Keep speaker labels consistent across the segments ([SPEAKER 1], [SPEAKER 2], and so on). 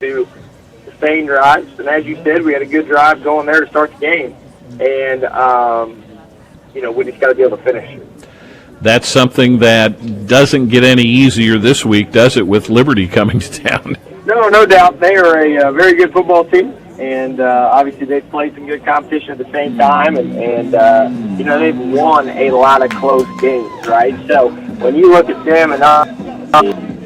[SPEAKER 1] to sustain drives. And as you said, we had a good drive going there to start the game. And, we just got to be able to finish.
[SPEAKER 2] That's something that doesn't get any easier this week, does it, with Liberty coming to town?
[SPEAKER 1] No doubt. They are a very good football team, and obviously they've played some good competition at the same time, and they've won a lot of close games, right? So when you look at them and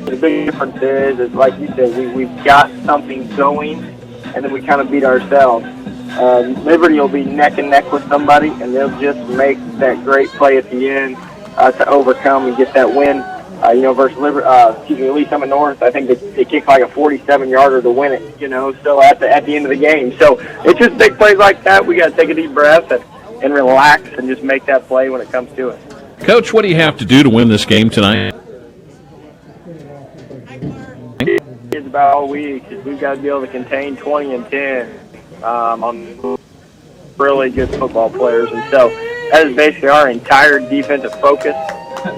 [SPEAKER 1] the big difference is like you said, we've got something going, and then we kind of beat ourselves. Liberty will be neck and neck with somebody, and they'll just make that great play at the end to overcome and get that win. Versus Lee Summit North, I think they kicked like a 47-yarder to win it. So at the end of the game. So it's just big plays like that. We got to take a deep breath and relax and just make that play when it comes to it.
[SPEAKER 2] Coach, what do you have to do to win this game tonight?
[SPEAKER 1] It's about all week. We've got to be able to contain 20 and 10 on really good football players, and so that is basically our entire defensive focus.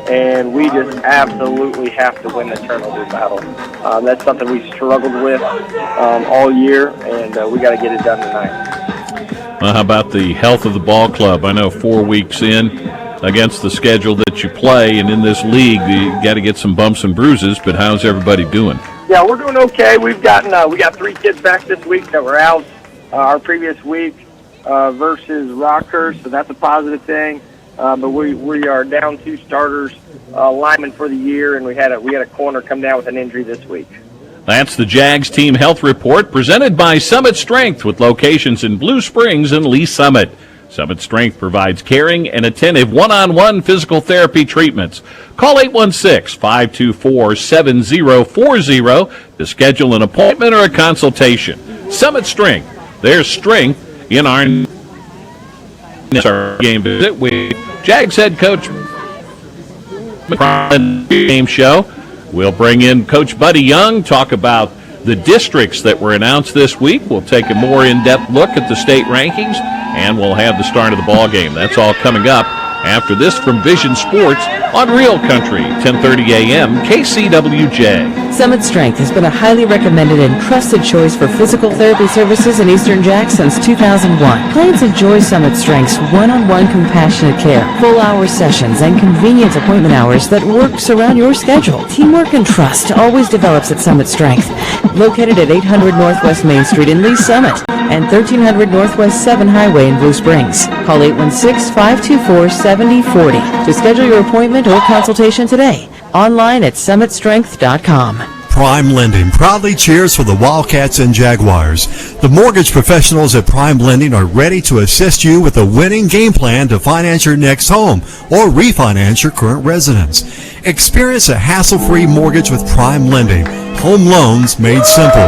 [SPEAKER 1] And we just absolutely have to win the turnover battle. That's something we struggled with all year, and we got to get it done tonight.
[SPEAKER 2] Well, how about the health of the ball club? I know 4 weeks in against the schedule that you play, and in this league, you got to get some bumps and bruises, but how's everybody doing?
[SPEAKER 1] Yeah, we're doing okay. We got 3 kids back this week that were out our previous week versus Rockhurst, so that's a positive thing. But we are down 2 starters, linemen for the year, and we had a corner come down with an injury this week.
[SPEAKER 2] That's the Jags Team Health Report presented by Summit Strength with locations in Blue Springs and Lee Summit. Summit Strength provides caring and attentive one-on-one physical therapy treatments. Call 816-524-7040 to schedule an appointment or a consultation. Summit Strength, there's strength in our game visit with Jags head coach game show. We'll bring in Coach Buddy Young, talk about the districts that were announced this week. We'll take a more in-depth look at the state rankings, and we'll have the start of the ball game. That's all coming up after this from Vision Sports on Real Country, 10:30 a.m. KCWJ.
[SPEAKER 3] Summit Strength has been a highly recommended and trusted choice for physical therapy services in Eastern Jack since 2001. Clients enjoy Summit Strength's one-on-one compassionate care, full-hour sessions, and convenient appointment hours that works around your schedule. Teamwork and trust always develops at Summit Strength. Located at 800 Northwest Main Street in Lee Summit and 1300 Northwest 7 Highway in Blue Springs. Call 816-524-7040 to schedule your appointment or consultation today. Online at summitstrength.com.
[SPEAKER 4] Prime Lending proudly cheers for the Wildcats and Jaguars. The mortgage professionals at Prime Lending are ready to assist you with a winning game plan to finance your next home or refinance your current residence. Experience a hassle-free mortgage with Prime Lending. Home loans made simple.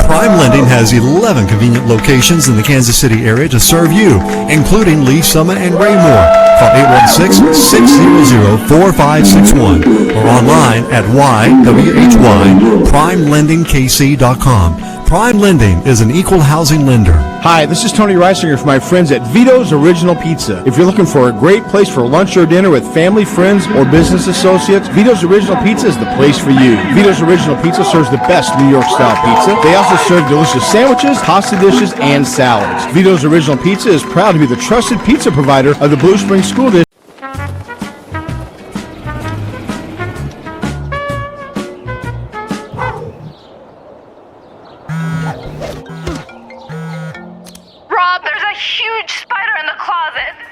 [SPEAKER 4] Prime Lending has 11 convenient locations in the Kansas City area to serve you, including Lee Summit and Raymore. Call 816-600-4561 or online at YWHYPrimeLendingKC.com. Prime Lending is an equal housing lender.
[SPEAKER 5] Hi, this is Tony Reisinger from my friends at Vito's Original Pizza. If you're looking for a great place for lunch or dinner with family, friends, or business associates, Vito's Original Pizza is the place for you. Vito's Original Pizza serves the best New York-style pizza. They also serve delicious sandwiches, pasta dishes, and salads. Vito's Original Pizza is proud to be the trusted pizza provider of the Blue Springs School District.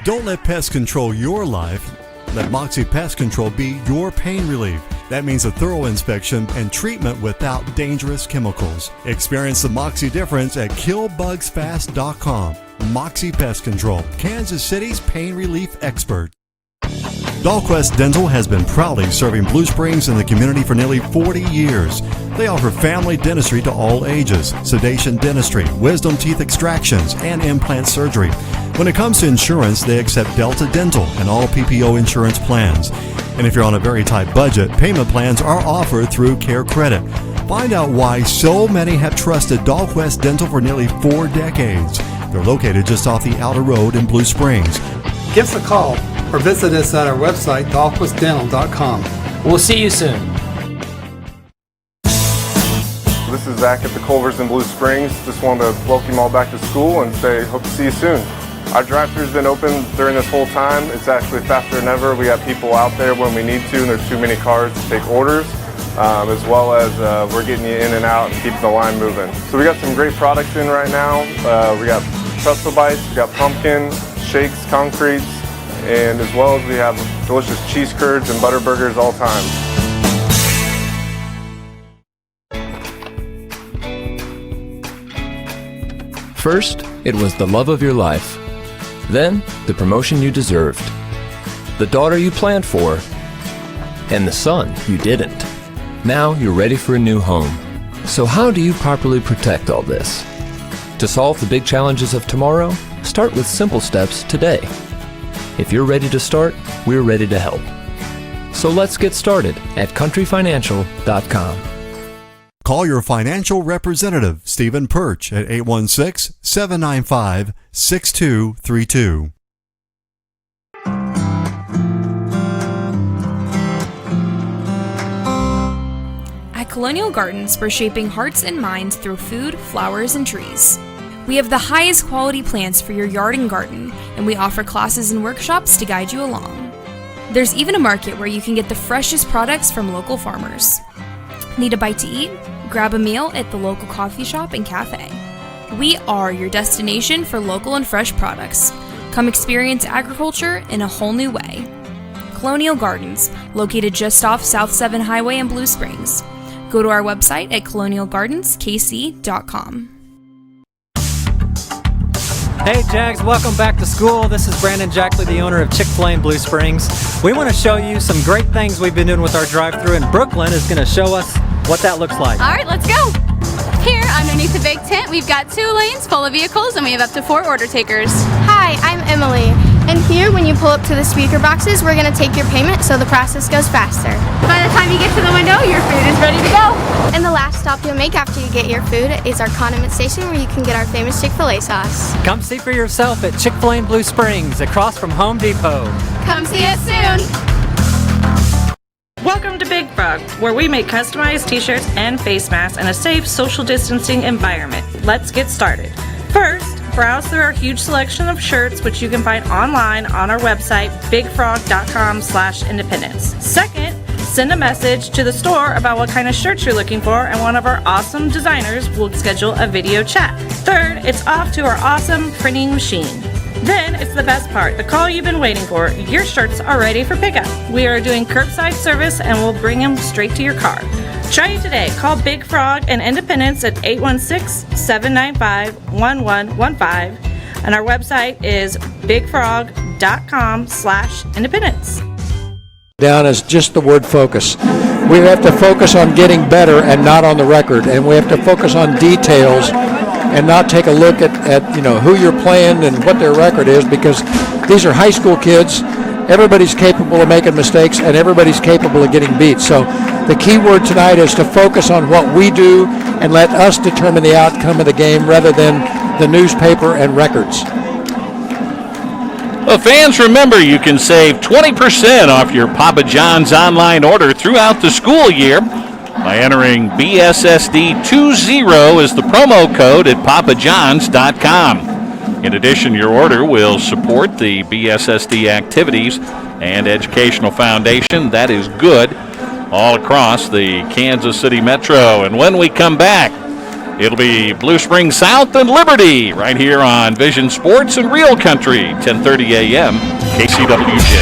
[SPEAKER 4] Don't let pests control your life. Let Moxie Pest Control be your pain relief. That means a thorough inspection and treatment without dangerous chemicals. Experience the Moxie difference at KillBugsFast.com. Moxie Pest Control, Kansas City's pain relief expert. Dahlquist Dental has been proudly serving Blue Springs and the community for nearly 40 years. They offer family dentistry to all ages, sedation dentistry, wisdom teeth extractions, and implant surgery. When it comes to insurance, they accept Delta Dental and all PPO insurance plans. And if you're on a very tight budget, payment plans are offered through Care Credit. Find out why so many have trusted Dahlquist Dental for nearly 4 decades. They're located just off the outer road in Blue Springs.
[SPEAKER 6] Give us a call or visit us at our website, dahlquistdental.com.
[SPEAKER 7] We'll see you soon.
[SPEAKER 8] This
[SPEAKER 7] this is Zach at the Culvers in Blue Springs. Just wanted to welcome you all back to school and say hope to see you soon. Our drive-thru's been open during this whole time. It's actually faster than ever. We have people out there when we need to, and there's too many cars to take orders, as well as we're getting you in and out and keeping the line moving. So we got some great products in right now. We got pretzel bites, we got pumpkin, shakes, concretes, and as well as we have delicious cheese curds and butter burgers all time.
[SPEAKER 8] First, it was the love of your life. Then, the promotion you deserved. The daughter you planned for. And the son you didn't. Now you're ready for a new home. So how do you properly protect all this? To solve the big challenges of tomorrow, start with simple steps today. If you're ready to start, we're ready to help. So let's get started at countryfinancial.com.
[SPEAKER 4] Call your financial representative, Stephen Perch, at 816-795-6232.
[SPEAKER 9] At Colonial Gardens, we're shaping hearts and minds through food, flowers, and trees. We have the highest quality plants for your yard and garden, and we offer classes and workshops to guide you along. There's even a market where you can get the freshest products from local farmers. Need a bite to eat? Grab a meal at the local coffee shop and cafe. We are your destination for local and fresh products. Come experience agriculture in a whole new way. Colonial Gardens, located just off South 7 Highway in Blue Springs. Go to our website at colonialgardenskc.com.
[SPEAKER 10] Hey Jags, welcome back to school. This is Brandon Jackley, the owner of Chick-fil-A in Blue Springs. We want to show you some great things we've been doing with our drive-thru, and Brooklyn is going to show us what that looks like.
[SPEAKER 11] All right, let's go. Here, underneath the big tent, we've got 2 lanes full of vehicles, and we have up to 4 order takers.
[SPEAKER 12] Hi, I'm Emily. And here, when you pull up to the speaker boxes, we're going to take your payment so the process goes faster.
[SPEAKER 11] By the time you get to the window, your food is ready to go.
[SPEAKER 12] And the last stop you'll make after you get your food is our condiment station where you can get our famous Chick-fil-A sauce.
[SPEAKER 10] Come see for yourself at Chick-fil-A in Blue Springs, across from Home Depot.
[SPEAKER 11] Come see us soon.
[SPEAKER 13] Welcome to Big Frog, where we make customized t-shirts and face masks in a safe social distancing environment. Let's get started. First, browse through our huge selection of shirts, which you can find online on our website, bigfrog.com/independence. Second, send a message to the store about what kind of shirts you're looking for, and one of our awesome designers will schedule a video chat. Third, it's off to our awesome printing machine. Then it's the best part, the call you've been waiting for. Your shirts are ready for pickup. We are doing curbside service and we'll bring them straight to your car. Try it today. Call Big Frog and Independence at 816-795-1115. And our website is bigfrog.com/independence.
[SPEAKER 14] Down as just the word focus. We have to focus on getting better and not on the record. And we have to focus on details and not take a look at who you're playing and what their record is, because these are high school kids. Everybody's capable of making mistakes and everybody's capable of getting beat. So the key word tonight is to focus on what we do and let us determine the outcome of the game rather than the newspaper and records.
[SPEAKER 2] Well, fans, remember you can save 20% off your Papa John's online order throughout the school year by entering BSSD20 as the promo code at papajohns.com. In addition, your order will support the BSSD Activities and Educational Foundation. That is good all across the Kansas City Metro. And when we come back, it'll be Blue Springs South and Liberty right here on Vision Sports and Real Country, 10:30 a.m. KCWJ.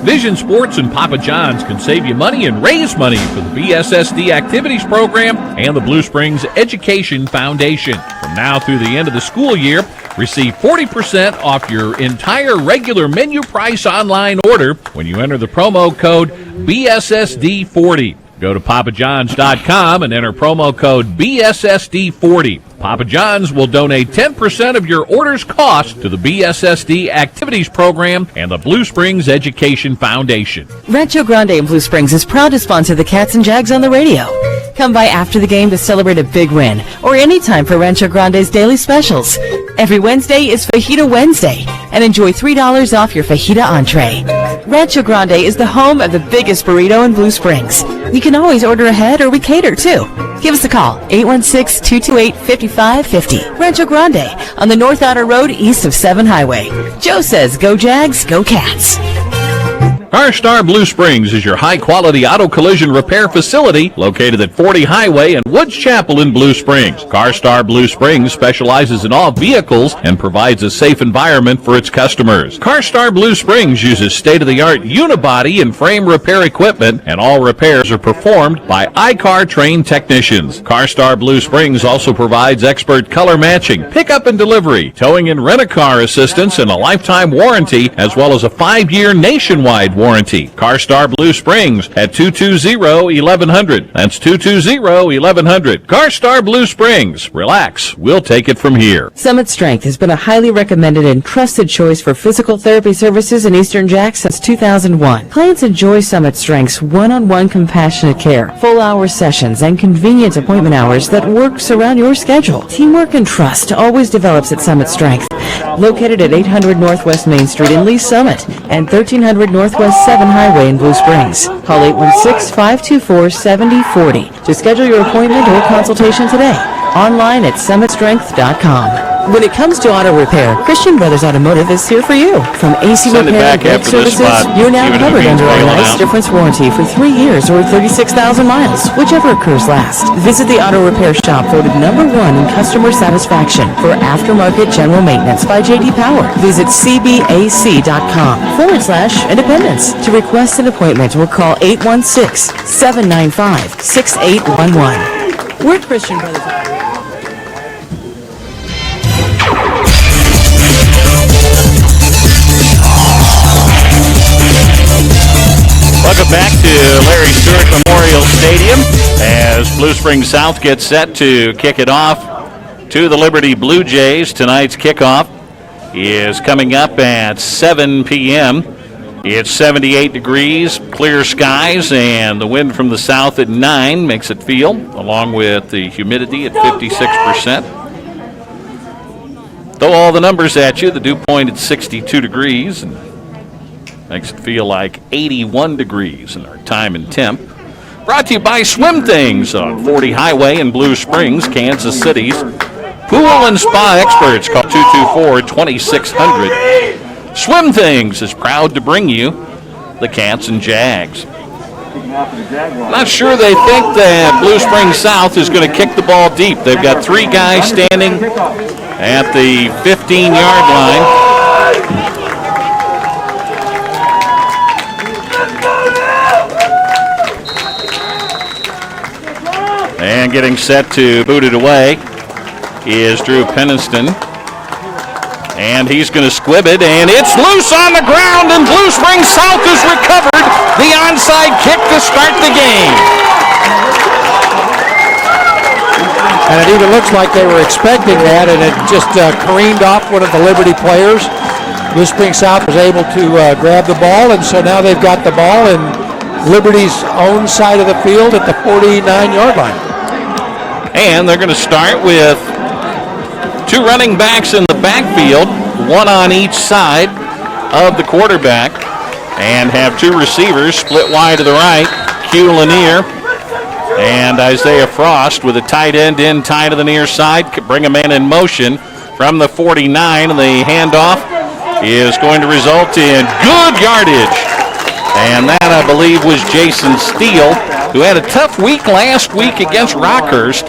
[SPEAKER 2] Vision Sports and Papa John's can save you money and raise money for the BSSD Activities Program and the Blue Springs Education Foundation. From now through the end of the school year, receive 40% off your entire regular menu price online order when you enter the promo code BSSD40. Go to papajohns.com and enter promo code BSSD40. Papa John's will donate 10% of your order's cost to the BSSD Activities Program and the Blue Springs Education Foundation.
[SPEAKER 3] Rancho Grande in Blue Springs is proud to sponsor the Cats and Jags on the radio. Come by after the game to celebrate a big win or anytime for Rancho Grande's daily specials. Every Wednesday is Fajita Wednesday and enjoy $3 off your fajita entree. Rancho Grande is the home of the biggest burrito in Blue Springs. You can always order ahead or we cater too. Give us a call, 816-228-5550. Rancho Grande on the North Outer Road east of 7 Highway. Joe says go Jags, go Cats.
[SPEAKER 2] CarStar Blue Springs is your high-quality auto collision repair facility located at 40 Highway and Woods Chapel in Blue Springs. CarStar Blue Springs specializes in all vehicles and provides a safe environment for its customers. CarStar Blue Springs uses state-of-the-art unibody and frame repair equipment, and all repairs are performed by iCar-trained technicians. CarStar Blue Springs also provides expert color matching, pickup and delivery, towing and rent-a-car assistance, and a lifetime warranty, as well as a 5-year nationwide warranty. CarStar Blue Springs at 220-1100. That's 220-1100. CarStar Blue Springs. Relax. We'll take it from here.
[SPEAKER 3] Summit Strength has been a highly recommended and trusted choice for physical therapy services in Eastern Jax since 2001. Clients enjoy Summit Strength's one-on-one compassionate care, full-hour sessions, and convenient appointment hours that works around your schedule. Teamwork and trust always develops at Summit Strength. Located at 800 Northwest Main Street in Lee Summit and 1300 Northwest 7 Highway in Blue Springs. Call 816-524-7040 to schedule your appointment or consultation today. Online at summitstrength.com. When it comes to auto repair, Christian Brothers Automotive is here for you. From AC
[SPEAKER 2] Send it
[SPEAKER 3] repair
[SPEAKER 2] back
[SPEAKER 3] and brake
[SPEAKER 2] after this
[SPEAKER 3] services,
[SPEAKER 2] spot,
[SPEAKER 3] you're now
[SPEAKER 2] even if
[SPEAKER 3] covered
[SPEAKER 2] it means
[SPEAKER 3] under our
[SPEAKER 2] bailing
[SPEAKER 3] nice
[SPEAKER 2] out.
[SPEAKER 3] difference warranty for 3 years or 36,000 miles, whichever occurs last. Visit the auto repair shop voted #1 in customer satisfaction for aftermarket general maintenance by J.D. Power. Visit cbac.com/independence to request an appointment or call 816-795-6811. We're Christian Brothers.
[SPEAKER 2] Welcome back to Larry Stewart Memorial Stadium as Blue Springs South gets set to kick it off to the Liberty Blue Jays. Tonight's kickoff is coming up at 7 p.m. It's 78 degrees, clear skies, and the wind from the south at 9 makes it feel, along with the humidity at 56%. Throw all the numbers at you. The dew point at 62 degrees, and makes it feel like 81 degrees in our time and temp. Brought to you by Swim Things on 40 Highway in Blue Springs, Kansas City's pool and spa experts. Call 224-2600. Swim Things is proud to bring you the Cats and Jags. Not sure they think that Blue Springs South is going to kick the ball deep. They've got 3 guys standing at the 15-yard line. And getting set to boot it away is Drew Penniston. And he's going to squib it, and it's loose on the ground, and Blue Springs South has recovered the onside kick to start the game.
[SPEAKER 14] And it even looks like they were expecting that, and it just careened off one of the Liberty players. Blue Springs South was able to grab the ball, and so now they've got the ball in Liberty's own side of the field at the 49-yard line.
[SPEAKER 2] And they're going to start with 2 running backs in the backfield, 1 on each side of the quarterback, and have 2 receivers split wide to the right, Q Lanier and Isaiah Frost, with a tight end in tight to the near side. Bring a man in motion from the 49, and the handoff is going to result in good yardage. And that, I believe, was Jason Steele, who had a tough week last week against Rockhurst.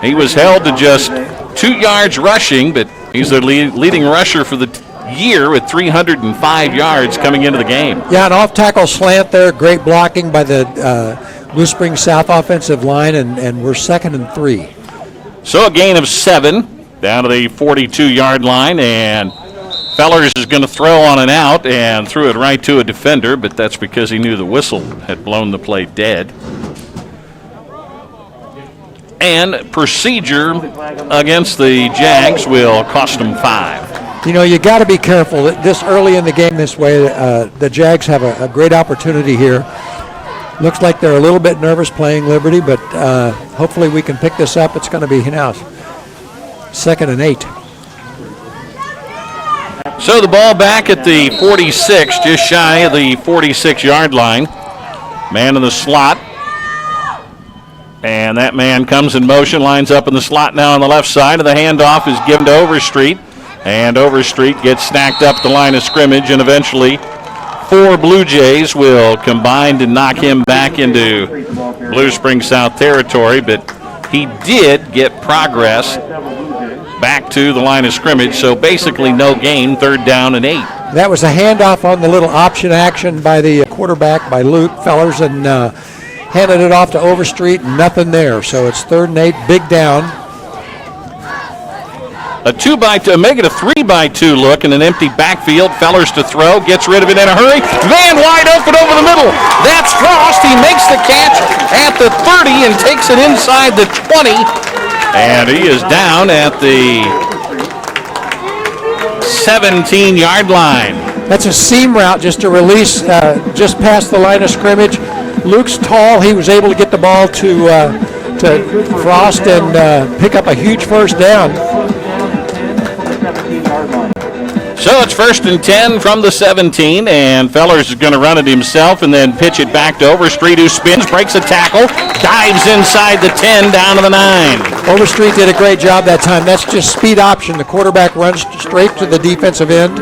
[SPEAKER 2] He was held to just 2 yards rushing, but he's the leading rusher for the year with 305 yards coming into the game.
[SPEAKER 14] Yeah, an off-tackle slant there. Great blocking by the Blue Springs South offensive line, and we're 2nd and 3.
[SPEAKER 2] So a gain of 7 down to the 42-yard line, and Fellers is going to throw on an out and threw it right to a defender, but that's because he knew the whistle had blown the play dead. And procedure against the Jags will cost them 5.
[SPEAKER 14] You know, you got to be careful this early in the game this way. The Jags have a great opportunity here. Looks like they're a little bit nervous playing Liberty, but hopefully we can pick this up. It's going to be now 2nd and 8.
[SPEAKER 2] So the ball back at the 46, just shy of the 46-yard line. Man in the slot. And that man comes in motion, lines up in the slot now on the left side, and the handoff is given to Overstreet. And Overstreet gets snagged up the line of scrimmage, and eventually 4 Blue Jays will combine to knock him back into Blue Springs South territory, but he did get progress back to the line of scrimmage, so basically no gain, 3rd down and 8.
[SPEAKER 14] That was a handoff on the little option action by the quarterback, by Luke Fellers, and handed it off to Overstreet, nothing there. So it's 3rd and 8, big down.
[SPEAKER 2] A 2-by-2, make it a 3-by-2 look in an empty backfield. Fellers to throw, gets rid of it in a hurry. Van wide open over the middle. That's Frost. He makes the catch at the 30 and takes it inside the 20. And he is down at the 17-yard line.
[SPEAKER 14] That's a seam route just to release just past the line of scrimmage. Luke's tall. He was able to get the ball to Frost and pick up a huge 1st down.
[SPEAKER 2] So it's 1st and 10 from the 17, and Fellers is going to run it himself and then pitch it back to Overstreet, who spins, breaks a tackle, dives inside the 10, down to the 9.
[SPEAKER 14] Overstreet did a great job that time. That's just speed option. The quarterback runs straight to the defensive end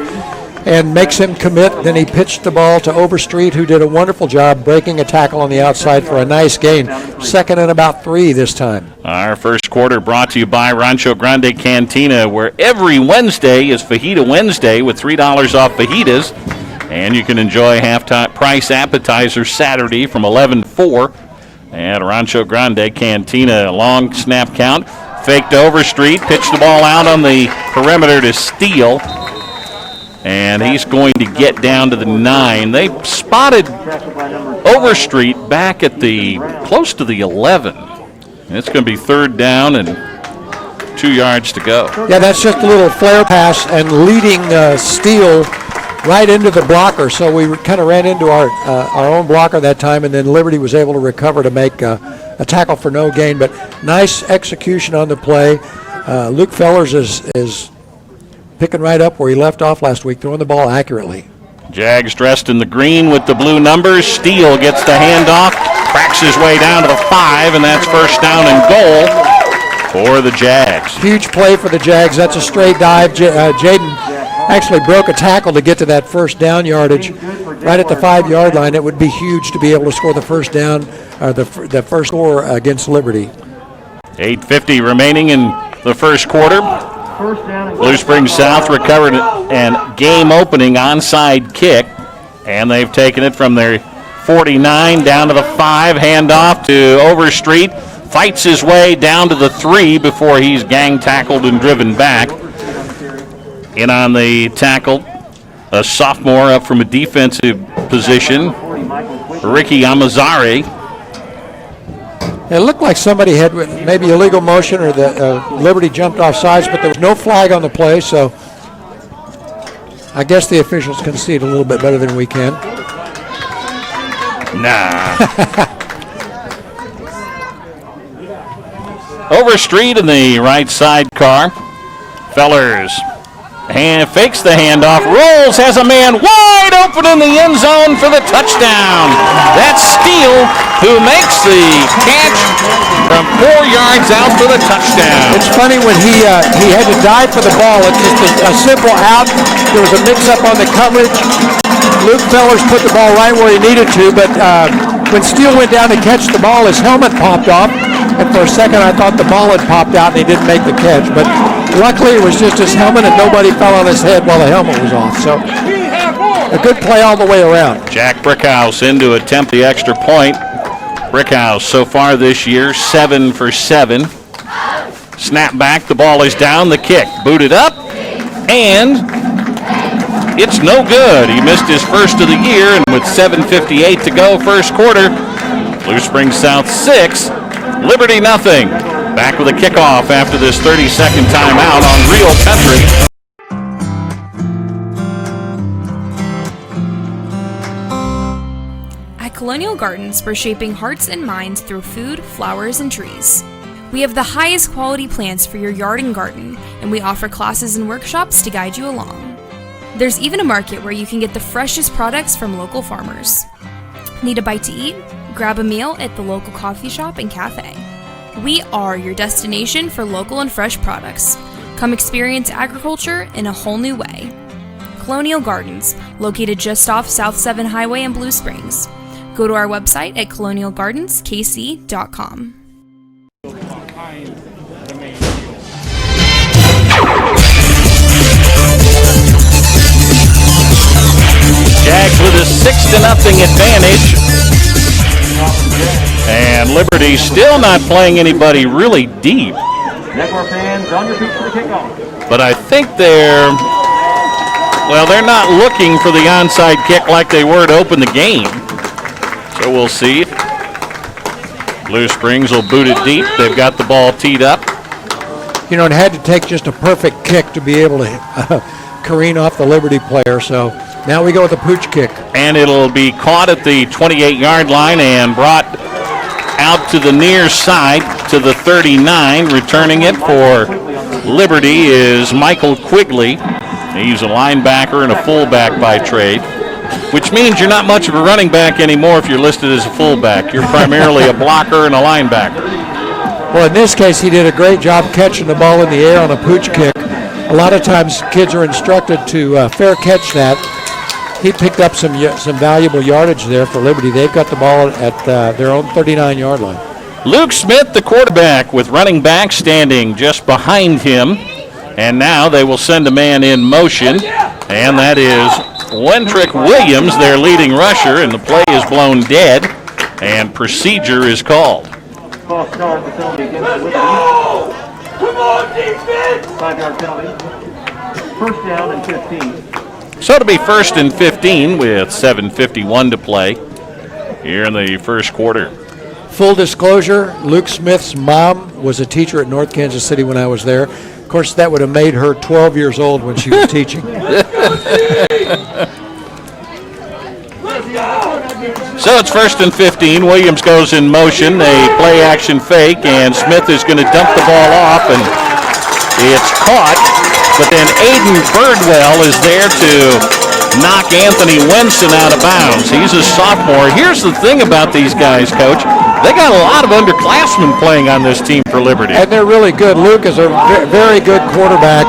[SPEAKER 14] and makes him commit. Then he pitched the ball to Overstreet, who did a wonderful job breaking a tackle on the outside for a nice gain. 2nd and about 3 this time.
[SPEAKER 2] Our first quarter brought to you by Rancho Grande Cantina, where every Wednesday is Fajita Wednesday with $3 off fajitas. And you can enjoy half-price appetizers Saturday from 11 to 4 at Rancho Grande Cantina. Long snap count, fake to Overstreet, pitched the ball out on the perimeter to Steele. And he's going to get down to the 9. They spotted Overstreet back at the close to the 11. And it's going to be 3rd down and 2 yards to go.
[SPEAKER 14] Yeah, that's just a little flare pass and leading Steele right into the blocker. So we kind of ran into our own blocker that time, and then Liberty was able to recover to make a tackle for no gain. But nice execution on the play. Luke Fellers is picking right up where he left off last week, throwing the ball accurately.
[SPEAKER 2] Jags dressed in the green with the blue numbers. Steele gets the handoff, cracks his way down to the 5, and that's 1st down and goal for the Jags.
[SPEAKER 14] Huge play for the Jags. That's a straight dive. Jaden actually broke a tackle to get to that 1st down yardage right at the 5-yard line. It would be huge to be able to score the 1st down, the first score against Liberty.
[SPEAKER 2] 8:50 remaining in the first quarter. Blue Springs South recovered an game-opening onside kick, and they've taken it from their 49 down to the 5, handoff to Overstreet, fights his way down to the 3 before he's gang-tackled and driven back. In on the tackle, a sophomore up from a defensive position, Ricky Amazari.
[SPEAKER 14] It looked like somebody had maybe illegal motion or the Liberty jumped off sides, but there was no flag on the play, so I guess the officials can see it a little bit better than we can.
[SPEAKER 2] Nah. Overstreet in the right side car. Fellers fakes the handoff, rolls, has a man wide open in the end zone for the touchdown. That's Steele, who makes the catch from 4 yards out for the touchdown.
[SPEAKER 14] It's funny when he had to dive for the ball. It's just a simple out. There was a mix-up on the coverage. Luke Fellers put the ball right where he needed to, but when Steele went down to catch the ball, his helmet popped off. And for a second, I thought the ball had popped out and he didn't make the catch. But luckily, it was just his helmet and nobody fell on his head while the helmet was off. So a good play all the way around.
[SPEAKER 2] Jack Brickhouse in to attempt the extra point. Brickhouse so far this year, 7 for 7. Snap back, the ball is down, the kick booted up, and it's no good. He missed his first of the year, and with 7:58 to go, first quarter, Blue Springs South 6, Liberty nothing. Back with a kickoff after this 30-second timeout on Real Country.
[SPEAKER 9] At Colonial Gardens, we're shaping hearts and minds through food, flowers, and trees. We have the highest quality plants for your yard and garden, and we offer classes and workshops to guide you along. There's even a market where you can get the freshest products from local farmers. Need a bite to eat? Grab a meal at the local coffee shop and cafe. We are your destination for local and fresh products. Come experience agriculture in a whole new way. Colonial Gardens, located just off South 7 Highway in Blue Springs. Go to our website at colonialgardenskc.com.
[SPEAKER 2] Jags with a 6-0 advantage. And Liberty still not playing anybody really deep. But I think they're not looking for the onside kick like they were to open the game. So we'll see. Blue Springs will boot it deep. They've got the ball teed up.
[SPEAKER 14] You know, it had to take just a perfect kick to be able to careen off the Liberty player. So now we go with the pooch kick.
[SPEAKER 2] And it'll be caught at the 28-yard line and brought out to the near side to the 39. Returning it for Liberty is Michael Quigley. He's a linebacker and a fullback by trade, which means you're not much of a running back anymore if you're listed as a fullback. You're primarily a blocker and a linebacker.
[SPEAKER 14] Well, in this case, he did a great job catching the ball in the air on a pooch kick. A lot of times kids are instructed to fair catch that. He picked up some valuable yardage there for Liberty. They've got the ball at their own 39-yard line.
[SPEAKER 2] Luke Smith, the quarterback, with running back standing just behind him. And now they will send a man in motion, and that is Wentrick Williams, their leading rusher, and the play is blown dead, and procedure is called.
[SPEAKER 15] False start, the penalty against Liberty. Come on, defense! 5-yard penalty. First down and 15.
[SPEAKER 2] So it'll be 1st and 15 with 7:51 to play here in the first quarter.
[SPEAKER 14] Full disclosure, Luke Smith's mom was a teacher at North Kansas City when I was there. Of course, that would have made her 12 years old when she was teaching.
[SPEAKER 2] So it's 1st and 15. Williams goes in motion. They play action fake, and Smith is going to dump the ball off, and it's caught. But then Aiden Birdwell is there to knock Anthony Wenson out of bounds. He's a sophomore. Here's the thing about these guys, Coach. They got a lot of underclassmen playing on this team for Liberty.
[SPEAKER 14] And they're really good. Luke is a very good quarterback.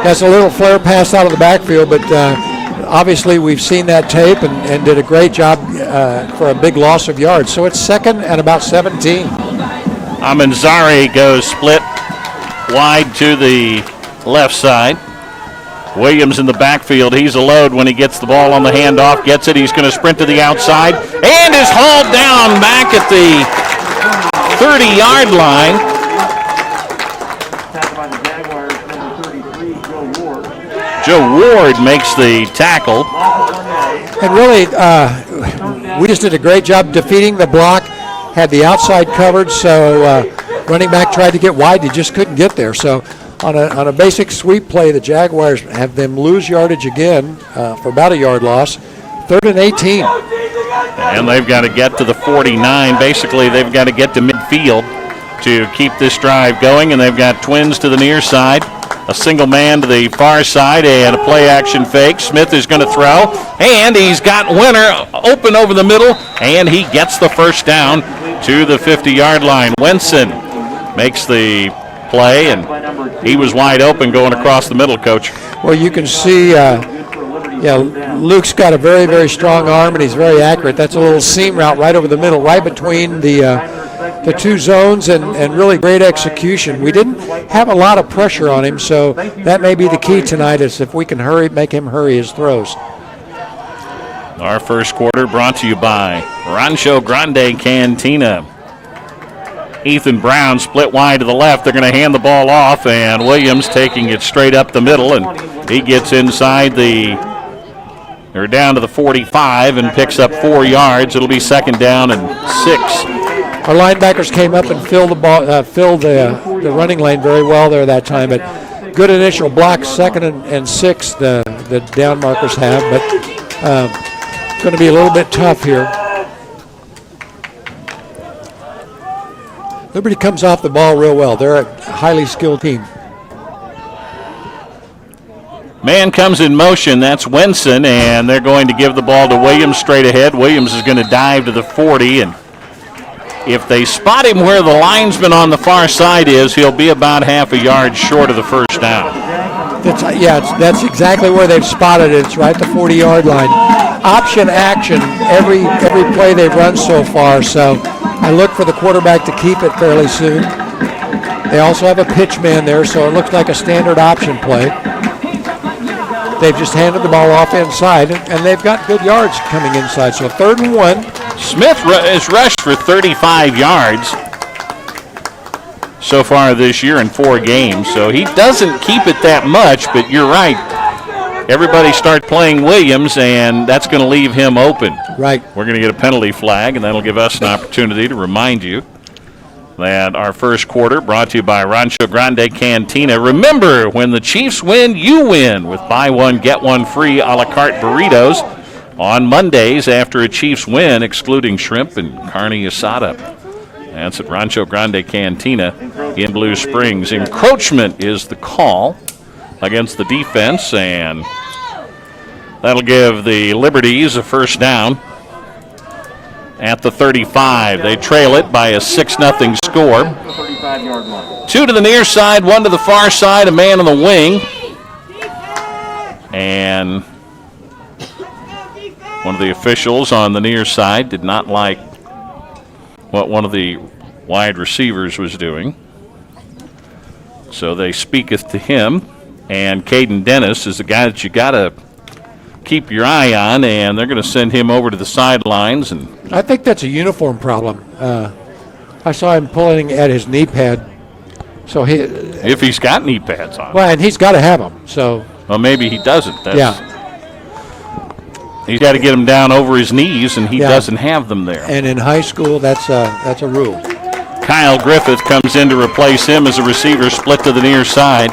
[SPEAKER 14] Has a little flare pass out of the backfield, but obviously we've seen that tape and did a great job for a big loss of yards. So it's 2nd and about 17.
[SPEAKER 2] Amanzari goes split wide to the left side. Williams in the backfield. He's a load when he gets the ball on the handoff. Gets it. He's going to sprint to the outside and is hauled down back at the 30-yard line. Joe Ward makes the tackle.
[SPEAKER 14] And really, we just did a great job defeating the block. Had the outside covered, so running back tried to get wide. He just couldn't get there. So on a basic sweep play, the Jaguars have them lose yardage again for about a yard loss. 3rd and 18.
[SPEAKER 2] And they've got to get to the 49. Basically, they've got to get to midfield to keep this drive going, and they've got twins to the near side. A single man to the far side and a play action fake. Smith is going to throw, and he's got Winter open over the middle, and he gets the first down to the 50-yard line. Wenson makes the play, and he was wide open going across the middle, Coach.
[SPEAKER 14] Well, you can see, Luke's got a very, very strong arm, and he's very accurate. That's a little seam route right over the middle, right between the two zones, and really great execution. We didn't have a lot of pressure on him, so that may be the key tonight, is if we can make him hurry his throws.
[SPEAKER 2] Our first quarter brought to you by Rancho Grande Cantina. Ethan Brown split wide to the left. They're going to hand the ball off, and Williams taking it straight up the middle, and he gets inside down to the 45 and picks up 4 yards. It'll be 2nd down and 6.
[SPEAKER 14] Our linebackers came up and filled the running lane very well there that time. But good initial block, 2nd and 6 the down markers have, but going to be a little bit tough here. Liberty comes off the ball real well. They're a highly skilled team.
[SPEAKER 2] Man comes in motion. That's Wenson, and they're going to give the ball to Williams straight ahead. Williams is going to dive to the 40, and if they spot him where the linesman on the far side is, he'll be about half a yard short of the first down.
[SPEAKER 14] That's exactly where they've spotted it. It's right at the 40-yard line. Option action every play they've run so far, so I look for the quarterback to keep it fairly soon. They also have a pitch man there, so it looks like a standard option play. They've just handed the ball off inside, and they've got good yards coming inside. So 3rd and 1.
[SPEAKER 2] Smith has rushed for 35 yards so far this year in 4 games. So he doesn't keep it that much, but you're right. Everybody start playing Williams, and that's going to leave him open.
[SPEAKER 14] Right.
[SPEAKER 2] We're going to get a penalty flag, and that'll give us an opportunity to remind you that our first quarter brought to you by Rancho Grande Cantina. Remember, when the Chiefs win, you win with buy one, get one free a la carte burritos on Mondays after a Chiefs win, excluding shrimp and carne asada. That's at Rancho Grande Cantina in Blue Springs. Encroachment is the call against the defense, and that'll give the Liberties a first down at the 35. They trail it by a 6-0 score. 2 to the near side, 1 to the far side, a man on the wing. And one of the officials on the near side did not like what one of the wide receivers was doing. So they speaketh to him. And Caden Dennis is the guy that you got to keep your eye on, and they're going to send him over to the sidelines. And
[SPEAKER 14] I think that's a uniform problem. I saw him pulling at his knee pad. So
[SPEAKER 2] if he's got knee pads on.
[SPEAKER 14] Well, and he's got to have them. So.
[SPEAKER 2] Well, maybe he doesn't.
[SPEAKER 14] Yeah.
[SPEAKER 2] He's got to get them down over his knees, and he doesn't have them there.
[SPEAKER 14] And in high school, that's a rule.
[SPEAKER 2] Kyle Griffith comes in to replace him as a receiver, split to the near side.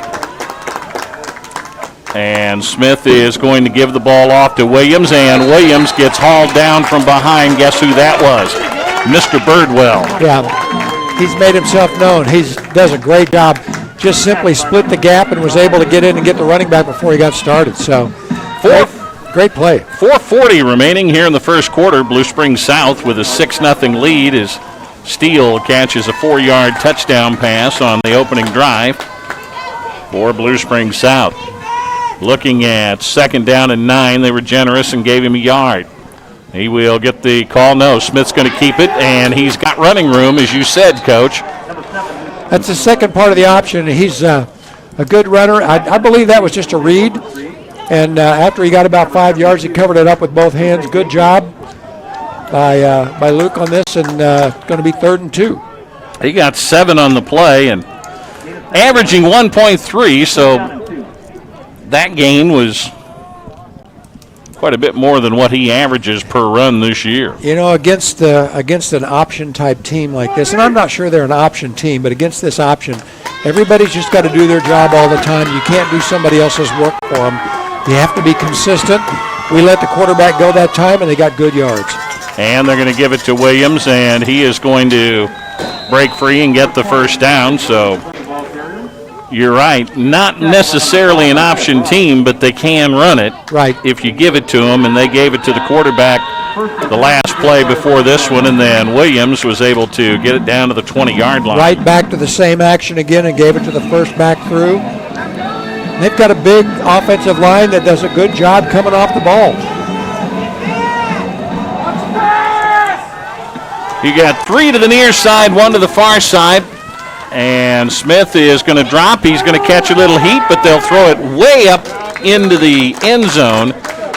[SPEAKER 2] And Smith is going to give the ball off to Williams, and Williams gets hauled down from behind. Guess who that was? Mr. Birdwell.
[SPEAKER 14] Yeah, he's made himself known. He does a great job. Just simply split the gap and was able to get in and get the running back before he got started. So, great play.
[SPEAKER 2] 4:40 remaining here in the first quarter. Blue Springs South with a 6-0 lead as Steele catches a 4-yard touchdown pass on the opening drive for Blue Springs South. Looking at 2nd down and 9, they were generous and gave him a yard. He will get the call. No, Smith's going to keep it, and he's got running room, as you said, Coach.
[SPEAKER 14] That's the second part of the option. He's a good runner. I believe that was just a read, and after he got about 5 yards, he covered it up with both hands. Good job by Luke on this, and going to be 3rd and 2.
[SPEAKER 2] He got 7 on the play and averaging 1.3, so that gain was quite a bit more than what he averages per run this year.
[SPEAKER 14] You know, against an option type team like this, and I'm not sure they're an option team, but against this option, everybody's just got to do their job all the time. You can't do somebody else's work for them. You have to be consistent. We let the quarterback go that time, and they got good yards.
[SPEAKER 2] And they're going to give it to Williams, and he is going to break free and get the first down. So you're right, not necessarily an option team, but they can run it if you give it to them, and they gave it to the quarterback the last play before this one, and then Williams was able to get it down to the 20-yard line.
[SPEAKER 14] Right back to the same action again and gave it to the first back through. They've got a big offensive line that does a good job coming off the ball.
[SPEAKER 2] You got 3 to the near side, 1 to the far side. And Smith is going to drop. He's going to catch a little heat, but they'll throw it way up into the end zone.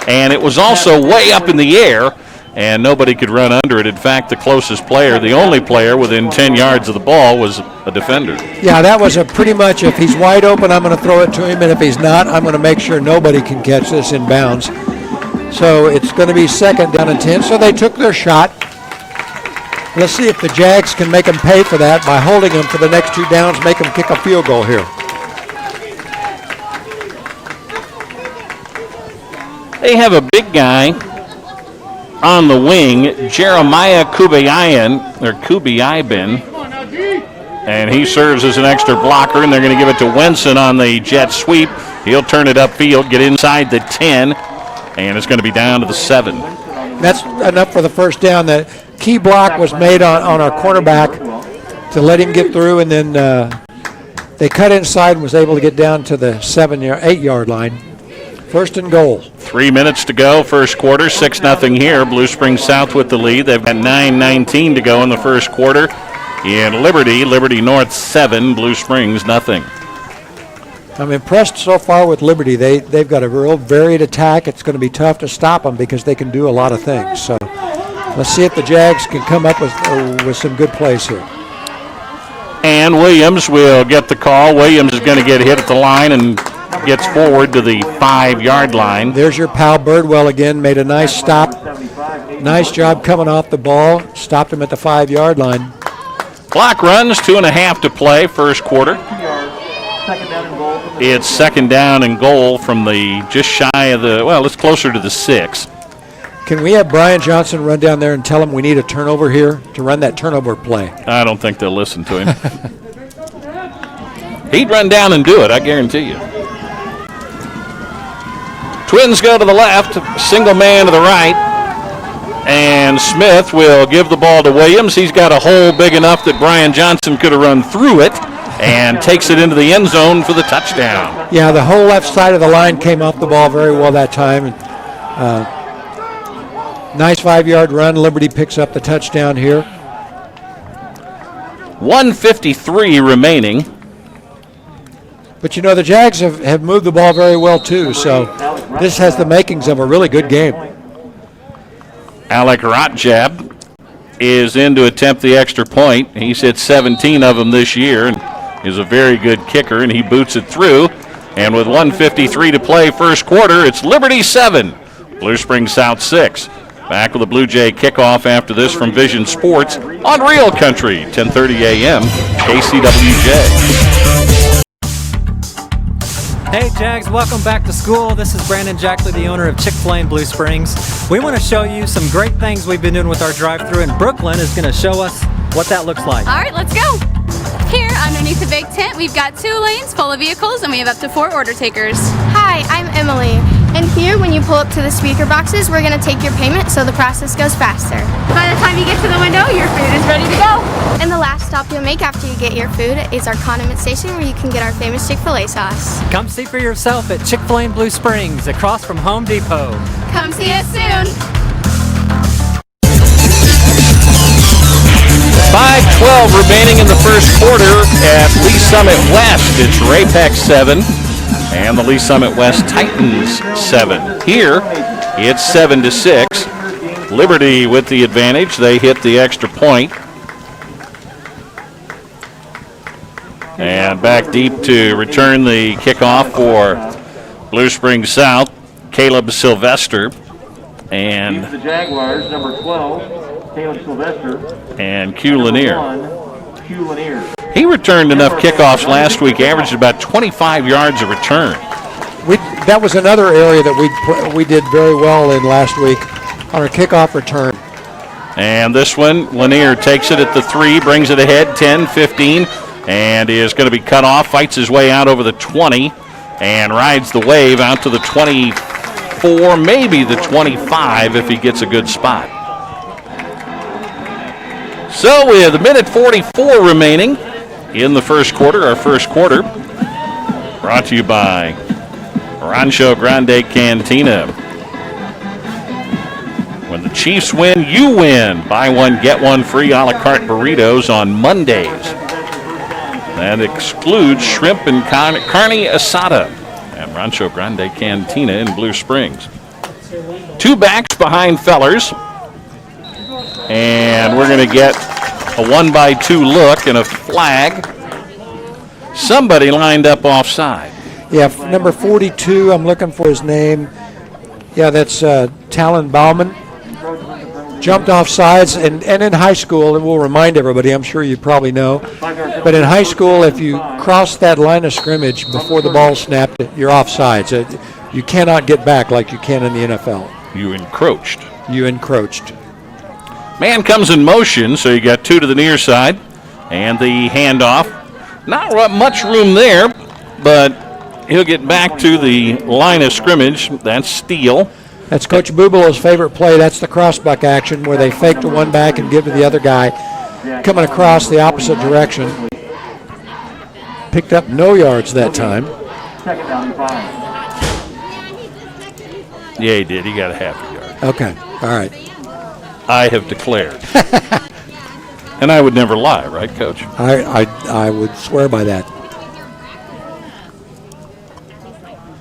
[SPEAKER 2] And it was also way up in the air, and nobody could run under it. In fact, the closest player, the only player within 10 yards of the ball, was a defender.
[SPEAKER 14] Yeah, that was a pretty much, if he's wide open, I'm going to throw it to him, and if he's not, I'm going to make sure nobody can catch this in bounds. So it's going to be 2nd down and 10. So they took their shot. Let's see if the Jags can make them pay for that by holding them for the next 2 downs, make them kick a field goal here.
[SPEAKER 2] They have a big guy on the wing, Jeremiah Kubiaibin, and he serves as an extra blocker, and they're going to give it to Wenson on the jet sweep. He'll turn it upfield, get inside the 10, and it's going to be down to the 7.
[SPEAKER 14] That's enough for the first down. The key block was made on our cornerback to let him get through, and then they cut inside and was able to get down to the 8-yard line. First and goal.
[SPEAKER 2] 3 minutes to go, first quarter, 6-0 here. Blue Springs South with the lead. They've got 9:19 to go in the first quarter. In Liberty North 7, Blue Springs nothing.
[SPEAKER 14] I'm impressed so far with Liberty. They've got a real varied attack. It's going to be tough to stop them because they can do a lot of things. So let's see if the Jags can come up with some good plays here.
[SPEAKER 2] And Williams will get the call. Williams is going to get hit at the line and gets forward to the 5-yard line.
[SPEAKER 14] There's your pal Birdwell again. Made a nice stop. Nice job coming off the ball. Stopped him at the 5-yard line.
[SPEAKER 2] Clock runs, 2.5 to play, first quarter. It's second down and goal from the just shy of the, well, it's closer to the 6.
[SPEAKER 14] Can we have Brian Johnson run down there and tell him we need a turnover here to run that turnover play?
[SPEAKER 2] I don't think they'll listen to him. He'd run down and do it, I guarantee you. Twins go to the left, single man to the right, and Smith will give the ball to Williams. He's got a hole big enough that Brian Johnson could have run through it and takes it into the end zone for the touchdown.
[SPEAKER 14] Yeah, the whole left side of the line came off the ball very well that time. Nice 5-yard run. Liberty picks up the touchdown here.
[SPEAKER 2] 1:53 remaining.
[SPEAKER 14] But, you know, the Jags have moved the ball very well, too, so this has the makings of a really good game.
[SPEAKER 2] Alec Rotjab is in to attempt the extra point. He's hit 17 of them this year and is a very good kicker, and he boots it through. And with 1:53 to play first quarter, it's Liberty 7, Blue Springs South 6. Back with a Blue Jay kickoff after this from Vision Sports on Real Country, 10:30 a.m., KCWJ.
[SPEAKER 10] Hey Jags, welcome back to school. This is Brandon Jackley, the owner of Chick-fil-A in Blue Springs. We want to show you some great things we've been doing with our drive-thru, and Brooklyn is going to show us what that looks like.
[SPEAKER 11] All right, let's go. Here, underneath the big tent, we've got 2 lanes full of vehicles, and we have up to 4 order takers.
[SPEAKER 12] Hi, I'm Emily. And here, when you pull up to the speaker boxes, we're going to take your payment so the process goes faster.
[SPEAKER 11] By the time you get to the window, your food is ready to go.
[SPEAKER 12] And the last stop you'll make after you get your food is our condiment station where you can get our famous Chick-fil-A sauce.
[SPEAKER 10] Come see for yourself at Chick-fil-A in Blue Springs, across from Home Depot.
[SPEAKER 11] Come see us soon.
[SPEAKER 2] 5:12 remaining in the first quarter at Lee Summit West. It's Rapex 7 and the Lee Summit West Titans 7. Here, it's 7-6. Liberty with the advantage. They hit the extra point. And back deep to return the kickoff for Blue Springs South, Caleb Sylvester. And
[SPEAKER 15] the Jaguars, number 12, Caleb Sylvester.
[SPEAKER 2] And Q Lanier.
[SPEAKER 15] Q Lanier.
[SPEAKER 2] He returned enough kickoffs last week, averaged about 25 yards a return.
[SPEAKER 14] That was another area that we did very well in last week on our kickoff return.
[SPEAKER 2] And this one, Lanier takes it at the 3, brings it ahead, 10, 15, and is going to be cut off, fights his way out over the 20, and rides the wave out to the 24, maybe the 25 if he gets a good spot. So with a minute 44 remaining in the first quarter, our first quarter, brought to you by Rancho Grande Cantina. When the Chiefs win, you win. Buy one, get one free a la carte burritos on Mondays. That excludes shrimp and carne asada at Rancho Grande Cantina in Blue Springs. 2 backs behind Fellers. And we're going to get a 1-by-2 look and a flag. Somebody lined up offside.
[SPEAKER 14] Yeah, number 42, I'm looking for his name. Yeah, that's Talon Bauman. Jumped off sides, and in high school, and we'll remind everybody, I'm sure you probably know, but in high school, if you cross that line of scrimmage before the ball snapped, you're offsides. You cannot get back like you can in the NFL.
[SPEAKER 2] You encroached.
[SPEAKER 14] You encroached.
[SPEAKER 2] Man comes in motion, so you got 2 to the near side, and the handoff. Not much room there, but He'll get back to the line of scrimmage. That's Steele.
[SPEAKER 14] That's Coach Bubalow's favorite play. That's the crossbuck action where they fake to one back and give to the other guy coming across the opposite direction. Picked up no yards that time.
[SPEAKER 15] Second down and 5.
[SPEAKER 2] Yeah, he did. He got a half a yard.
[SPEAKER 14] Okay. All right.
[SPEAKER 2] I have declared. And I would never lie, right, Coach?
[SPEAKER 14] I would swear by that.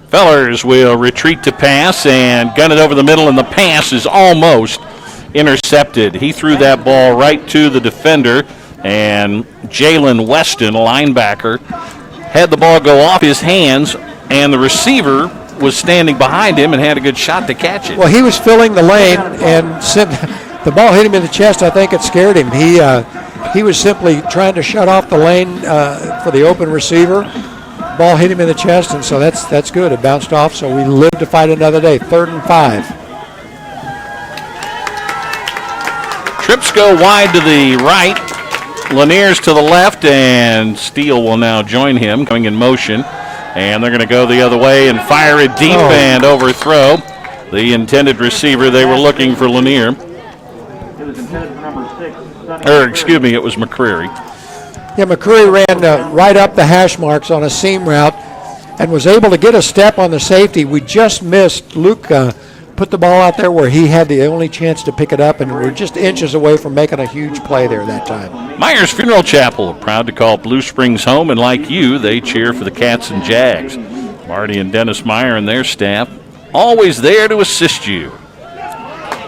[SPEAKER 2] Fellers will retreat to pass and gun it over the middle, and the pass is almost intercepted. He threw that ball right to the defender, and Jalen Weston, linebacker, had the ball go off his hands, and the receiver was standing behind him and had a good shot to catch it.
[SPEAKER 14] Well, he was filling the lane, and the ball hit him in the chest. I think it scared him. He was simply trying to shut off the lane for the open receiver. Ball hit him in the chest, and so that's good. It bounced off, so we live to fight another day. 3rd and 5.
[SPEAKER 2] Trips go wide to the right. Lanier's to the left, and Steele will now join him, coming in motion. And they're going to go the other way and fire it deep and overthrow the intended receiver. They were looking for Lanier.
[SPEAKER 15] It was intended for number 6.
[SPEAKER 2] It was McCreary.
[SPEAKER 14] Yeah, McCreary ran right up the hash marks on a seam route and was able to get a step on the safety. We just missed. Luke put the ball out there where he had the only chance to pick it up, and we're just inches away from making a huge play there that time.
[SPEAKER 2] Myers Funeral Chapel, proud to call Blue Springs home, and like you, they cheer for the Cats and Jags. Marty and Dennis Meyer and their staff, always there to assist you.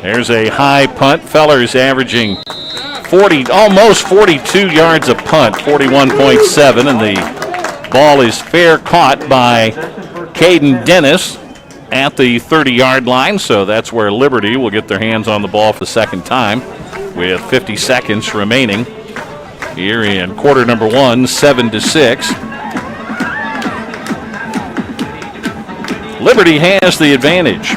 [SPEAKER 2] There's a high punt. Fellers averaging almost 42 yards a punt, 41.7, and the ball is fair caught by Caden Dennis at the 30-yard line, so that's where Liberty will get their hands on the ball for the second time with 50 seconds remaining here in quarter number 1, 7-6. Liberty has the advantage.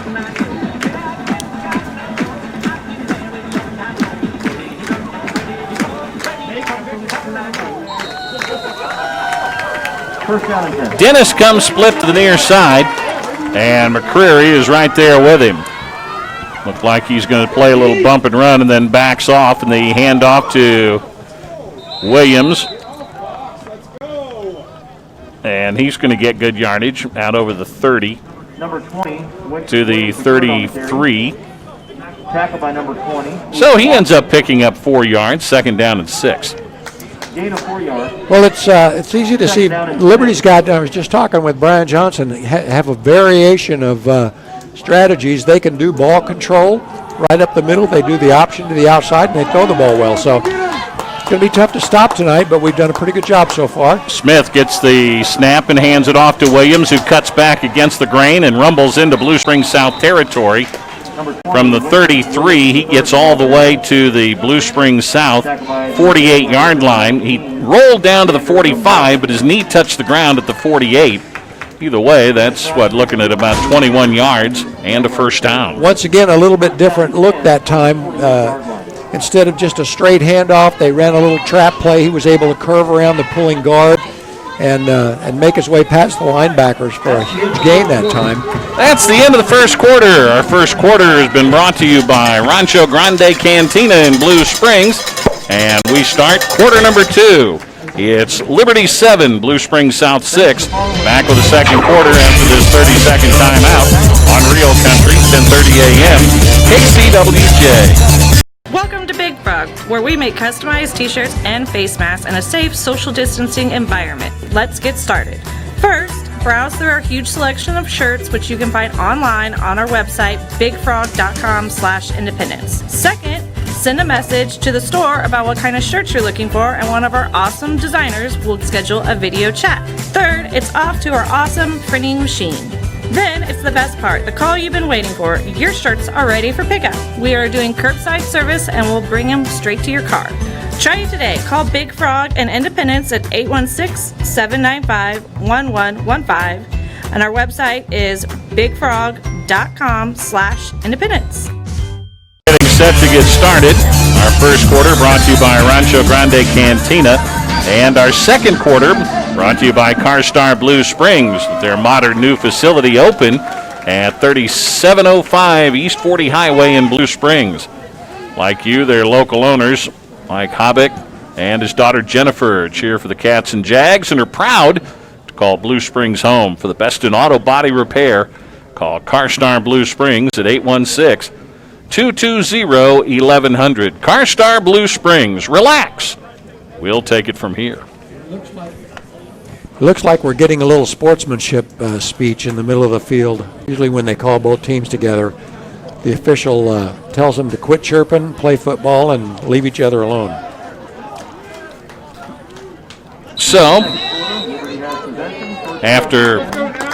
[SPEAKER 2] Dennis comes split to the near side, and McCreary is right there with him. Looked like he's going to play a little bump and run and then backs off, and the handoff to Williams. And he's going to get good yardage out over the 30
[SPEAKER 15] Number 20
[SPEAKER 2] to the 33.
[SPEAKER 15] Tackle by number 20.
[SPEAKER 2] So he ends up picking up 4 yards, 2nd down and 6.
[SPEAKER 15] Gain of 4 yards.
[SPEAKER 14] Well, it's easy to see. Liberty's got, I was just talking with Brian Johnson, have a variation of strategies. They can do ball control right up the middle. They do the option to the outside, and they throw the ball well. So it's going to be tough to stop tonight, but we've done a pretty good job so far.
[SPEAKER 2] Smith gets the snap and hands it off to Williams, who cuts back against the grain and rumbles into Blue Springs South territory. From the 33, he gets all the way to the Blue Springs South 48-yard line. He rolled down to the 45, but his knee touched the ground at the 48. Either way, that's looking at about 21 yards and a first down.
[SPEAKER 14] Once again, a little bit different look that time. Instead of just a straight handoff, they ran a little trap play. He was able to curve around the pulling guard and make his way past the linebackers for a huge gain that time.
[SPEAKER 2] That's the end of the first quarter. Our first quarter has been brought to you by Rancho Grande Cantina in Blue Springs, and we start quarter number 2. It's Liberty 7, Blue Springs South 6. Back with the second quarter after this 30-second timeout on Real Country, 10:30 a.m. KCWJ.
[SPEAKER 13] Welcome to Big Frog, where we make customized t-shirts and face masks in a safe social distancing environment. Let's get started. First, browse through our huge selection of shirts, which you can find online on our website, bigfrog.com/independence. Second, send a message to the store about what kind of shirts you're looking for, and one of our awesome designers will schedule a video chat. Third, it's off to our awesome printing machine. Then it's the best part, the call you've been waiting for. Your shirts are ready for pickup. We are doing curbside service and we'll bring them straight to your car. Try it today. Call Big Frog and Independence at 816-795-1115. And our website is bigfrog.com/independence.
[SPEAKER 2] Getting set to get started. Our first quarter brought to you by Rancho Grande Cantina. And our second quarter Brought to you by CarStar Blue Springs, with their modern new facility open at 3705 East 40 Highway in Blue Springs. Like you, their local owners, Mike Hobbick and his daughter Jennifer, cheer for the Cats and Jags and are proud to call Blue Springs home. For the best in auto body repair, call CarStar Blue Springs at 816-220-1100. CarStar Blue Springs. Relax. We'll take it from here.
[SPEAKER 14] Looks like we're getting a little sportsmanship speech in the middle of the field. Usually when they call both teams together, the official tells them to quit chirping, play football, and leave each other alone.
[SPEAKER 2] So, after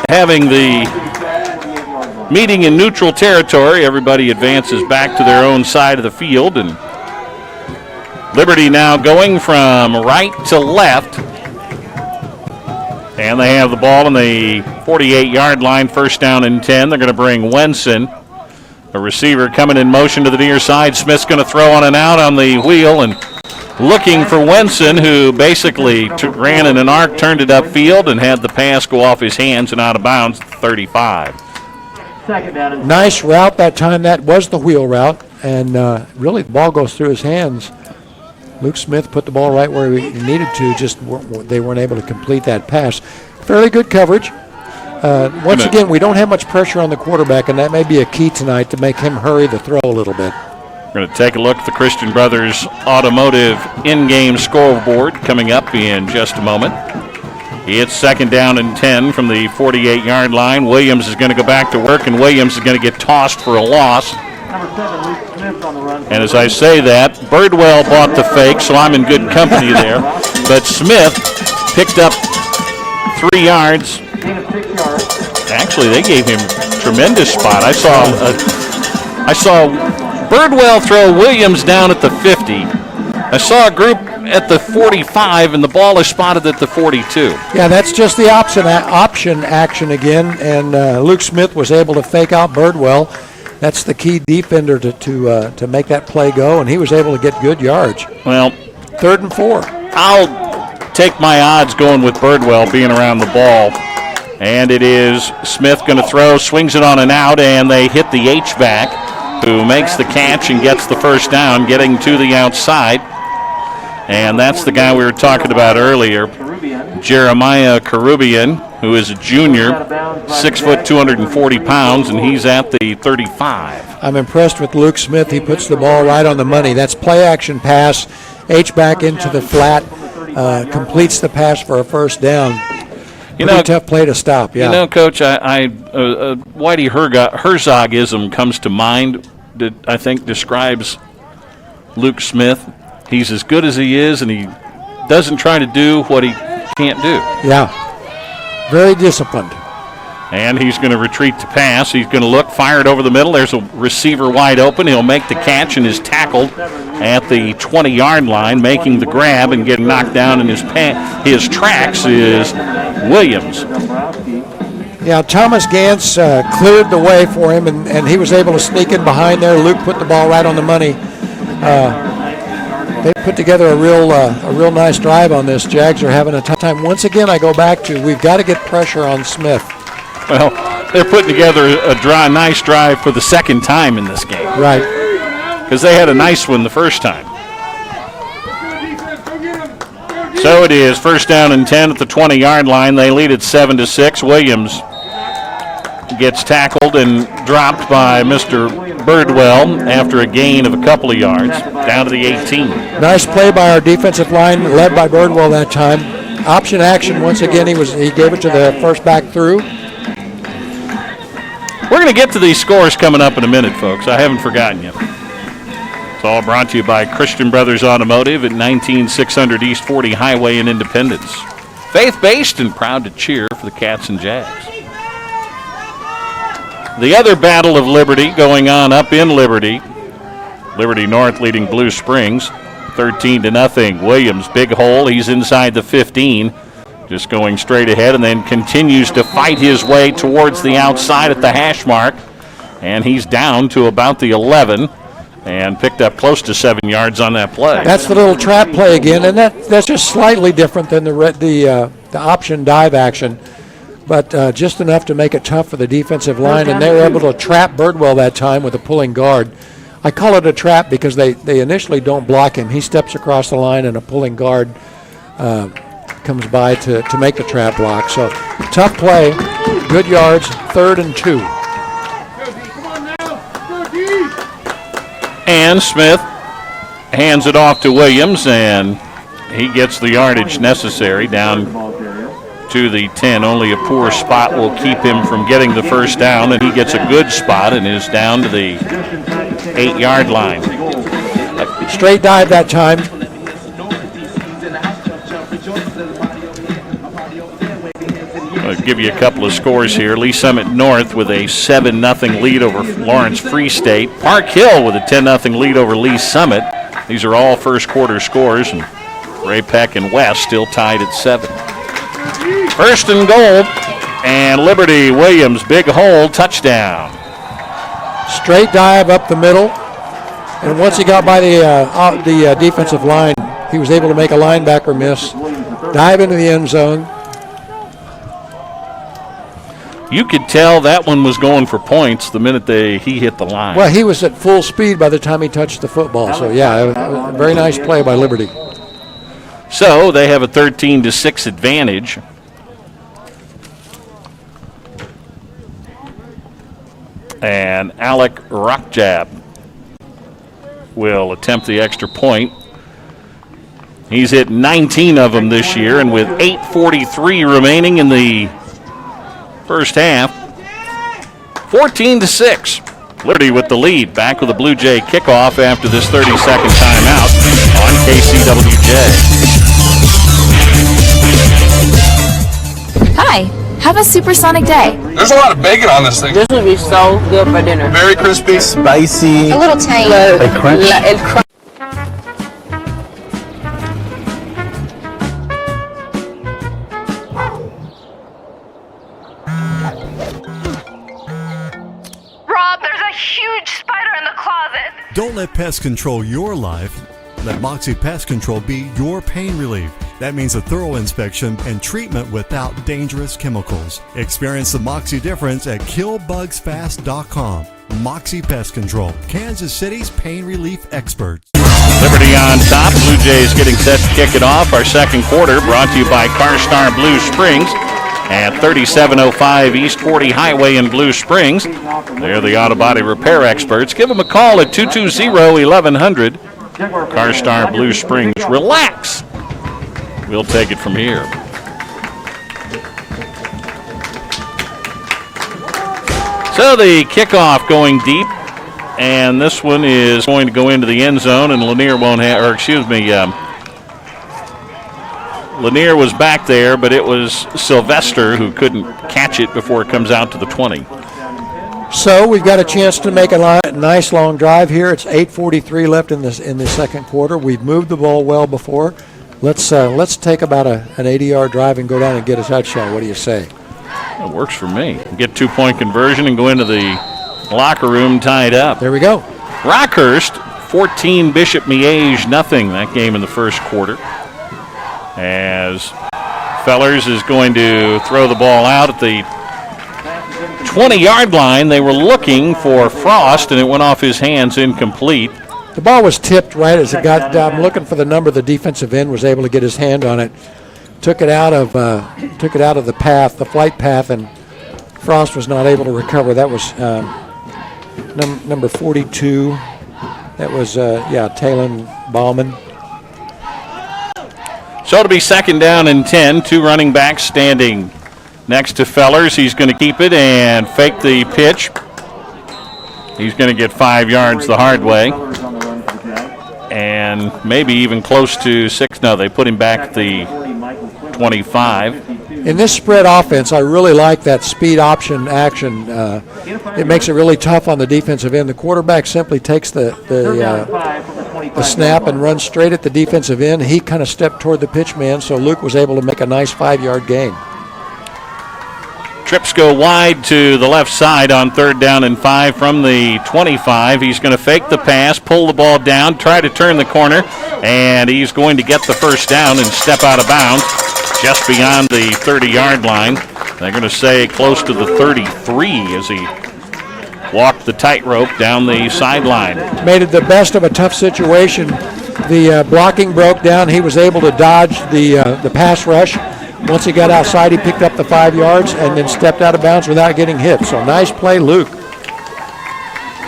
[SPEAKER 2] having the meeting in neutral territory, everybody advances back to their own side of the field, and Liberty now going from right to left. And they have the ball on the 48-yard line, first down and 10. They're going to bring Wenson, a receiver coming in motion to the near side. Smith's going to throw on and out on the wheel and looking for Wenson, who basically ran in an arc, turned it upfield, and had the pass go off his hands and out of bounds at 35.
[SPEAKER 14] Nice route that time. That was the wheel route, and really the ball goes through his hands. Luke Smith put the ball right where he needed to, just they weren't able to complete that pass. Fairly good coverage. Once again, we don't have much pressure on the quarterback, and that may be a key tonight to make him hurry the throw a little bit.
[SPEAKER 2] We're going to take a look at the Christian Brothers Automotive in-game scoreboard coming up in just a moment. It's second down and 10 from the 48-yard line. Williams is going to go back to work, and Williams is going to get tossed for a loss.
[SPEAKER 15] Number 7, Luke Smith on the run.
[SPEAKER 2] And as I say that, Birdwell bought the fake, so I'm in good company there. But Smith picked up 3 yards.
[SPEAKER 15] Gain of 6 yards.
[SPEAKER 2] Actually, they gave him tremendous spot. I saw Birdwell throw Williams down at the 50. I saw a group at the 45, and the ball is spotted at the 42.
[SPEAKER 14] Yeah, that's just the option action again, and Luke Smith was able to fake out Birdwell. That's the key defender to make that play go, and he was able to get good yards.
[SPEAKER 2] Well,
[SPEAKER 14] 3rd and 4.
[SPEAKER 2] I'll take my odds going with Birdwell being around the ball. And it is Smith going to throw, swings it on and out, and they hit the H-back, who makes the catch and gets the first down, getting to the outside. And that's the guy we were talking about earlier, Jeremiah Karubian, who is a junior, 6 foot, 240 pounds, and he's at the 35.
[SPEAKER 14] I'm impressed with Luke Smith. He puts the ball right on the money. That's play-action pass, H-back into the flat, completes the pass for a first down. Pretty tough play to stop, yeah.
[SPEAKER 2] You know, Coach, Whitey Herzogism comes to mind that I think describes Luke Smith. He's as good as he is, and he doesn't try to do what he can't do.
[SPEAKER 14] Yeah, very disciplined.
[SPEAKER 2] And he's going to retreat to pass. He's going to look, fired over the middle. There's a receiver wide open. He'll make the catch and is tackled at the 20-yard line, making the grab and getting knocked down in his tracks is Williams.
[SPEAKER 14] Yeah, Thomas Gantz cleared the way for him, and he was able to sneak in behind there. Luke put the ball right on the money. They put together a real nice drive on this. Jags are having a tough time. Once again, I go back to we've got to get pressure on Smith.
[SPEAKER 2] Well, they're putting together a nice drive for the second time in this game.
[SPEAKER 14] Right.
[SPEAKER 2] Because they had a nice one the first time. So it is first down and 10 at the 20-yard line. They lead at 7-6. Williams gets tackled and dropped by Mr. Birdwell after a gain of a couple of yards down to the 18.
[SPEAKER 14] Nice play by our defensive line, led by Birdwell that time. Option action once again. He gave it to the first back through.
[SPEAKER 2] We're going to get to these scores coming up in a minute, folks. I haven't forgotten you. It's all brought to you by Christian Brothers Automotive at 19600 East 40 Highway in Independence. Faith-based and proud to cheer for the Cats and Jags. The other Battle of Liberty going on up in Liberty. Liberty North leading Blue Springs 13-0. Williams, big hole. He's inside the 15. Just going straight ahead and then continues to fight his way towards the outside at the hash mark. And he's down to about the 11 and picked up close to 7 yards on that play.
[SPEAKER 14] That's the little trap play again, and that's just slightly different than the option dive action, but just enough to make it tough for the defensive line, and they were able to trap Birdwell that time with a pulling guard. I call it a trap because they initially don't block him. He steps across the line, and a pulling guard comes by to make the trap block. So tough play, good yards, 3rd and 2.
[SPEAKER 2] And Smith hands it off to Williams, and he gets the yardage necessary down to the 10. Only a poor spot will keep him from getting the first down, and he gets a good spot and is down to the 8-yard line.
[SPEAKER 14] Straight dive that time.
[SPEAKER 2] I'll give you a couple of scores here. Lee Summit North with a 7-0 lead over Lawrence Free State. Park Hill with a 10-0 lead over Lee Summit. These are all first quarter scores, and Ray Peck and West still tied at 7. 1st and goal, and Liberty Williams, big hole, touchdown.
[SPEAKER 14] Straight dive up the middle, and once he got by the defensive line, he was able to make a linebacker miss, dive into the end zone.
[SPEAKER 2] You could tell that one was going for points the minute he hit the line.
[SPEAKER 14] Well, he was at full speed by the time he touched the football, so yeah, a very nice play by Liberty.
[SPEAKER 2] So they have a 13-6 advantage. And Alec Rockjab will attempt the extra point. He's hit 19 of them this year, and with 8:43 remaining in the first half, 14-6. Liberty with the lead. Back with a Blue Jay kickoff after this 30-second timeout on KCWJ.
[SPEAKER 16] Hi, have a supersonic day.
[SPEAKER 17] There's a lot of bacon on this thing.
[SPEAKER 16] This would be so good for dinner.
[SPEAKER 17] Very crispy.
[SPEAKER 18] Spicy.
[SPEAKER 16] A little tangy.
[SPEAKER 18] Like crunch.
[SPEAKER 16] El crunch.
[SPEAKER 19] Rob, there's a huge spider in the closet.
[SPEAKER 4] Don't let pests control your life. Let Moxie Pest Control be your pain relief. That means a thorough inspection and treatment without dangerous chemicals. Experience the Moxie difference at killbugsfast.com. Moxie Pest Control, Kansas City's pain relief experts.
[SPEAKER 2] Liberty on top. Blue Jays getting set to kick it off. Our second quarter brought to you by CarStar Blue Springs at 3705 East 40 Highway in Blue Springs. They're the auto body repair experts. Give them a call at 220-1100. CarStar Blue Springs. Relax. We'll take it from here. So the kickoff going deep, and this one is going to go into the end zone, and Lanier won't have, or excuse me, Lanier was back there, but it was Sylvester who couldn't catch it before it comes out to the 20.
[SPEAKER 14] So we've got a chance to make a nice long drive here. It's 8:43 left in the second quarter. We've moved the ball well before. Let's take about an 80-yard drive and go down and get a touchdown. What do you say?
[SPEAKER 2] It works for me. Get 2-point conversion and go into the locker room tied up.
[SPEAKER 14] There we go.
[SPEAKER 2] Rockhurst 14, Bishop Miege nothing. That game in the first quarter. As Fellers is going to throw the ball out at the 20-yard line. They were looking for Frost, and it went off his hands, incomplete.
[SPEAKER 14] The ball was tipped right as it got down. I'm looking for the number. The defensive end was able to get his hand on it. Took it out of the path, the flight path, and Frost was not able to recover. That was number 42. That was Talon Bauman.
[SPEAKER 2] So it'll be second down and 10. Two running backs standing next to Fellers. He's going to keep it and fake the pitch. He's going to get 5 yards the hard way. And maybe even close to 6. No, they put him back at the 25.
[SPEAKER 14] In this spread offense, I really like that speed option action. It makes it really tough on the defensive end. The quarterback simply takes the snap and runs straight at the defensive end. He kind of stepped toward the pitch man, so Luke was able to make a nice 5-yard gain.
[SPEAKER 2] Trips go wide to the left side on third down and 5 from the 25. He's going to fake the pass, pull the ball down, try to turn the corner, and he's going to get the first down and step out of bounds just beyond the 30-yard line. They're going to say close to the 33 as he walked the tightrope down the sideline.
[SPEAKER 14] Made it the best of a tough situation. The blocking broke down. He was able to dodge the pass rush. Once he got outside, he picked up the 5 yards and then stepped out of bounds without getting hit. So nice play, Luke.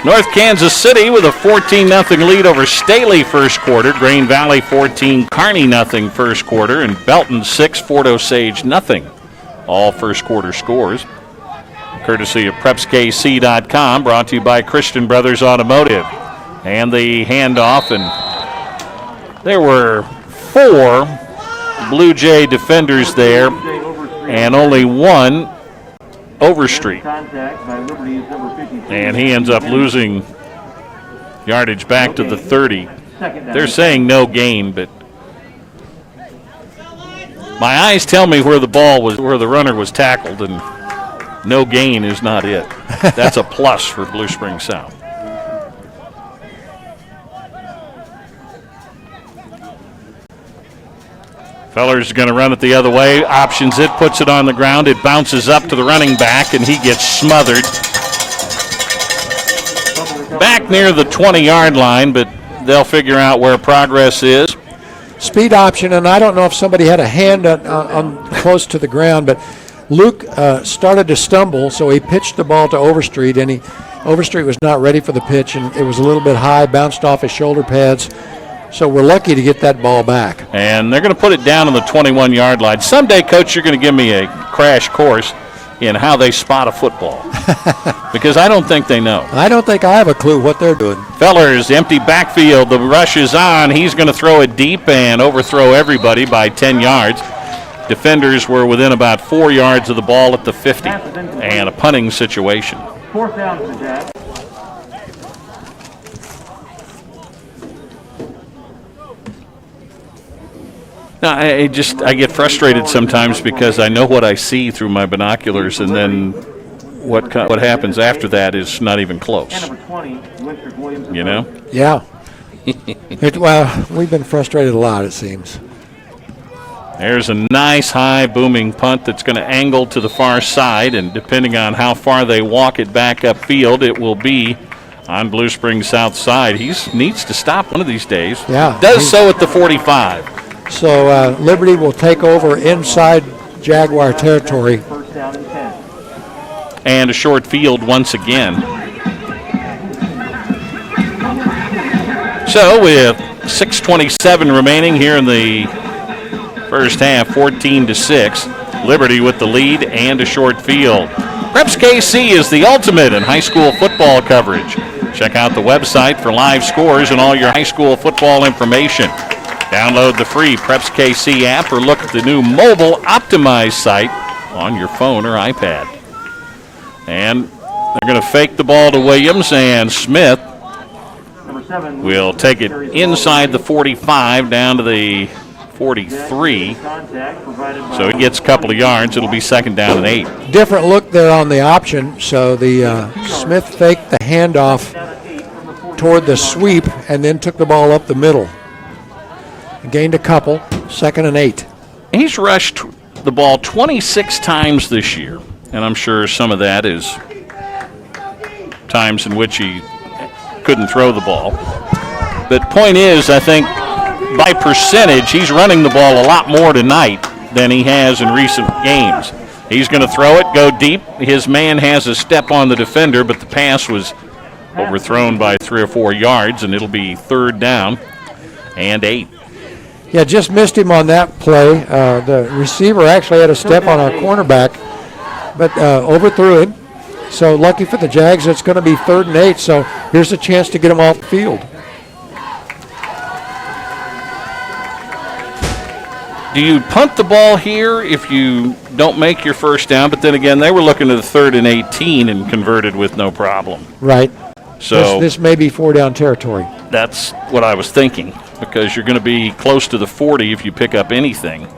[SPEAKER 2] North Kansas City with a 14-0 lead over Staley first quarter. Grain Valley 14, Kearney 0 first quarter. And Belton 6, Fort Osage 0. All first quarter scores. Courtesy of PrepsKC.com, brought to you by Christian Brothers Automotive. And the handoff, and there were 4 Blue Jay defenders there, and only 1 Overstreet. And he ends up losing yardage back to the 30. They're saying no gain, but my eyes tell me where the ball was, where the runner was tackled, and no gain is not it. That's a plus for Blue Springs South. Feller's going to run it the other way. Options it, puts it on the ground. It bounces up to the running back, and he gets smothered. Back near the 20-yard line, but they'll figure out where progress is.
[SPEAKER 14] Speed option, and I don't know if somebody had a hand on close to the ground, but Luke started to stumble, so he pitched the ball to Overstreet, and Overstreet was not ready for the pitch, and it was a little bit high, bounced off his shoulder pads. So we're lucky to get that ball back.
[SPEAKER 2] And they're going to put it down on the 21-yard line. Someday, Coach, you're going to give me a crash course in how they spot a football. Because I don't think they know.
[SPEAKER 14] I don't think I have a clue what they're doing.
[SPEAKER 2] Fellers, empty backfield. The rush is on. He's going to throw it deep and overthrow everybody by 10 yards. Defenders were within about 4 yards of the ball at the 50. And a punting situation.
[SPEAKER 15] 4th down for the Jazz.
[SPEAKER 2] No, I get frustrated sometimes because I know what I see through my binoculars, and then what happens after that is not even close. You know?
[SPEAKER 14] Yeah. Well, we've been frustrated a lot, it seems.
[SPEAKER 2] There's a nice high booming punt that's going to angle to the far side, and depending on how far they walk it back upfield, it will be on Blue Springs South side. He needs to stop one of these days.
[SPEAKER 14] Yeah.
[SPEAKER 2] Does so at the 45.
[SPEAKER 14] So Liberty will take over inside Jaguar territory.
[SPEAKER 15] First down and 10.
[SPEAKER 2] And a short field once again. So with 6:27 remaining here in the first half, 14-6. Liberty with the lead and a short field. Preps KC is the ultimate in high school football coverage. Check out the website for live scores and all your high school football information. Download the free Preps KC app or look at the new mobile optimized site on your phone or iPad. And they're going to fake the ball to Williams, and Smith will take it inside the 45 down to the 43. So he gets a couple of yards. It'll be 2nd down and 8.
[SPEAKER 14] Different look there on the option. So the Smith faked the handoff toward the sweep and then took the ball up the middle. Gained a couple, 2nd and 8.
[SPEAKER 2] He's rushed the ball 26 times this year, and I'm sure some of that is times in which he couldn't throw the ball. But point is, I think by percentage, he's running the ball a lot more tonight than he has in recent games. He's going to throw it, go deep. His man has a step on the defender, but the pass was overthrown by 3 or 4 yards, and it'll be 3rd down and 8.
[SPEAKER 14] Yeah, just missed him on that play. The receiver actually had a step on our cornerback, but overthrew him. So lucky for the Jags, it's going to be 3rd and 8. So here's a chance to get him off the field.
[SPEAKER 2] Do you punt the ball here if you don't make your first down? But then again, they were looking at the 3rd and 18 and converted with no problem.
[SPEAKER 14] Right.
[SPEAKER 2] So
[SPEAKER 14] this may be 4 down territory.
[SPEAKER 2] That's what I was thinking, because you're going to be close to the 40 if you pick up anything.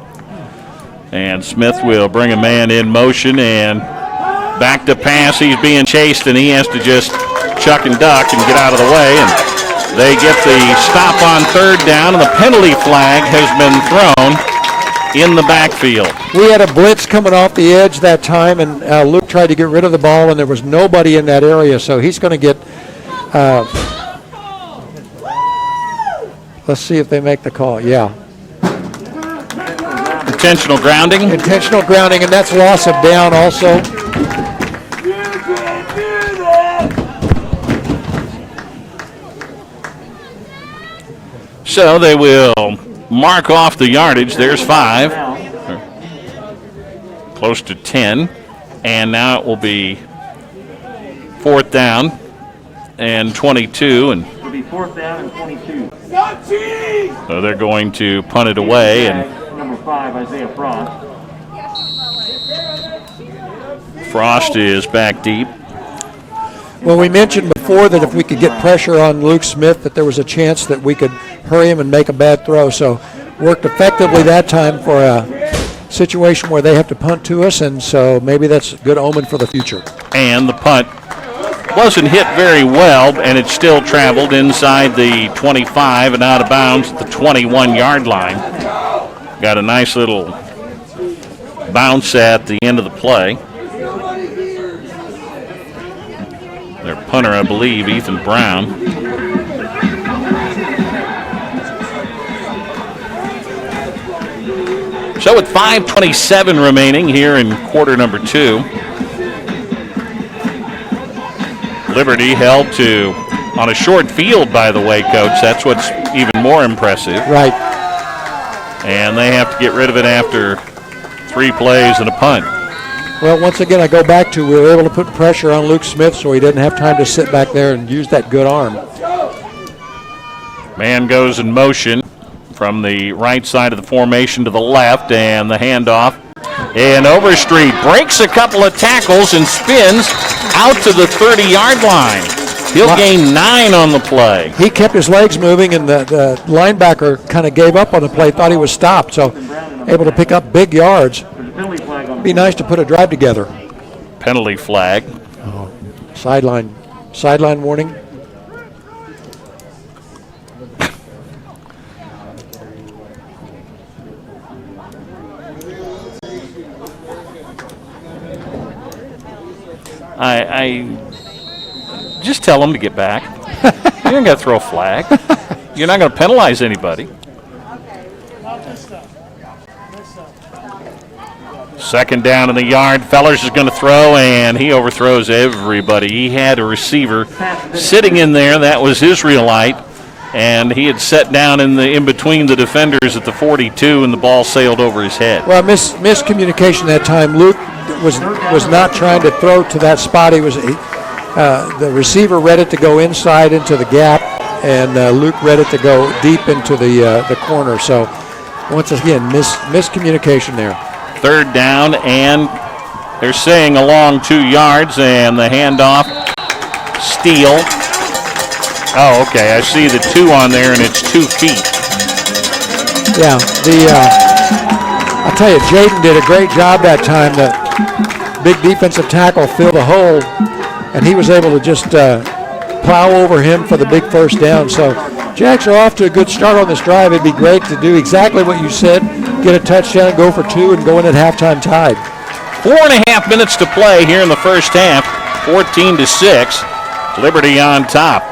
[SPEAKER 2] And Smith will bring a man in motion and back to pass. He's being chased, and he has to just chuck and duck and get out of the way. And they get the stop on 3rd down, and the penalty flag has been thrown. in the backfield.
[SPEAKER 14] We had a blitz coming off the edge that time, and Luke tried to get rid of the ball, and there was nobody in that area, so he's going to get let's see if they make the call. Yeah.
[SPEAKER 2] Intentional grounding?
[SPEAKER 14] Intentional grounding, and that's loss of down also.
[SPEAKER 2] So they will mark off the yardage. There's 5. Close to 10. And now it will be 4th down and 22. And
[SPEAKER 15] It'll be 4th down and 22.
[SPEAKER 2] so they're going to punt it away. And
[SPEAKER 15] Number 5, Isaiah Frost.
[SPEAKER 2] Frost is back deep.
[SPEAKER 14] Well, we mentioned before that if we could get pressure on Luke Smith, that there was a chance that we could hurry him and make a bad throw. So worked effectively that time for a situation where they have to punt to us, and so maybe that's a good omen for the future.
[SPEAKER 2] And the punt wasn't hit very well, and it still traveled inside the 25 and out of bounds at the 21-yard line. Got a nice little bounce at the end of the play. Their punter, I believe, Ethan Brown. So with 5:27 remaining here in quarter number 2, Liberty held to on a short field, by the way, Coach. That's what's even more impressive.
[SPEAKER 14] Right.
[SPEAKER 2] And they have to get rid of it after 3 plays and a punt.
[SPEAKER 14] Well, once again, I go back to we were able to put pressure on Luke Smith so he didn't have time to sit back there and use that good arm.
[SPEAKER 2] Man goes in motion from the right side of the formation to the left, and the handoff. And Overstreet breaks a couple of tackles and spins out to the 30-yard line. He'll gain 9 on the play.
[SPEAKER 14] He kept his legs moving, and the linebacker kind of gave up on the play, thought he was stopped, so able to pick up big yards. Be nice to put a drive together.
[SPEAKER 2] Penalty flag.
[SPEAKER 14] Oh. Sideline warning.
[SPEAKER 2] I just tell them to get back. You ain't got to throw a flag. You're not going to penalize anybody. Second down in the yard. Fellers is going to throw, and he overthrows everybody. He had a receiver sitting in there. That was Israelite, and he had set down in between the defenders at the 42, and the ball sailed over his head.
[SPEAKER 14] Well, miscommunication that time. Luke was not trying to throw to that spot. He was the receiver read it to go inside into the gap, and Luke read it to go deep into the corner. So once again, miscommunication there.
[SPEAKER 2] Third down, and they're saying along 2 yards, and the handoff, steal. Oh, okay, I see the 2 on there, and it's 2 feet.
[SPEAKER 14] Yeah, I'll tell you, Jaden did a great job that time. The big defensive tackle filled a hole, and he was able to just plow over him for the big first down. So Jacks are off to a good start on this drive. It'd be great to do exactly what you said, get a touchdown, go for 2, and go in at halftime tied.
[SPEAKER 2] 4.5 minutes to play here in the first half, 14-6. Liberty on top.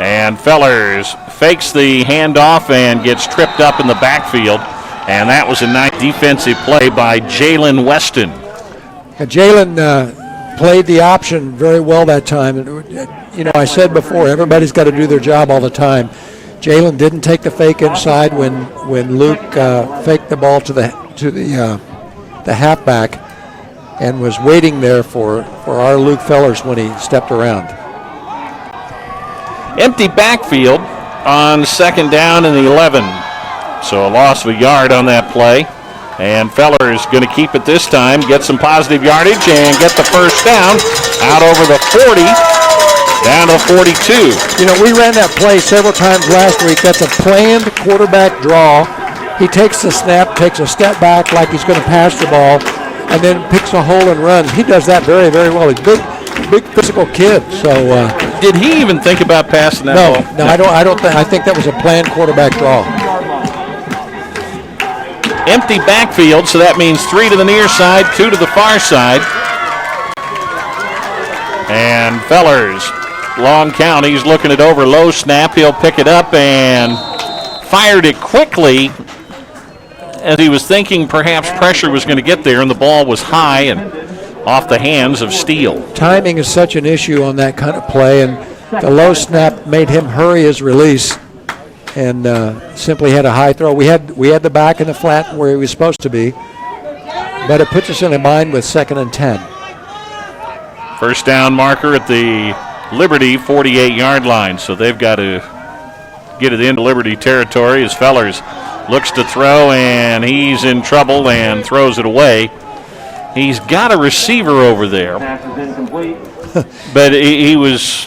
[SPEAKER 2] And Fellers fakes the handoff and gets tripped up in the backfield. And that was a nice defensive play by Jalen Weston.
[SPEAKER 14] Jalen played the option very well that time. You know, I said before, everybody's got to do their job all the time. Jalen didn't take the fake inside when Luke faked the ball to the halfback, and was waiting there for our Luke Fellers when he stepped around.
[SPEAKER 2] Empty backfield on second down and 11. So a loss of a yard on that play. And Fellers going to keep it this time, get some positive yardage, and get the first down out over the 40, down to 42.
[SPEAKER 14] You know, we ran that play several times last week. That's a planned quarterback draw. He takes the snap, takes a step back like he's going to pass the ball, and then picks a hole and runs. He does that very, very well. He's a big physical kid. So
[SPEAKER 2] did he even think about passing that ball?
[SPEAKER 14] No, I don't. I think that was a planned quarterback draw.
[SPEAKER 2] Empty backfield, so that means 3 to the near side, 2 to the far side. And Fellers, long count, he's looking it over, low snap, he'll pick it up and fired it quickly as he was thinking perhaps pressure was going to get there, and the ball was high and off the hands of Steele.
[SPEAKER 14] Timing is such an issue on that kind of play, and the low snap made him hurry his release and simply had a high throw. We had the back in the flat where he was supposed to be, but it puts us in a bind with 2nd and 10.
[SPEAKER 2] First down marker at the Liberty 48-yard line, so they've got to get it into Liberty territory as Fellers looks to throw, and he's in trouble and throws it away. He's got a receiver over there, but he was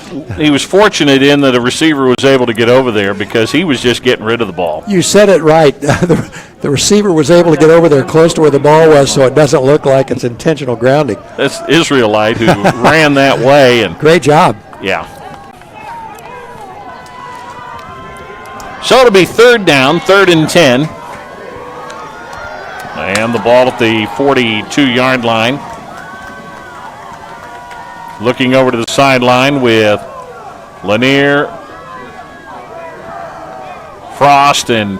[SPEAKER 2] fortunate in that a receiver was able to get over there because he was just getting rid of the ball.
[SPEAKER 14] You said it right. The receiver was able to get over there close to where the ball was, so it doesn't look like it's intentional grounding.
[SPEAKER 2] That's Israelite who ran that way. And
[SPEAKER 14] great job.
[SPEAKER 2] Yeah. So it'll be 3rd down, 3rd and 10. And the ball at the 42-yard line. Looking over to the sideline with Lanier, Frost, and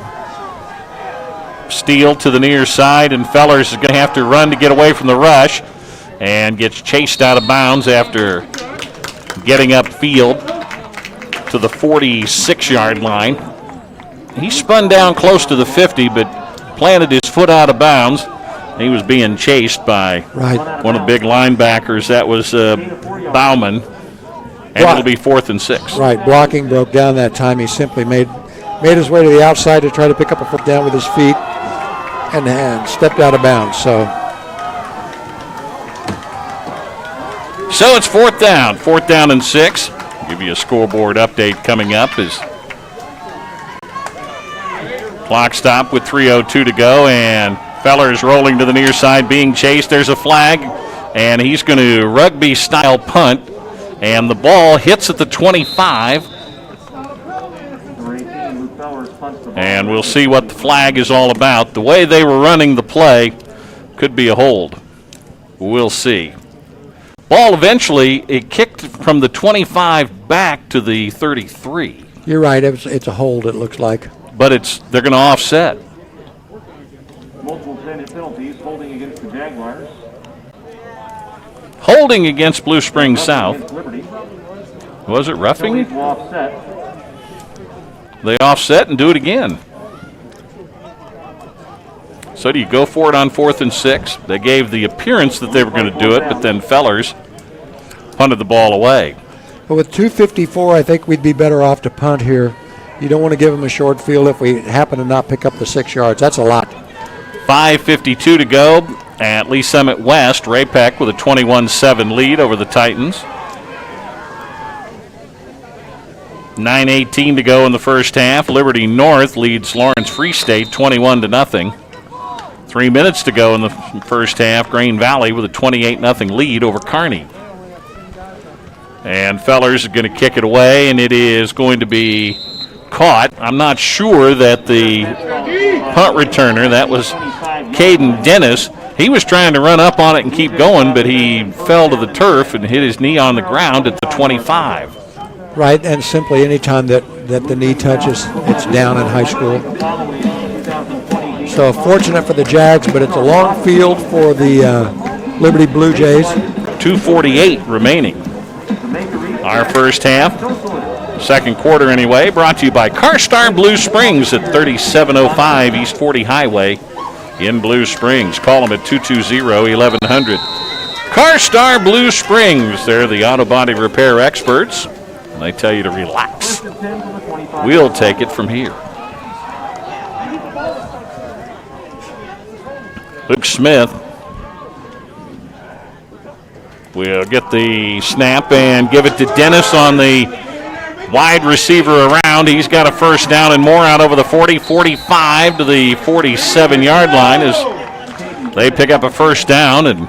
[SPEAKER 2] Steele to the near side, and Fellers is going to have to run to get away from the rush and gets chased out of bounds after getting upfield to the 46-yard line. He spun down close to the 50, but planted his foot out of bounds. He was being chased by one of the big linebackers. That was Bauman, and it'll be 4th and 6.
[SPEAKER 14] Right, blocking broke down that time. He simply made his way to the outside to try to pick up a foot down with his feet and stepped out of bounds. So
[SPEAKER 2] it's 4th down and 6. I'll give you a scoreboard update coming up as clock stop with 3:02 to go, and Fellers rolling to the near side, being chased. There's a flag, and he's going to rugby-style punt, and the ball hits at the 25. And we'll see what the flag is all about. The way they were running the play could be a hold. We'll see. Ball eventually, it kicked from the 25 back to the 33.
[SPEAKER 14] You're right, it's a hold, it looks like.
[SPEAKER 2] But they're going to offset.
[SPEAKER 15] Multiple penalties, holding against the Jaguars.
[SPEAKER 2] Holding against Blue Springs South. Was it roughing? They offset and do it again. So do you go for it on 4th and 6? They gave the appearance that they were going to do it, but then Fellers punted the ball away.
[SPEAKER 14] But with 2:54, I think we'd be better off to punt here. You don't want to give them a short field if we happen to not pick up the 6 yards. That's a lot.
[SPEAKER 2] 5:52 to go at Lee Summit West. Ray-Pec with a 21-7 lead over the Titans. 9:18 to go in the first half. Liberty North leads Lawrence Free State 21-0. 3 minutes to go in the first half. Green Valley with a 28-0 lead over Kearney. And Fellers is going to kick it away, and it is going to be caught. I'm not sure that the punt returner, that was Caden Dennis, he was trying to run up on it and keep going, but he fell to the turf and hit his knee on the ground at the 25.
[SPEAKER 14] Right, and simply any time that the knee touches, it's down in high school. So fortunate for the Jags, but it's a long field for the Liberty Blue Jays.
[SPEAKER 2] 2:48 remaining. Our first half, second quarter anyway, brought to you by CarStar Blue Springs at 3705 East 40 Highway in Blue Springs. Call them at 220-1100. CarStar Blue Springs, they're the auto body repair experts. They tell you to relax. We'll take it from here. Luke Smith will get the snap and give it to Dennis on the wide receiver around. He's got a first down and more out over the 40, 45 to the 47-yard line as they pick up a first down and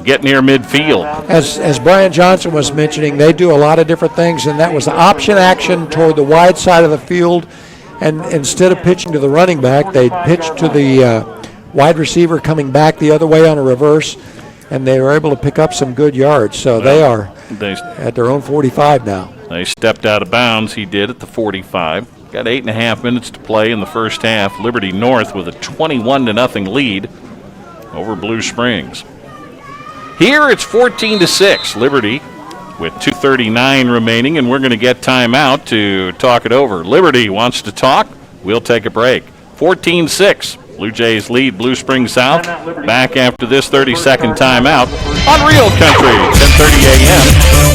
[SPEAKER 2] get near midfield.
[SPEAKER 14] As Brian Johnson was mentioning, they do a lot of different things, and that was option action toward the wide side of the field. And instead of pitching to the running back, they pitched to the wide receiver coming back the other way on a reverse, and they were able to pick up some good yards. So they are at their own 45 now.
[SPEAKER 2] They stepped out of bounds. He did at the 45. Got 8.5 minutes to play in the first half. Liberty North with a 21-0 lead over Blue Springs. Here it's 14-6. Liberty with 2:39 remaining, and we're going to get timeout to talk it over. Liberty wants to talk. We'll take a break. 14-6. Blue Jays lead Blue Springs South. Back after this 30-second timeout on Real Country, 10:30 a.m.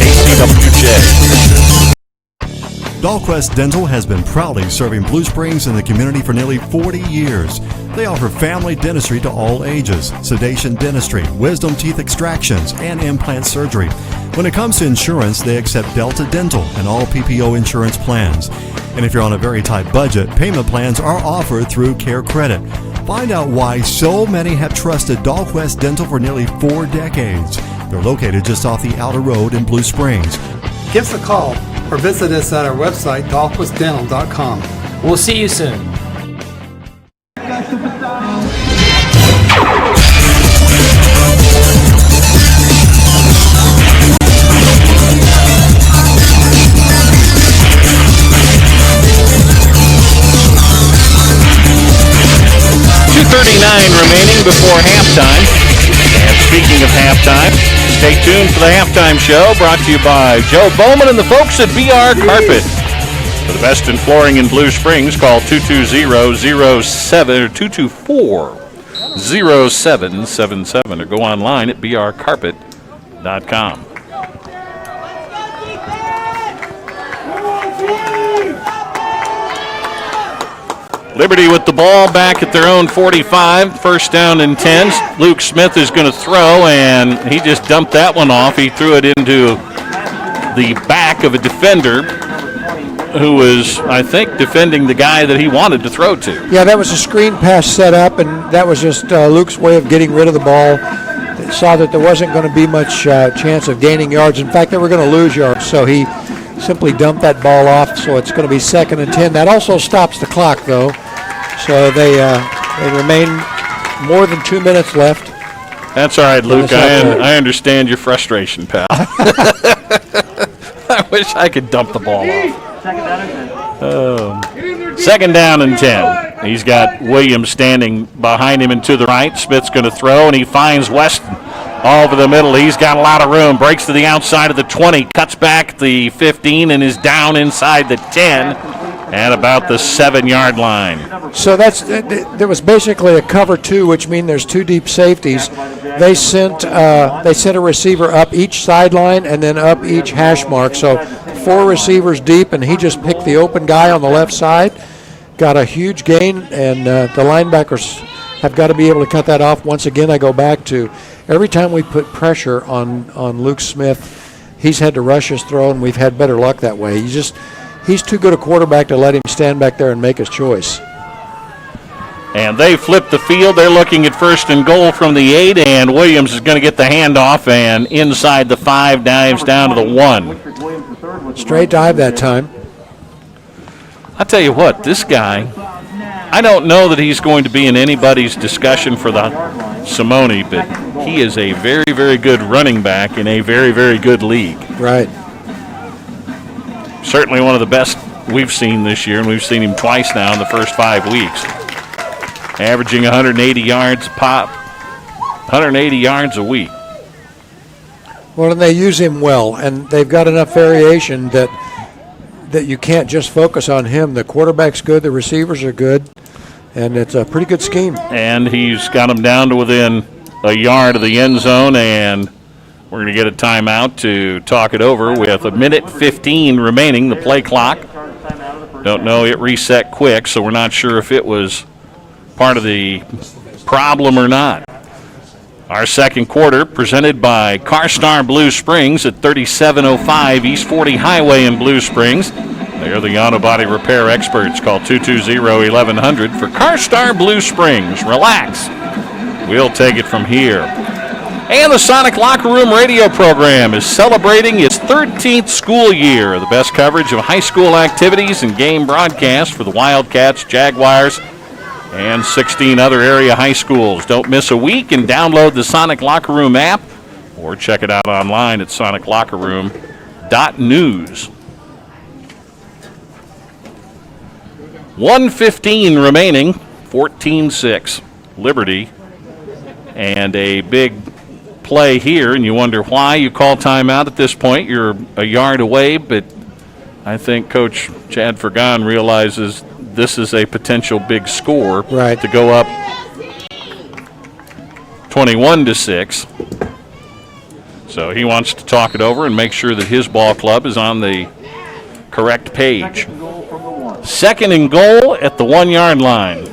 [SPEAKER 2] ACWJ.
[SPEAKER 4] Dahlquist Dental has been proudly serving Blue Springs and the community for nearly 40 years. They offer family dentistry to all ages, sedation dentistry, wisdom teeth extractions, and implant surgery. When it comes to insurance, they accept Delta Dental and all PPO insurance plans. And if you're on a very tight budget, payment plans are offered through Care Credit. Find out why so many have trusted Dahlquist Dental for nearly 4 decades. They're located just off the outer road in Blue Springs.
[SPEAKER 6] Give us a call or visit us at our website, dahlquistdental.com.
[SPEAKER 10] We'll see you soon.
[SPEAKER 2] .39 remaining before halftime. And speaking of halftime, stay tuned for the halftime show brought to you by Joe Bowman and the folks at BR Carpet. For the best in flooring in Blue Springs, call 220-0777 or go online at brcarpet.com. Liberty with the ball back at their own 45, first down and 10. Luke Smith is going to throw, and he just dumped that one off. He threw it into the back of a defender who was, I think, defending the guy that he wanted to throw to.
[SPEAKER 14] Yeah, that was a screen pass set up, and that was just Luke's way of getting rid of the ball. They saw that there wasn't going to be much chance of gaining yards. In fact, they were going to lose yards, so he simply dumped that ball off, so it's going to be 2nd and 10. That also stops the clock, though. So they remain more than 2 minutes left.
[SPEAKER 2] That's all right, Luke. I understand your frustration, pal. I wish I could dump the ball off. 2nd down and 10. He's got Williams standing behind him and to the right. Smith's going to throw, and he finds Weston all over the middle. He's got a lot of room. Breaks to the outside of the 20. Cuts back the 15 and is down inside the 10. At about the 7-yard line.
[SPEAKER 14] So there was basically a cover 2, which means there's 2 deep safeties. They sent a receiver up each sideline and then up each hash mark. So 4 receivers deep, and he just picked the open guy on the left side. Got a huge gain, and the linebackers have got to be able to cut that off. Once again, I go back to every time we put pressure on Luke Smith, he's had to rush his throw, and we've had better luck that way. He's too good a quarterback to let him stand back there and make his choice.
[SPEAKER 2] And they flip the field. They're looking at 1st and goal from the 8, and Williams is going to get the handoff, and inside the 5, dives down to the 1.
[SPEAKER 14] Straight dive that time.
[SPEAKER 2] I'll tell you what, this guy, I don't know that he's going to be in anybody's discussion for the Simone, but he is a very, very good running back in a very, very good league.
[SPEAKER 14] Right.
[SPEAKER 2] Certainly one of the best we've seen this year, and we've seen him twice now in the first 5 weeks. Averaging 180 yards pop, 180 yards a week.
[SPEAKER 14] Well, and they use him well, and they've got enough variation that you can't just focus on him. The quarterback's good, the receivers are good, and it's a pretty good scheme.
[SPEAKER 2] And he's got them down to within a yard of the end zone, and we're going to get a timeout to talk it over with 1:15 remaining, the play clock. Don't know, it reset quick, so we're not sure if it was part of the problem or not. Our second quarter presented by CarStar Blue Springs at 3705 East 40 Highway in Blue Springs. They're the auto body repair experts. Call 220-1100 for CarStar Blue Springs. Relax. We'll take it from here. And the Sonic Locker Room radio program is celebrating its 13th school year. The best coverage of high school activities and game broadcasts for the Wildcats, Jaguars, and 16 other area high schools. Don't miss a week and download the Sonic Locker Room app or check it out online at soniclockerroom.news. 1:15 remaining, 14-6, Liberty. And a big play here, and you wonder why you call timeout at this point. You're a yard away, but I think Coach Chad Fergan realizes this is a potential big score to go up 21-6. So he wants to talk it over and make sure that his ball club is on the correct page. Second and goal at the 1-yard line.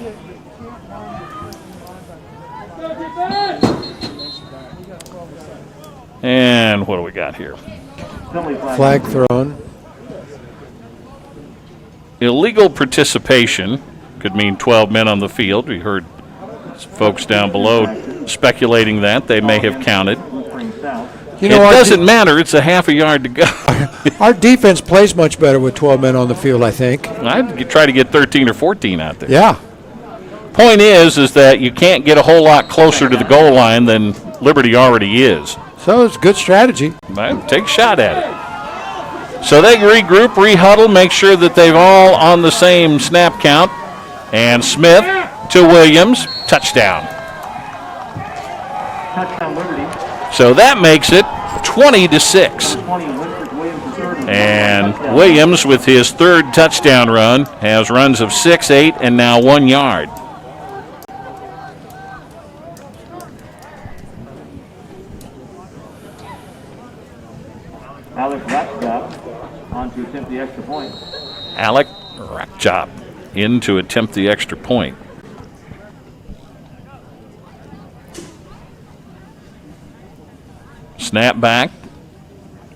[SPEAKER 2] And what do we got here?
[SPEAKER 14] Flag thrown.
[SPEAKER 2] Illegal participation could mean 12 men on the field. We heard folks down below speculating that. They may have counted.
[SPEAKER 14] You know,
[SPEAKER 2] it doesn't matter. It's a half a yard to go.
[SPEAKER 14] Our defense plays much better with 12 men on the field, I think.
[SPEAKER 2] I'd try to get 13 or 14 out there.
[SPEAKER 14] Yeah.
[SPEAKER 2] Point is that you can't get a whole lot closer to the goal line than Liberty already is.
[SPEAKER 14] So it's a good strategy.
[SPEAKER 2] Take a shot at it. So they regroup, rehuddle, make sure that they've all on the same snap count. And Smith to Williams, touchdown.
[SPEAKER 15] Touchdown Liberty.
[SPEAKER 2] So that makes it 20-6. And Williams, with his third touchdown run, has runs of 6, 8, and now 1 yard.
[SPEAKER 15] Alec Ratchop on to attempt the extra point.
[SPEAKER 2] Alec Ratchop in to attempt the extra point. Snap back.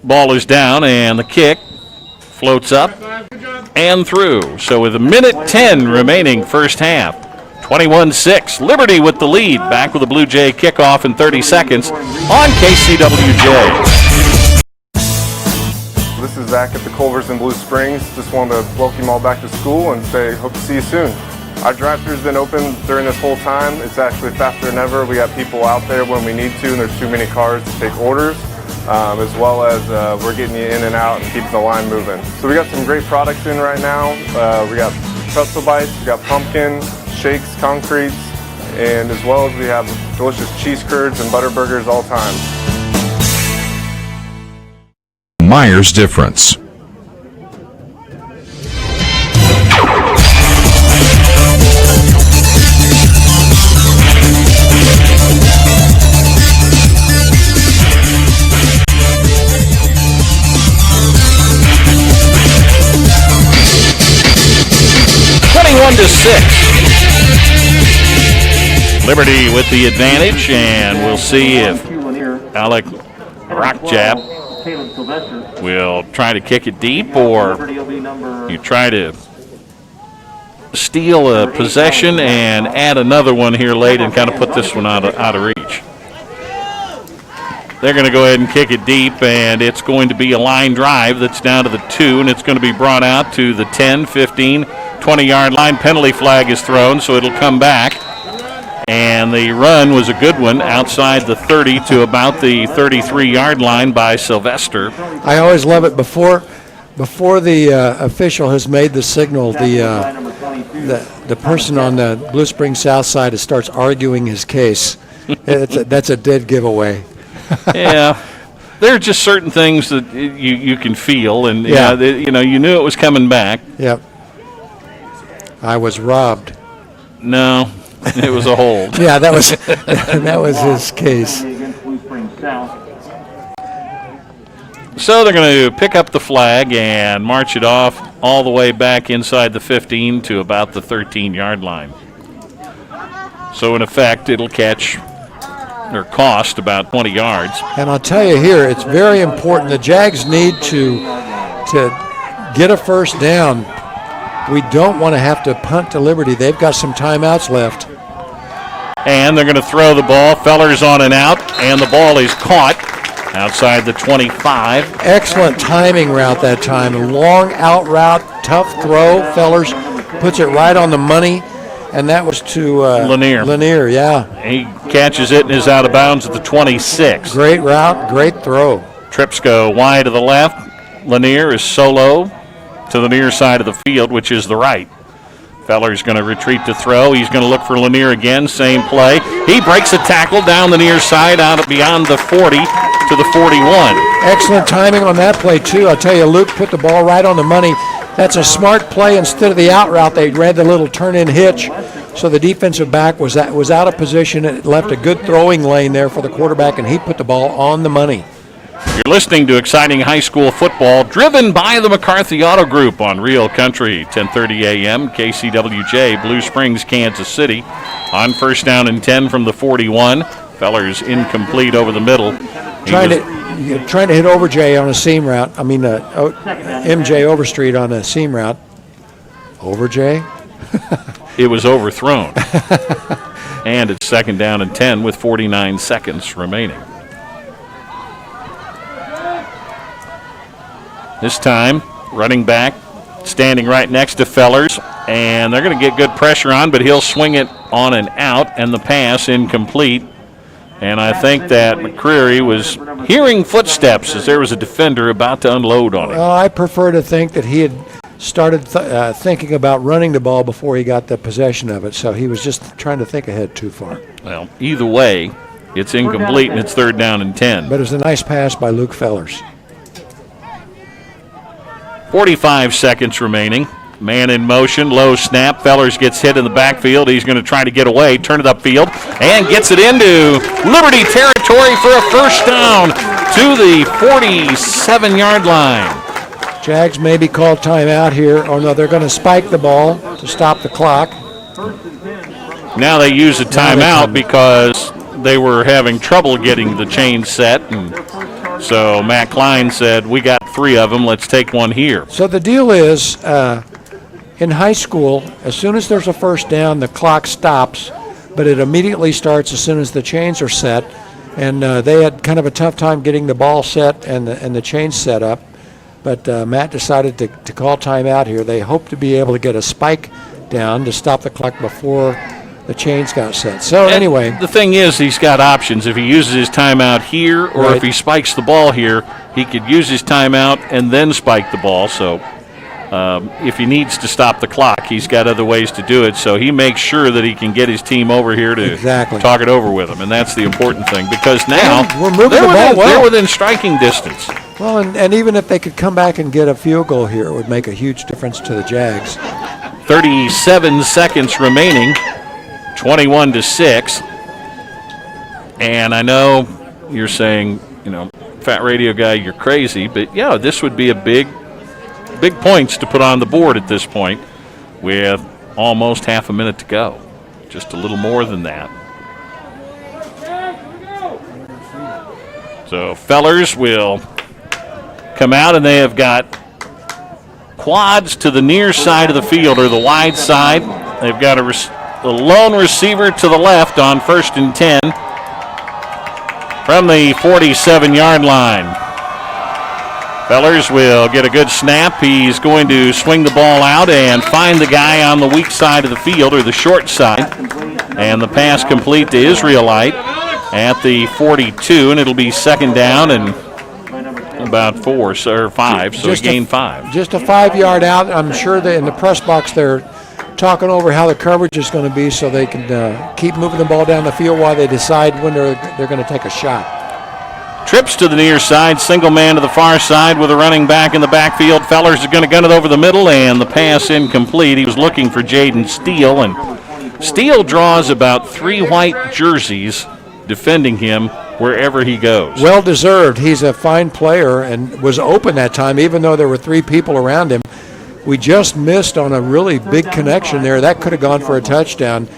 [SPEAKER 2] Ball is down, and the kick floats up and through. So with 1:10 remaining first half, 21-6. Liberty with the lead. Back with a Blue Jay kickoff in 30 seconds on KCWJ.
[SPEAKER 7] This is Zach at the Culvers in Blue Springs. Just wanted to welcome you all back to school and say hope to see you soon. Our drive-thru's been open during this whole time. It's actually faster than ever. We got people out there when we need to, and there's too many cars to take orders, as well as we're getting you in and out and keeping the line moving. So we got some great products in right now. We got pretzel bites, we got pumpkin, shakes, concretes, and as well as we have delicious cheese curds and butter burgers all time.
[SPEAKER 17] Myers difference.
[SPEAKER 2] To 6. Liberty with the advantage, and we'll see if Alec Rockjap will try to kick it deep, or you try to steal a possession and add another one here late and kind of put this one out of reach. They're going to go ahead and kick it deep, and it's going to be a line drive that's down to the 2, and it's going to be brought out to the 10, 15, 20-yard line. Penalty flag is thrown, so it'll come back. And the run was a good one outside the 30 to about the 33-yard line by Sylvester.
[SPEAKER 14] I always love it before the official has made the signal. The person on the Blue Springs South side starts arguing his case. That's a dead giveaway.
[SPEAKER 2] Yeah. There are just certain things that you can feel, and you knew it was coming back.
[SPEAKER 14] Yep. I was robbed.
[SPEAKER 2] No, it was a hold.
[SPEAKER 14] Yeah, that was his case.
[SPEAKER 2] So they're going to pick up the flag and march it off all the way back inside the 15 to about the 13-yard line. So in effect, it'll cost about 20 yards.
[SPEAKER 14] And I'll tell you here, it's very important. The Jags need to get a first down. We don't want to have to punt to Liberty. They've got some timeouts left.
[SPEAKER 2] And they're going to throw the ball. Fellers on and out, and the ball is caught outside the 25.
[SPEAKER 14] Excellent timing route that time. Long out route, tough throw. Fellers puts it right on the money, and that was to
[SPEAKER 2] Lanier.
[SPEAKER 14] Lanier, yeah.
[SPEAKER 2] He catches it and is out of bounds at the 26.
[SPEAKER 14] Great route, great throw.
[SPEAKER 2] Trips go wide to the left. Lanier is solo to the near side of the field, which is the right. Feller's going to retreat to throw. He's going to look for Lanier again. Same play. He breaks a tackle down the near side out beyond the 40 to the 41.
[SPEAKER 14] Excellent timing on that play, too. I'll tell you, Luke put the ball right on the money. That's a smart play. Instead of the out route, they ran the little turn-in hitch. So the defensive back was out of position. It left a good throwing lane there for the quarterback, and he put the ball on the money.
[SPEAKER 2] You're listening to exciting high school football driven by the McCarthy Auto Group on Real Country, 10:30 a.m., KCWJ, Blue Springs, Kansas City. On first down and 10 from the 41. Fellers incomplete over the middle.
[SPEAKER 14] Trying to hit Overjay on a seam route. MJ Overstreet on a seam route. Overjay?
[SPEAKER 2] It was overthrown. And it's second down and 10 with 49 seconds remaining. This time, running back, standing right next to Fellers, and they're going to get good pressure on, but he'll swing it on and out, and the pass incomplete. And I think that McCreary was hearing footsteps as there was a defender about to unload on him.
[SPEAKER 14] Well, I prefer to think that he had started thinking about running the ball before he got the possession of it, so he was just trying to think ahead too far.
[SPEAKER 2] Well, either way, it's incomplete, and it's third down and 10.
[SPEAKER 14] But it was a nice pass by Luke Fellers.
[SPEAKER 2] 45 seconds remaining. Man in motion, low snap. Fellers gets hit in the backfield. He's going to try to get away, turn it upfield, and gets it into Liberty territory for a first down to the 47-yard line.
[SPEAKER 14] Jags maybe call timeout here. Oh, no, they're going to spike the ball to stop the clock.
[SPEAKER 2] Now they use a timeout because they were having trouble getting the chain set, and so Matt Klein said, we got 3 of them, let's take one here.
[SPEAKER 14] So the deal is, in high school, as soon as there's a first down, the clock stops, but it immediately starts as soon as the chains are set, and they had kind of a tough time getting the ball set and the chains set up, but Matt decided to call timeout here. They hope to be able to get a spike down to stop the clock before the chains got set. So anyway.
[SPEAKER 2] The thing is, he's got options. If he uses his timeout here or if he spikes the ball here, he could use his timeout and then spike the ball. So if he needs to stop the clock, he's got other ways to do it. So he makes sure that he can get his team over here to talk it over with him. And that's the important thing, because now
[SPEAKER 14] we're moving the ball well.
[SPEAKER 2] They're within striking distance.
[SPEAKER 14] Well, and even if they could come back and get a field goal here, it would make a huge difference to the Jags.
[SPEAKER 2] 37 seconds remaining. 21-6, and I know you're saying, Fat Radio Guy, you're crazy, but yeah, this would be a big points to put on the board at this point with almost half a minute to go, just a little more than that. So Fellers will come out, and they have got quads to the near side of the field, or the wide side. They've got the lone receiver to the left on first and 10 from the 47-yard line. Fellers will get a good snap. He's going to swing the ball out and find the guy on the weak side of the field, or the short side. And the pass complete to Israelite at the 42, and it'll be second down and about 4 or 5, so he gained 5.
[SPEAKER 14] Just a 5-yard out. I'm sure that in the press box they're talking over how the coverage is going to be, so they can keep moving the ball down the field while they decide when they're going to take a shot.
[SPEAKER 2] Trips to the near side, single man to the far side with a running back in the backfield. Fellers is going to gun it over the middle, and the pass incomplete. He was looking for Jaden Steele, and Steele draws about 3 white jerseys defending him wherever he goes.
[SPEAKER 14] Well deserved. He's a fine player and was open that time, even though there were 3 people around him. We just missed on a really big connection there. That could have gone for a touchdown.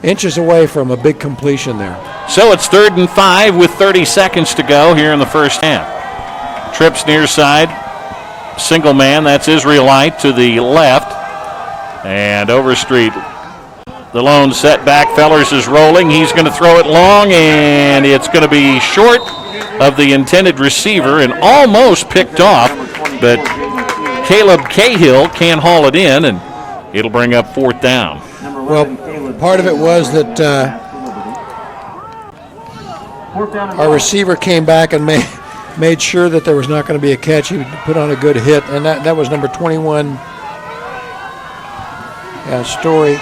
[SPEAKER 14] Inches away from a big completion there.
[SPEAKER 2] So it's 3rd and 5 with 30 seconds to go here in the first half. Trips near side. Single man, that's Israelite to the left. And Overstreet The lone setback. Fellers is rolling. He's going to throw it long, and it's going to be short of the intended receiver and almost picked off, but Caleb Cahill can't haul it in, and it'll bring up 4th down.
[SPEAKER 14] Well, part of it was that our receiver came back and made sure that there was not going to be a catch. He put on a good hit, and that was number 21, Story.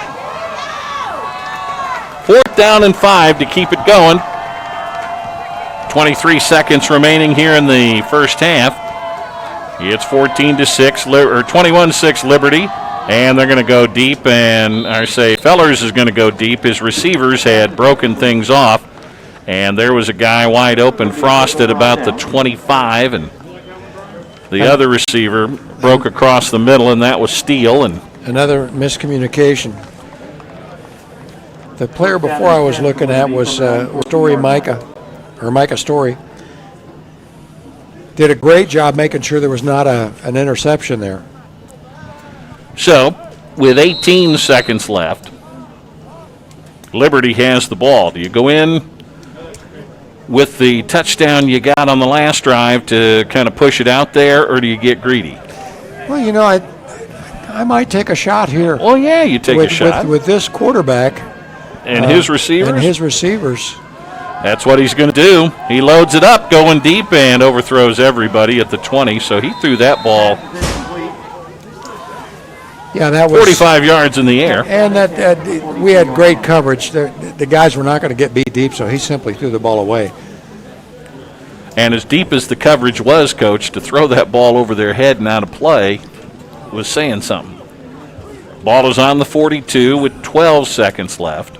[SPEAKER 2] 4th down and 5 to keep it going. 23 seconds remaining here in the first half. It's 14-6 or 21-6 Liberty, and they're going to go deep. And I say Fellers is going to go deep. His receivers had broken things off, and there was a guy wide open, Frost at about the 25, and the other receiver broke across the middle, and that was Steele. And
[SPEAKER 14] another miscommunication. The player before I was looking at was Story Micah Story. Did a great job making sure there was not an interception there.
[SPEAKER 2] So, with 18 seconds left, Liberty has the ball. Do you go in with the touchdown you got on the last drive to kind of push it out there, or do you get greedy?
[SPEAKER 14] Well, you know, I might take a shot here.
[SPEAKER 2] Oh, yeah, you take a shot.
[SPEAKER 14] With this quarterback.
[SPEAKER 2] And his
[SPEAKER 14] receivers.
[SPEAKER 2] That's what he's going to do. He loads it up, going deep, and overthrows everybody at the 20. So he threw that ball.
[SPEAKER 14] Yeah, that was
[SPEAKER 2] 45 yards in the air.
[SPEAKER 14] And that we had great coverage. The guys were not going to get beat deep, so he simply threw the ball away.
[SPEAKER 2] And as deep as the coverage was, Coach, to throw that ball over their head and out of play was saying something. Ball is on the 42 with 12 seconds left.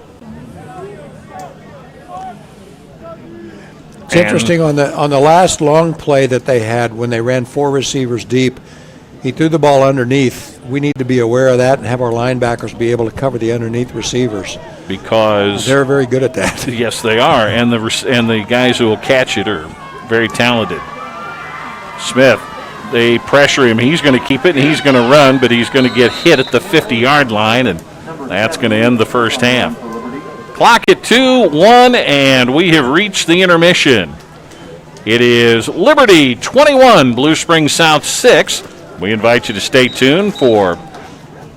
[SPEAKER 14] It's interesting on the last long play that they had when they ran 4 receivers deep, he threw the ball underneath. We need to be aware of that and have our linebackers be able to cover the underneath receivers.
[SPEAKER 2] Because
[SPEAKER 14] they're very good at that.
[SPEAKER 2] Yes, they are, and the guys who will catch it are very talented. Smith, they pressure him. He's going to keep it, and he's going to run, but he's going to get hit at the 50-yard line, and that's going to end the first half. Clock at 2-1, and we have reached the intermission. It is Liberty 21, Blue Springs South 6. We invite you to stay tuned for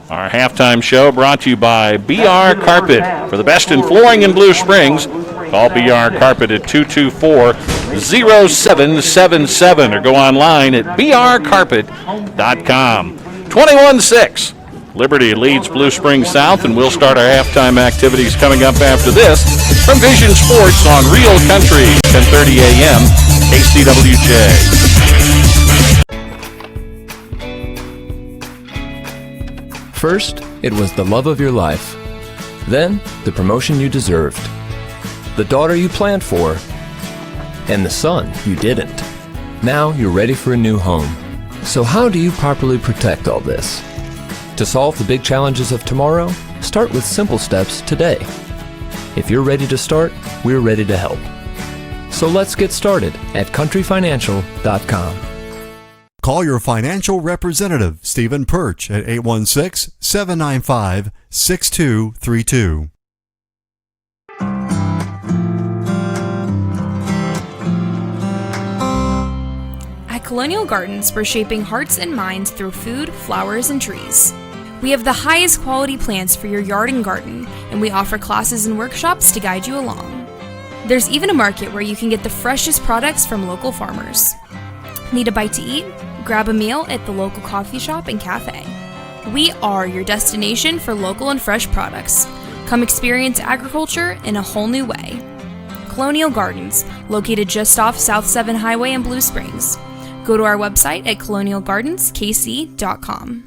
[SPEAKER 2] our halftime show brought to you by BR Carpet. For the best in flooring in Blue Springs, call BR Carpet at 224-0777 or go online at brcarpet.com. 21-6. Liberty leads Blue Springs South, and we'll start our halftime activities coming up after this from Vision Sports on Real Country, 10:30 a.m. KCWJ.
[SPEAKER 8] First, it was the love of your life. Then, the promotion you deserved. The daughter you planned for. And the son you didn't. Now you're ready for a new home. So how do you properly protect all this? To solve the big challenges of tomorrow, start with simple steps today. If you're ready to start, we're ready to help. So let's get started at countryfinancial.com.
[SPEAKER 4] Call your financial representative, Stephen Perch, at 816-795-6232.
[SPEAKER 9] At Colonial Gardens, we're shaping hearts and minds through food, flowers, and trees. We have the highest quality plants for your yard and garden, and we offer classes and workshops to guide you along. There's even a market where you can get the freshest products from local farmers. Need a bite to eat? Grab a meal at the local coffee shop and cafe. We are your destination for local and fresh products. Come experience agriculture in a whole new way. Colonial Gardens, located just off South 7 Highway in Blue Springs. Go to our website at colonialgardenskc.com.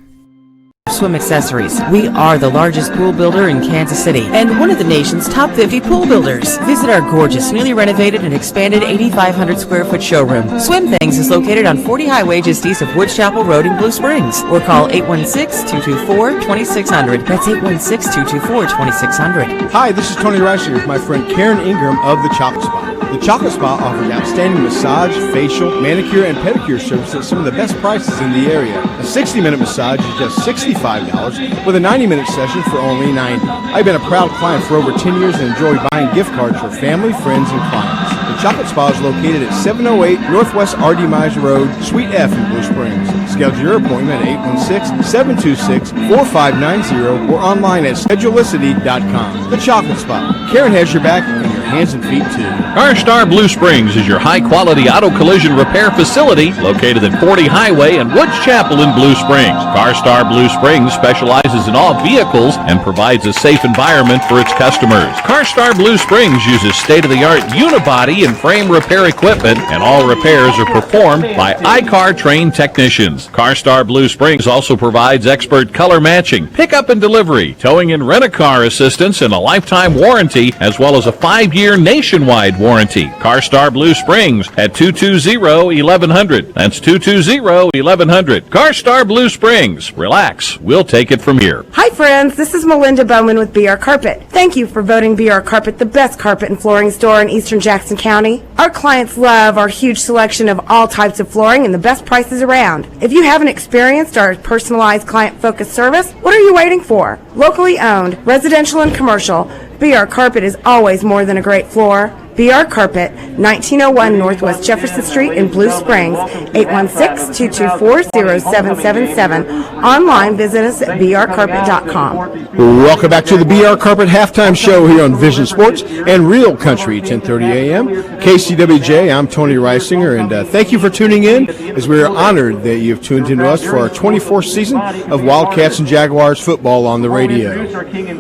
[SPEAKER 3] Swim Accessories. We are the largest pool builder in Kansas City and one of the nation's top 50 pool builders. Visit our gorgeous, newly renovated and expanded 8,500 square foot showroom. Swim Things is located on 40 Highway just east of Woods Chapel Road in Blue Springs, or call 816-224-2600. That's 816-224-2600.
[SPEAKER 5] Hi, this is Tony Reisler with my friend Karen Ingram of The Chocolate Spot. The Chocolate Spot offers outstanding massage, facial, manicure, and pedicure services at some of the best prices in the area. A 60-minute massage is just $65 $75 with a 90-minute session for only $90. I've been a proud client for over 10 years and enjoy buying gift cards for family, friends, and clients. The Chocolate Spa is located at 708 Northwest R.D. Mize Road, Suite F in Blue Springs. Schedule your appointment at 816-726-4590 or online at schedulicity.com. The Chocolate Spa. Karen has your back and your hands and feet too.
[SPEAKER 2] CarStar Blue Springs is your high-quality auto collision repair facility located at 40 Highway and Woods Chapel in Blue Springs. CarStar Blue Springs specializes in all vehicles and provides a safe environment for its customers. CarStar Blue Springs uses state-of-the-art unibody and frame repair equipment, and all repairs are performed by I-CAR-trained technicians. CarStar Blue Springs also provides expert color matching, pickup and delivery, towing and rent-a-car assistance, and a lifetime warranty, as well as a 5-year nationwide warranty. CarStar Blue Springs at 220-1100. That's 220-1100. CarStar Blue Springs. Relax. We'll take it from here.
[SPEAKER 18] Hi friends, this is Melinda Bowman with BR Carpet. Thank you for voting BR Carpet the best carpet and flooring store in Eastern Jackson County. Our clients love our huge selection of all types of flooring and the best prices around. If you haven't experienced our personalized client-focused service, what are you waiting for? Locally owned, residential and commercial, BR Carpet is always more than a great floor. BR Carpet, 1901 Northwest Jefferson Street in Blue Springs, 816-224-0777. Online, visit us at brcarpet.com.
[SPEAKER 5] Welcome back to the BR Carpet Halftime Show here on Vision Sports and Real Country, 1030 a.m. KCWJ, I'm Tony Reisinger, and thank you for tuning in as we are honored that you've tuned into us for our 24th season of Wildcats and Jaguars football on the radio.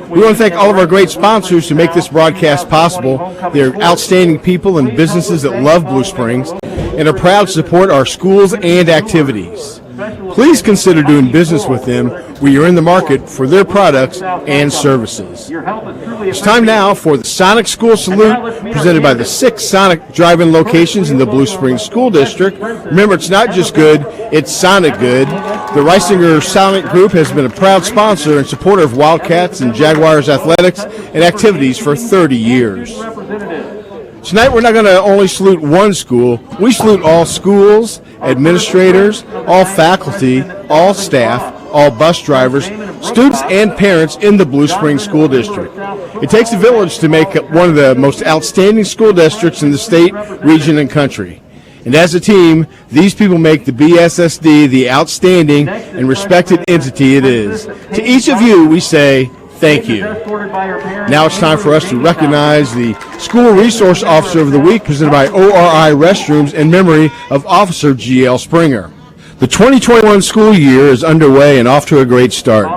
[SPEAKER 5] We want to thank all of our great sponsors who make this broadcast possible. They're outstanding people and businesses that love Blue Springs and are proud to support our schools and activities. Please consider doing business with them where you're in the market for their products and services. It's time now for the Sonic School Salute, presented by the 6 Sonic drive-in locations in the Blue Springs School District. Remember, it's not just good, it's Sonic good. The Reisinger Sonic Group has been a proud sponsor and supporter of Wildcats and Jaguars athletics and activities for 30 years. Tonight we're not going to only salute one school. We salute all schools, administrators, all faculty, all staff, all bus drivers, students, and parents in the Blue Springs School District. It takes a village to make one of the most outstanding school districts in the state, region, and country. And as a team, these people make the BSSD the outstanding and respected entity it is. To each of you, we say, thank you. Now it's time for us to recognize the School Resource Officer of the Week, presented by ORI Restrooms in memory of Officer G.L. Springer. The 2021 school year is underway and off to a great start.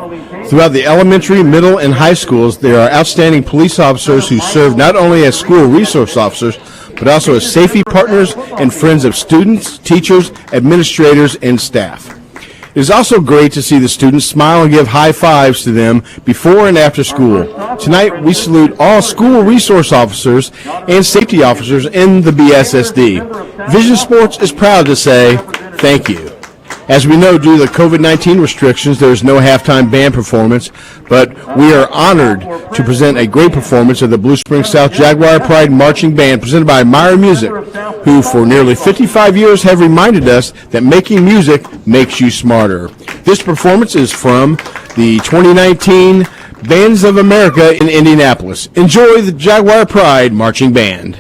[SPEAKER 5] Throughout the elementary, middle, and high schools, there are outstanding police officers who serve not only as school resource officers, but also as safety partners and friends of students, teachers, administrators, and staff. It is also great to see the students smile and give high fives to them before and after school. Tonight, we salute all school resource officers and safety officers in the BSSD. Vision Sports is proud to say thank you. As we know, due to the COVID-19 restrictions, there is no halftime band performance, but we are honored to present a great performance of the Blue Springs South Jaguar Pride Marching Band, presented by Meyer Music, who for nearly 55 years have reminded us that making music makes you smarter. This performance is from the 2019 Bands of America in Indianapolis. Enjoy the Jaguar Pride Marching Band.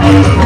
[SPEAKER 20] Thank you.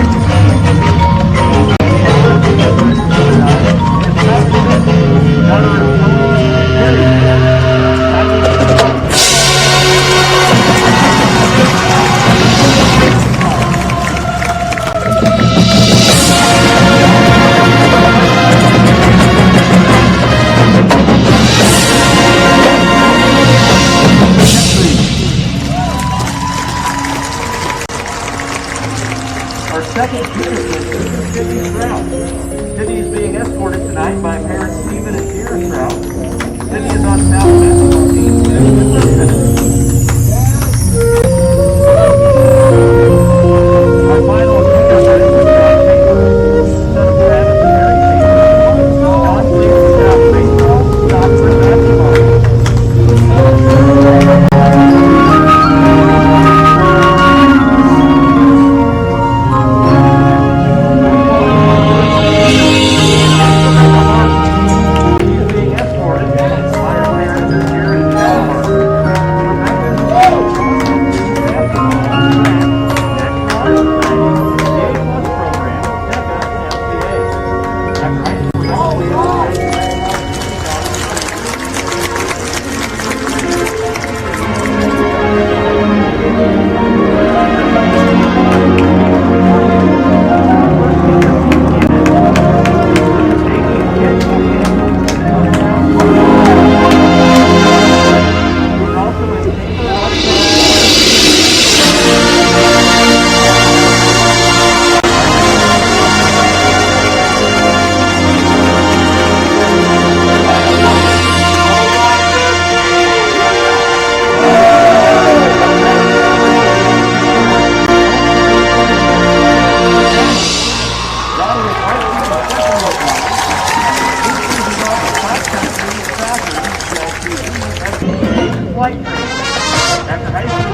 [SPEAKER 15] flight training. After high school.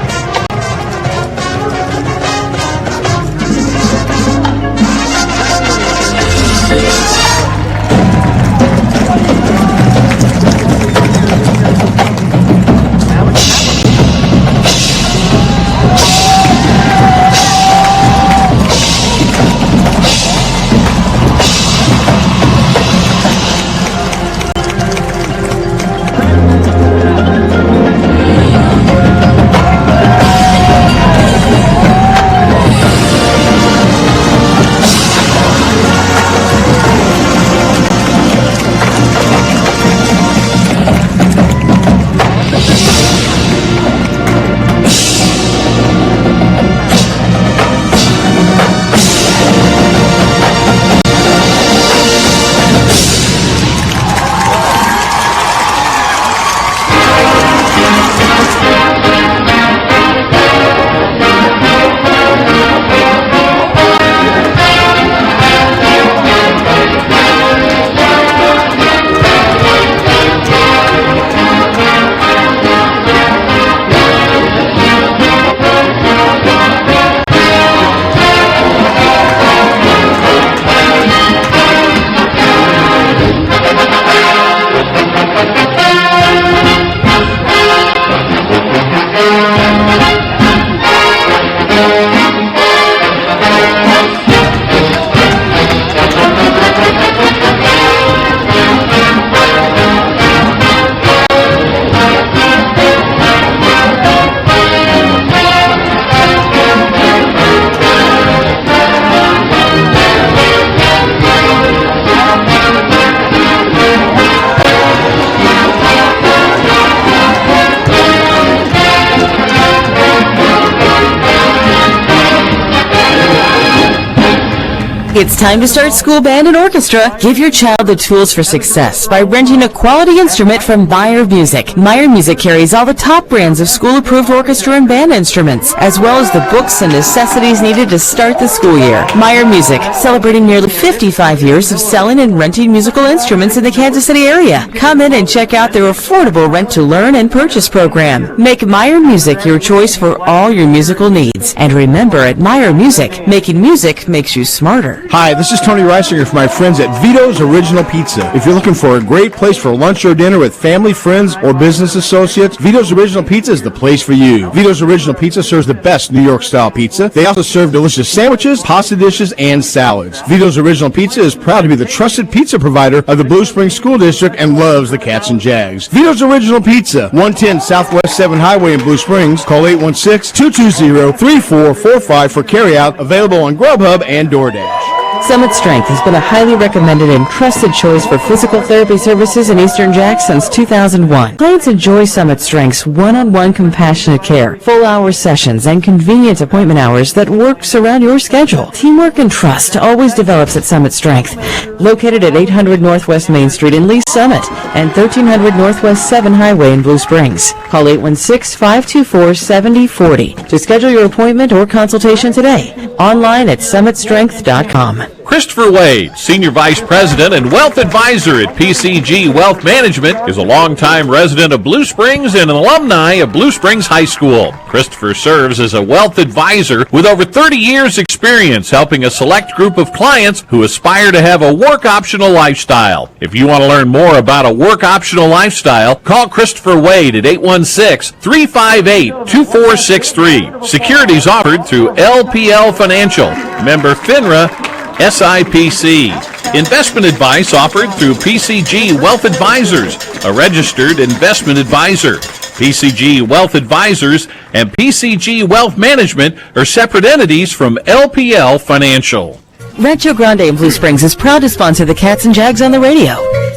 [SPEAKER 3] It's time to start school band and orchestra. Give your child the tools for success by renting a quality instrument from Meyer Music. Meyer Music carries all the top brands of school-approved orchestra and band instruments, as well as the books and necessities needed to start the school year. Meyer Music, celebrating nearly 55 years of selling and renting musical instruments in the Kansas City area. Come in and check out their affordable rent-to-learn and purchase program. Make Meyer Music your choice for all your musical needs. And remember, at Meyer Music, making music makes you smarter.
[SPEAKER 5] Hi, this is Tony Reisinger from my friends at Vito's Original Pizza. If you're looking for a great place for lunch or dinner with family, friends, or business associates, Vito's Original Pizza is the place for you. Vito's Original Pizza serves the best New York-style pizza. They also serve delicious sandwiches, pasta dishes, and salads. Vito's Original Pizza is proud to be the trusted pizza provider of the Blue Springs School District and loves the Cats and Jags. Vito's Original Pizza, 110 Southwest 7 Highway in Blue Springs. Call 816-220-3445 for carryout, available on Grubhub and DoorDash.
[SPEAKER 3] Summit Strength has been a highly recommended and trusted choice for physical therapy services in Eastern Jack since 2001. Clients enjoy Summit Strength's one-on-one compassionate care, full-hour sessions, and convenient appointment hours that works around your schedule. Teamwork and trust always develops at Summit Strength. Located at 800 Northwest Main Street in Lee Summit and 1300 Northwest 7 Highway in Blue Springs. Call 816-524-7040 to schedule your appointment or consultation today. Online at summitstrength.com.
[SPEAKER 2] Christopher Wade, Senior Vice President and Wealth Advisor at PCG Wealth Management, is a longtime resident of Blue Springs and an alumni of Blue Springs High School. Christopher serves as a wealth advisor with over 30 years' experience helping a select group of clients who aspire to have a work-optional lifestyle. If you want to learn more about a work-optional lifestyle, call Christopher Wade at 816-358-2463. Securities offered through LPL Financial, member FINRA, SIPC. Investment advice offered through PCG Wealth Advisors, a registered investment advisor. PCG Wealth Advisors and PCG Wealth Management are separate entities from LPL Financial.
[SPEAKER 3] Rancho Grande in Blue Springs is proud to sponsor the Cats and Jags on the radio.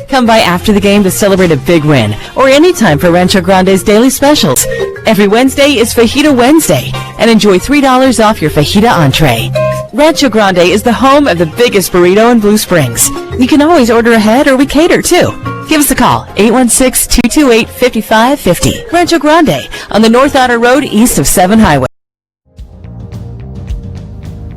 [SPEAKER 3] Come by after the game to celebrate a big win, or anytime for Rancho Grande's daily specials. Every Wednesday is Fajita Wednesday, and enjoy $3 off your fajita entree. Rancho Grande is the home of the biggest burrito in Blue Springs. You can always order ahead, or we cater too. Give us a call, 816-228-5550. Rancho Grande, on the North Outer Road east of 7 Highway.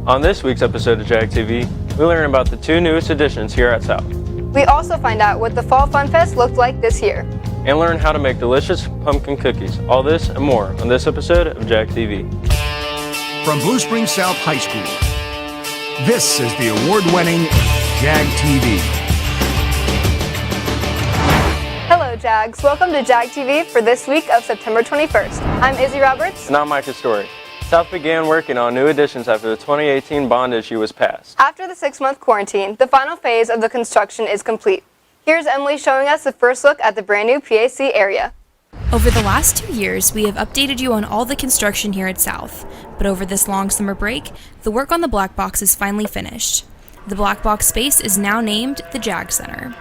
[SPEAKER 20] On this week's episode of Jag TV, we learn about the two newest additions here at South. We also find out what the Fall Fun Fest looked like this year.
[SPEAKER 21] And learn how to make delicious pumpkin cookies. All this and more on this episode of JAG TV.
[SPEAKER 5] From Blue Springs South High School, this is the award-winning JAG TV.
[SPEAKER 20] Hello, JAGs. Welcome to JAG TV for this week of September 21st. I'm Izzy Roberts.
[SPEAKER 21] And I'm Micah Story. South began working on new additions after the 2018 bond issue was passed.
[SPEAKER 20] After the 6-month quarantine, the final phase of the construction is complete. Here's Emily showing us the first look at the brand new PAC area.
[SPEAKER 9] Over the last 2 years, we have updated you on all the construction here at South. But over this long summer break, the work on the black box is finally finished. The black box space is now named the JAG Center.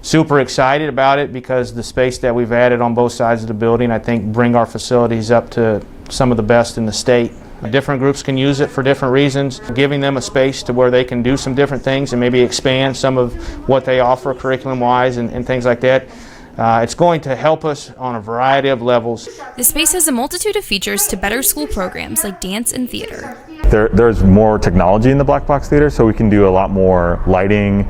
[SPEAKER 22] Super excited about it because the space that we've added on both sides of the building, I think, bring our facilities up to some of the best in the state. Different groups can use it for different reasons, giving them a space to where they can do some different things and maybe expand some of what they offer curriculum-wise and things like that. It's going to help us on a variety of levels.
[SPEAKER 9] The space has a multitude of features to better school programs like dance and theater.
[SPEAKER 23] There's more technology in the black box theater, so we can do a lot more lighting,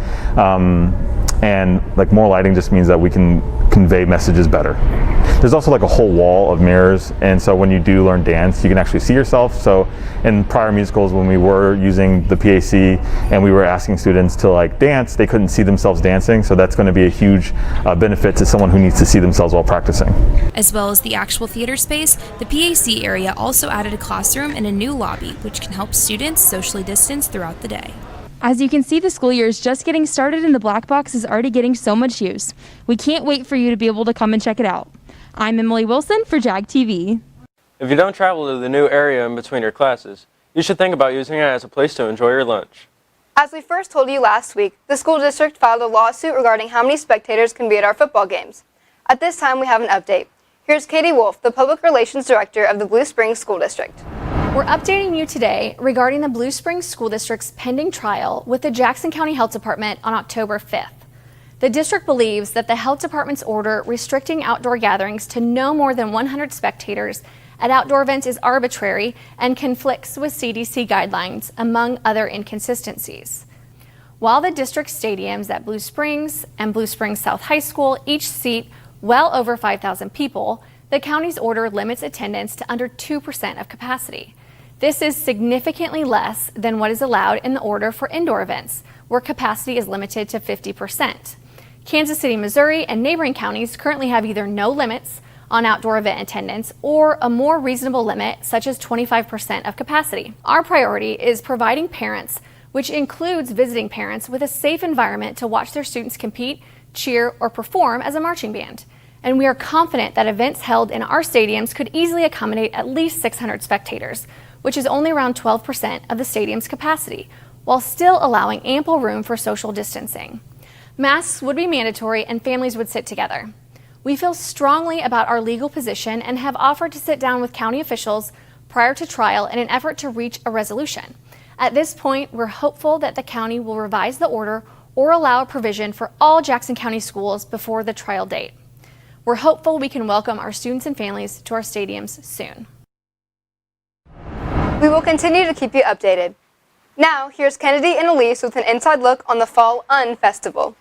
[SPEAKER 23] and like more lighting just means that we can convey messages better. There's also like a whole wall of mirrors, and so when you do learn dance, you can actually see yourself. So in prior musicals, when we were using the PAC and we were asking students to like dance, they couldn't see themselves dancing, so that's going to be a huge benefit to someone who needs to see themselves while practicing.
[SPEAKER 9] As well as the actual theater space, the PAC area also added a classroom and a new lobby, which can help students socially distance throughout the day.
[SPEAKER 24] As you can see, the school year is just getting started and the black box is already getting so much use. We can't wait for you to be able to come and check it out. I'm Emily Wilson for JAG TV.
[SPEAKER 21] If you don't travel to the new area in between your classes, you should think about using it as a place to enjoy your lunch.
[SPEAKER 20] As we first told you last week, the school district filed a lawsuit regarding how many spectators can be at our football games. At this time, we have an update. Here's Katie Wolf, the Public Relations Director of the Blue Springs School District.
[SPEAKER 25] We're updating you today regarding the Blue Springs School District's pending trial with the Jackson County Health Department on October 5th. The district believes that the health department's order restricting outdoor gatherings to no more than 100 spectators at outdoor events is arbitrary and conflicts with CDC guidelines, among other inconsistencies. While the district stadiums at Blue Springs and Blue Springs South High School each seat well over 5,000 people, the county's order limits attendance to under 2% of capacity. This is significantly less than what is allowed in the order for indoor events, where capacity is limited to 50%. Kansas City, Missouri, and neighboring counties currently have either no limits on outdoor event attendance or a more reasonable limit, such as 25% of capacity. Our priority is providing parents, which includes visiting parents, with a safe environment to watch their students compete, cheer, or perform as a marching band. And we are confident that events held in our stadiums could easily accommodate at least 600 spectators, which is only around 12% of the stadium's capacity, while still allowing ample room for social distancing. Masks would be mandatory and families would sit together. We feel strongly about our legal position and have offered to sit down with county officials prior to trial in an effort to reach a resolution. At this point, we're hopeful that the county will revise the order or allow a provision for all Jackson County schools before the trial date. We're hopeful we can welcome our students and families to our stadiums soon.
[SPEAKER 20] We will continue to keep you updated. Now, here's Kennedy and Elise with an inside look on the Fall Festival.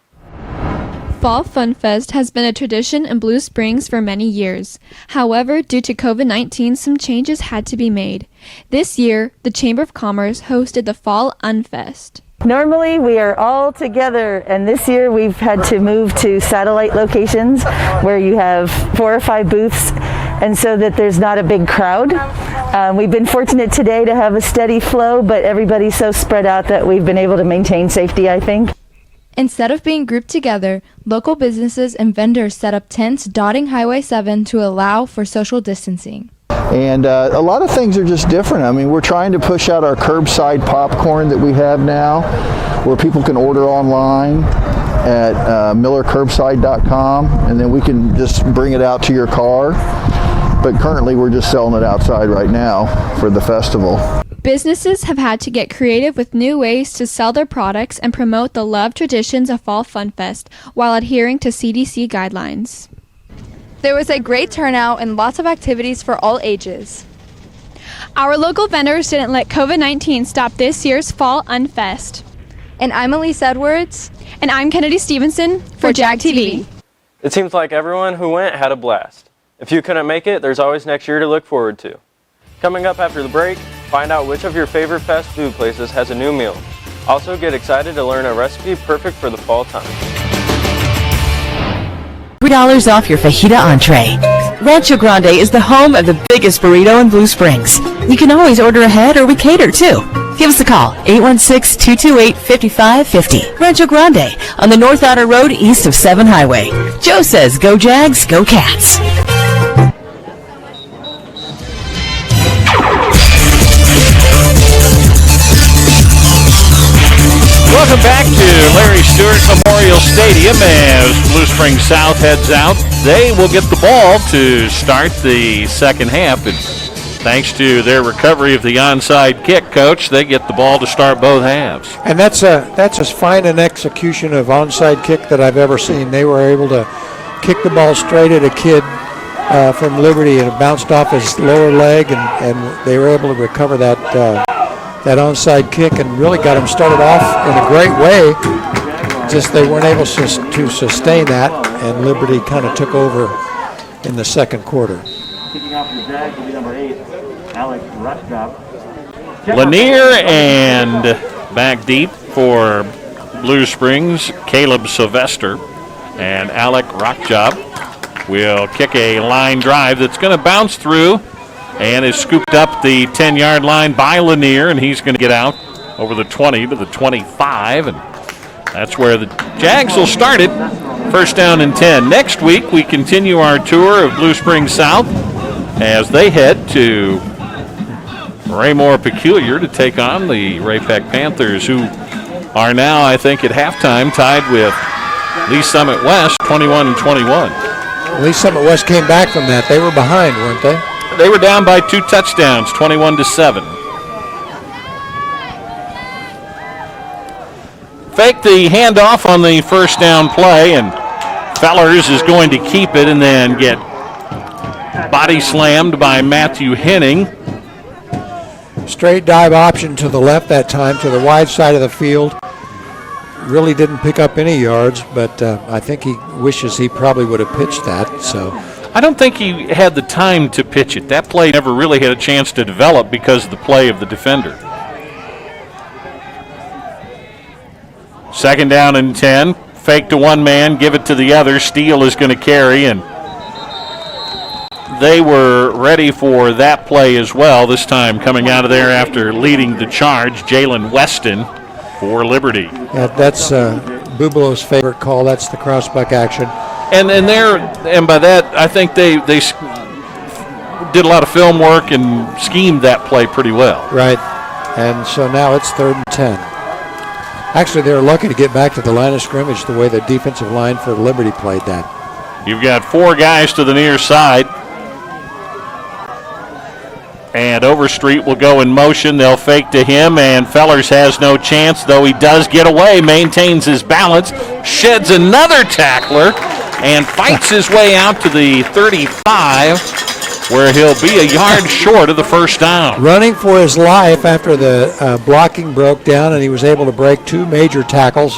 [SPEAKER 26] Fall Fun Fest has been a tradition in Blue Springs for many years. However, due to COVID-19, some changes had to be made. This year, the Chamber of Commerce hosted the Fall Fest.
[SPEAKER 27] Normally we are all together, and this year we've had to move to satellite locations where you have 4 or 5 booths, and so that there's not a big crowd. We've been fortunate today to have a steady flow, but everybody's so spread out that we've been able to maintain safety, I think.
[SPEAKER 26] Instead of being grouped together, local businesses and vendors set up tents dotting Highway 7 to allow for social distancing.
[SPEAKER 28] And a lot of things are just different. I mean, we're trying to push out our curbside popcorn that we have now, where people can order online at millercurbside.com, and then we can just bring it out to your car. But currently we're just selling it outside right now for the festival.
[SPEAKER 26] Businesses have had to get creative with new ways to sell their products and promote the loved traditions of Fall Fun Fest while adhering to CDC guidelines.
[SPEAKER 24] There was a great turnout and lots of activities for all ages.
[SPEAKER 26] Our local vendors didn't let COVID-19 stop this year's Fall Fest.
[SPEAKER 1] And I'm Elise Edwards.
[SPEAKER 26] And I'm Kennedy Stevenson for JAG TV.
[SPEAKER 21] It seems like everyone who went had a blast. If you couldn't make it, there's always next year to look forward to. Coming up after the break, find out which of your favorite fast food places has a new meal. Also get excited to learn a recipe perfect for the fall time.
[SPEAKER 3] $3 off your fajita entree. Rancho Grande is the home of the biggest burrito in Blue Springs. You can always order ahead or we cater too. Give us a call, 816-228-5550. Rancho Grande on the North Outer Road east of 7 Highway. Joe says, go Jags, go Cats.
[SPEAKER 2] Welcome back to Larry Stewart Memorial Stadium as Blue Springs South heads out. They will get the ball to start the second half. And thanks to their recovery of the onside kick, Coach, they get the ball to start both halves.
[SPEAKER 14] And that's as fine an execution of onside kick that I've ever seen. They were able to kick the ball straight at a kid from Liberty, and it bounced off his lower leg, and they were able to recover that onside kick and really got him started off in a great way. Just they weren't able to sustain that, and Liberty kind of took over in the second quarter.
[SPEAKER 15] Kicking off the Jags will be number 8, Alex Rutschop.
[SPEAKER 2] Lanier, and back deep for Blue Springs, Caleb Sylvester, and Alec Rockjob will kick a line drive that's going to bounce through and is scooped up the 10-yard line by Lanier, and he's going to get out over the 20 to the 25, and that's where the Jags will start it. First down and 10. Next week, we continue our tour of Blue Springs South as they head to Raymore Peculiar to take on the Ray-Pec Panthers, who are now, I think, at halftime tied with Lee Summit West, 21-21.
[SPEAKER 14] Lee Summit West came back from that. They were behind, weren't they?
[SPEAKER 2] They were down by 2 touchdowns, 21-7. Fake the handoff on the first down play, and Fellers is going to keep it and then get body slammed by Matthew Henning.
[SPEAKER 14] Straight dive option to the left that time, to the wide side of the field. Really didn't pick up any yards, but I think he wishes he probably would have pitched that. So
[SPEAKER 2] I don't think he had the time to pitch it. That play never really had a chance to develop because of the play of the defender. Second down and 10. Fake to one man, give it to the other. Steele is going to carry, and they were ready for that play as well, this time coming out of there after leading the charge, Jalen Weston for Liberty.
[SPEAKER 14] Yeah, that's Bubalow's favorite call. That's the crossbuck action.
[SPEAKER 2] And by that, I think they did a lot of film work and schemed that play pretty well.
[SPEAKER 14] Right, and so now it's 3rd and 10. Actually, they were lucky to get back to the line of scrimmage the way the defensive line for Liberty played that.
[SPEAKER 2] You've got 4 guys to the near side. And Overstreet will go in motion. They'll fake to him, and Fellers has no chance, though he does get away, maintains his balance, sheds another tackler, and fights his way out to the 35, where he'll be a yard short of the first down.
[SPEAKER 14] Running for his life after the blocking broke down, and he was able to break 2 major tackles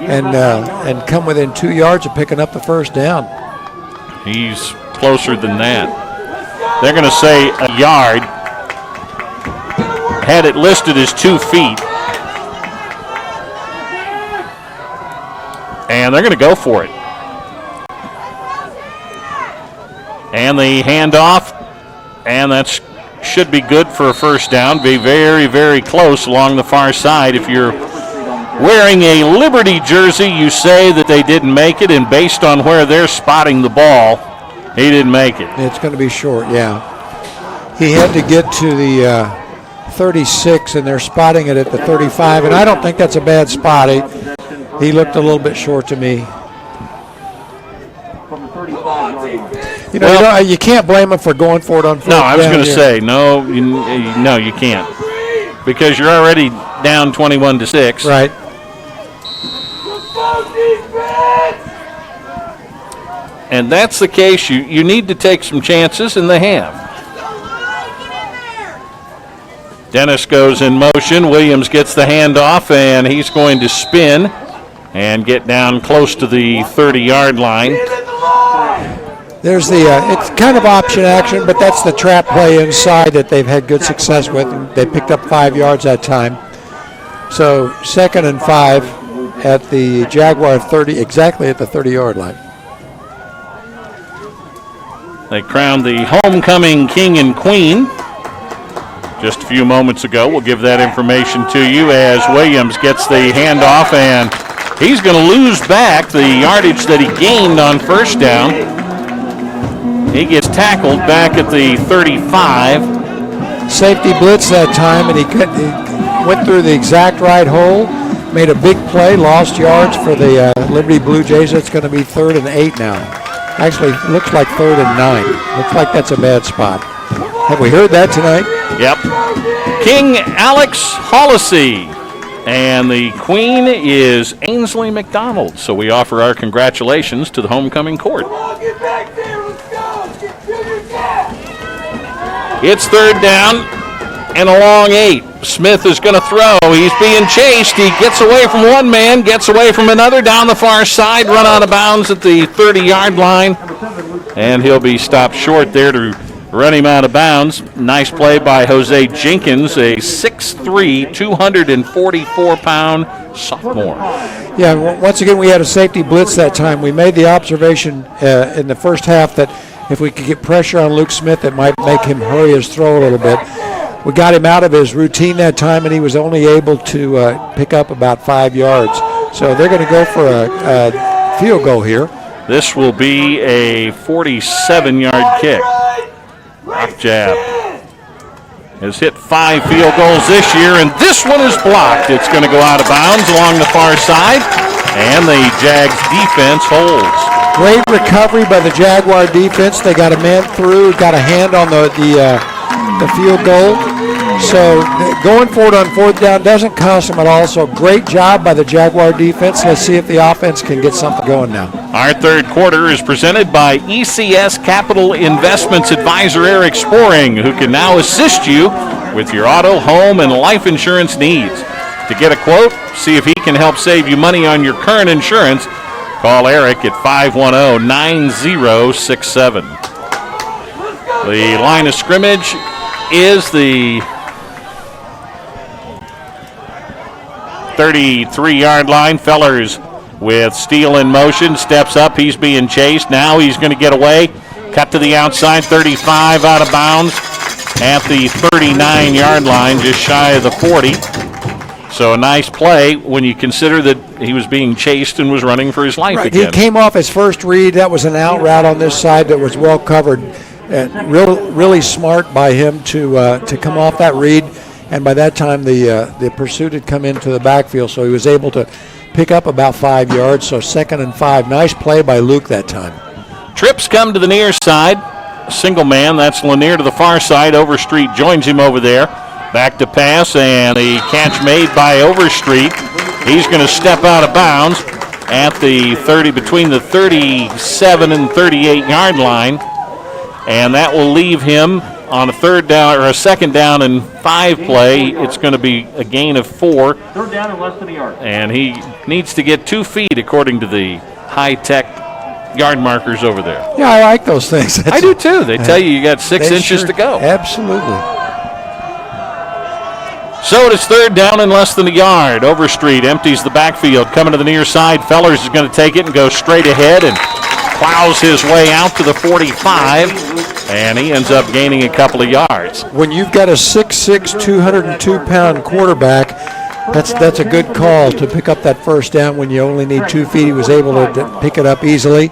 [SPEAKER 14] and come within 2 yards of picking up the first down.
[SPEAKER 2] He's closer than that. They're going to say a yard. Had it listed as 2 feet. And they're going to go for it. And the handoff, and that should be good for a first down. Be very, very close along the far side. If you're wearing a Liberty jersey, you say that they didn't make it, and based on where they're spotting the ball, he didn't make it.
[SPEAKER 14] It's going to be short, yeah. He had to get to the 36, and they're spotting it at the 35, and I don't think that's a bad spot. He looked a little bit short to me. You know, you can't blame him for going for it on fourth down.
[SPEAKER 2] No, I was going to say, no, you can't. Because you're already down 21-6.
[SPEAKER 14] Right.
[SPEAKER 2] And that's the case. You need to take some chances, and they have. Dennis goes in motion. Williams gets the handoff, and he's going to spin and get down close to the 30-yard line.
[SPEAKER 14] There's the, it's kind of option action, but that's the trap play inside that they've had good success with. They picked up 5 yards that time. So 2nd and 5 at the Jaguar 30, exactly at the 30-yard line.
[SPEAKER 2] They crowned the homecoming king and queen just a few moments ago. We'll give that information to you as Williams gets the handoff, and he's going to lose back the yardage that he gained on first down. He gets tackled back at the 35.
[SPEAKER 14] Safety blitz that time, and he went through the exact right hole, made a big play, lost yards for the Liberty Blue Jays. It's going to be 3rd and 8 now. Actually, it looks like 3rd and 9. Looks like that's a bad spot. Have we heard that tonight?
[SPEAKER 2] Yep. King Alex Hollisey. And the queen is Ainsley McDonald. So we offer our congratulations to the homecoming court. It's 3rd down and a long 8. Smith is going to throw. He's being chased. He gets away from one man, gets away from another down the far side, run out of bounds at the 30-yard line. And he'll be stopped short there to run him out of bounds. Nice play by Jose Jenkins, a 6'3", 244-pound sophomore.
[SPEAKER 14] Yeah, once again, we had a safety blitz that time. We made the observation in the first half that if we could get pressure on Luke Smith, it might make him hurry his throw a little bit. We got him out of his routine that time, and he was only able to pick up about 5 yards. So they're going to go for a field goal here.
[SPEAKER 2] This will be a 47-yard kick. Rock jab has hit 5 field goals this year, and this one is blocked. It's going to go out of bounds along the far side, and the Jags defense holds.
[SPEAKER 14] Great recovery by the Jaguar defense. They got a man through, got a hand on the field goal. So going forward on 4th down doesn't cost them at all. So great job by the Jaguar defense. Let's see if the offense can get something going now.
[SPEAKER 2] Our third quarter is presented by ECS Capital Investments Advisor Eric Sporing, who can now assist you with your auto, home, and life insurance needs. To get a quote, see if he can help save you money on your current insurance, call Eric at 510-9067. The line of scrimmage is the 33-yard line. Fellers with Steele in motion, steps up, he's being chased. Now he's going to get away. Cut to the outside, 35 out of bounds at the 39-yard line, just shy of the 40. So a nice play when you consider that he was being chased and was running for his life again.
[SPEAKER 14] He came off his first read. That was an out route on this side that was well covered. Really smart by him to come off that read. And by that time, the pursuit had come into the backfield, so he was able to pick up about 5 yards. So 2nd and 5. Nice play by Luke that time.
[SPEAKER 2] Trips come to the near side. Single man, that's Lanier to the far side. Overstreet joins him over there. Back to pass, and the catch made by Overstreet. He's going to step out of bounds at the 30, between the 37 and 38-yard line. And that will leave him on a 3rd down or a 2nd down and 5 play. It's going to be a gain of 4.
[SPEAKER 15] 3rd down and less than a yard.
[SPEAKER 2] And he needs to get 2 feet according to the high-tech yard markers over there.
[SPEAKER 14] Yeah, I like those things.
[SPEAKER 2] I do too. They tell you got 6 inches to go.
[SPEAKER 14] Absolutely.
[SPEAKER 2] So it is 3rd down and less than a yard. Overstreet empties the backfield. Coming to the near side. Fellers is going to take it and go straight ahead and plows his way out to the 45. And he ends up gaining a couple of yards.
[SPEAKER 14] When you've got a 6'6", 202-pound quarterback, that's a good call to pick up that 1st down when you only need 2 feet. He was able to pick it up easily.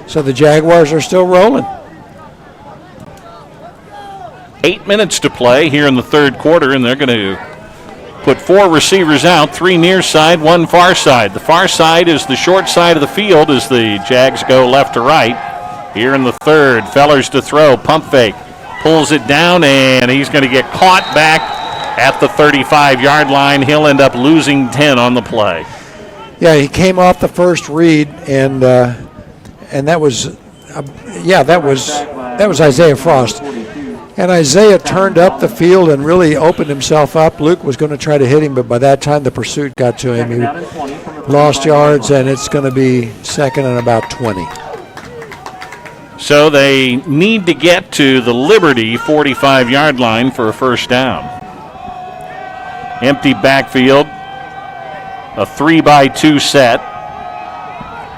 [SPEAKER 14] So the Jaguars are still rolling.
[SPEAKER 2] 8 minutes to play here in the 3rd quarter, and they're going to put 4 receivers out, 3 near side, 1 far side. The far side is the short side of the field as the Jags go left to right. Here in the 3rd, Fellers to throw, pump fake, pulls it down, and he's going to get caught back at the 35-yard line. He'll end up losing 10 on the play.
[SPEAKER 14] Yeah, he came off the first read, and that was Isaiah Frost. And Isaiah turned up the field and really opened himself up. Luke was going to try to hit him, but by that time the pursuit got to him. He lost yards, and it's going to be second and about 20.
[SPEAKER 2] So they need to get to the Liberty 45-yard line for a first down. Empty backfield, a 3-by-2 set.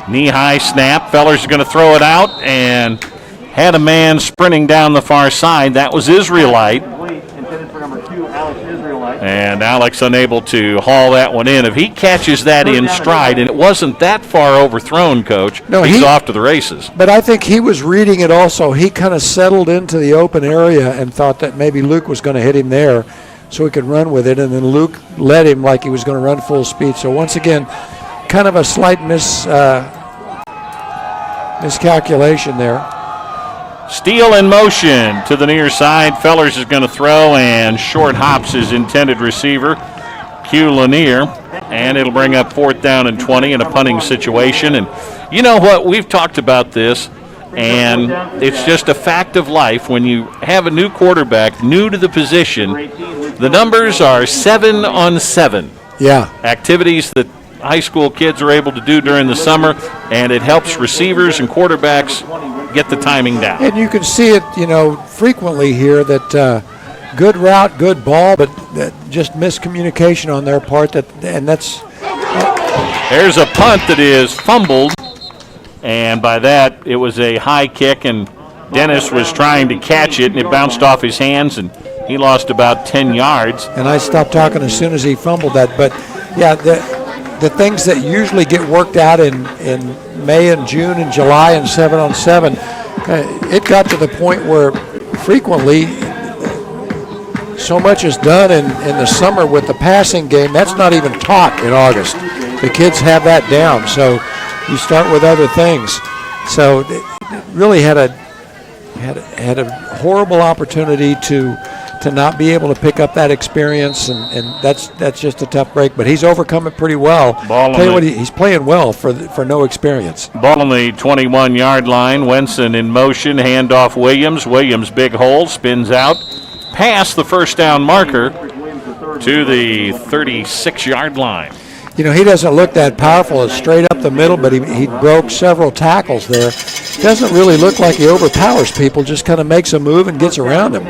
[SPEAKER 2] Knee-high snap. Feller's going to throw it out and had a man sprinting down the far side. That was Israelite. And Alex unable to haul that one in. If he catches that in stride, and it wasn't that far overthrown, Coach,
[SPEAKER 14] no,
[SPEAKER 2] he's off to the races.
[SPEAKER 14] But I think he was reading it also. He kind of settled into the open area and thought that maybe Luke was going to hit him there so he could run with it, and then Luke led him like he was going to run full speed. So once again, kind of a slight miscalculation there.
[SPEAKER 2] Steele in motion to the near side. Fellers is going to throw, and short hops his intended receiver, Q Lanier, and it'll bring up 4th down and 20 in a punting situation. And you know what? We've talked about this, and it's just a fact of life. When you have a new quarterback, new to the position, the numbers are 7 on 7.
[SPEAKER 14] Yeah.
[SPEAKER 2] Activities that high school kids are able to do during the summer, and it helps receivers and quarterbacks get the timing down.
[SPEAKER 14] And you can see it, frequently here that good route, good ball, but just miscommunication on their part. There's
[SPEAKER 2] a punt that is fumbled, and by that it was a high kick, and Dennis was trying to catch it, and it bounced off his hands, and he lost about 10 yards.
[SPEAKER 14] And I stopped talking as soon as he fumbled that. But yeah, the things that usually get worked out in May and June and July and 7 on 7, it got to the point where frequently so much is done in the summer with the passing game. That's not even taught in August. The kids have that down, so you start with other things. So it really had a horrible opportunity to not be able to pick up that experience, and that's just a tough break. But he's overcome it pretty well. He's playing well for no experience.
[SPEAKER 2] Ball on the 21-yard line. Wenson in motion. Handoff Williams. Williams big hole. Spins out. Past the first down marker to the 36-yard line.
[SPEAKER 14] He doesn't look that powerful. It's straight up the middle, but he broke several tackles there. Doesn't really look like he overpowers people. Just kind of makes a move and gets around them.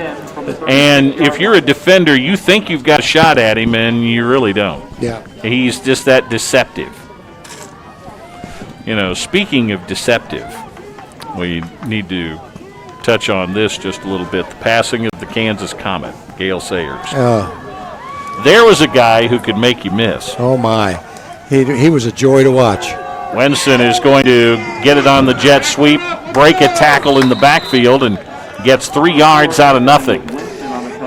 [SPEAKER 2] And if you're a defender, you think you've got a shot at him, and you really don't.
[SPEAKER 14] Yeah.
[SPEAKER 2] He's just that deceptive. Speaking of deceptive, we need to touch on this just a little bit. The passing of the Kansas Comet, Gale Sayers. There was a guy who could make you miss.
[SPEAKER 14] Oh, my. He was a joy to watch.
[SPEAKER 2] Wenson is going to get it on the jet sweep, break a tackle in the backfield, and gets 3 yards out of nothing.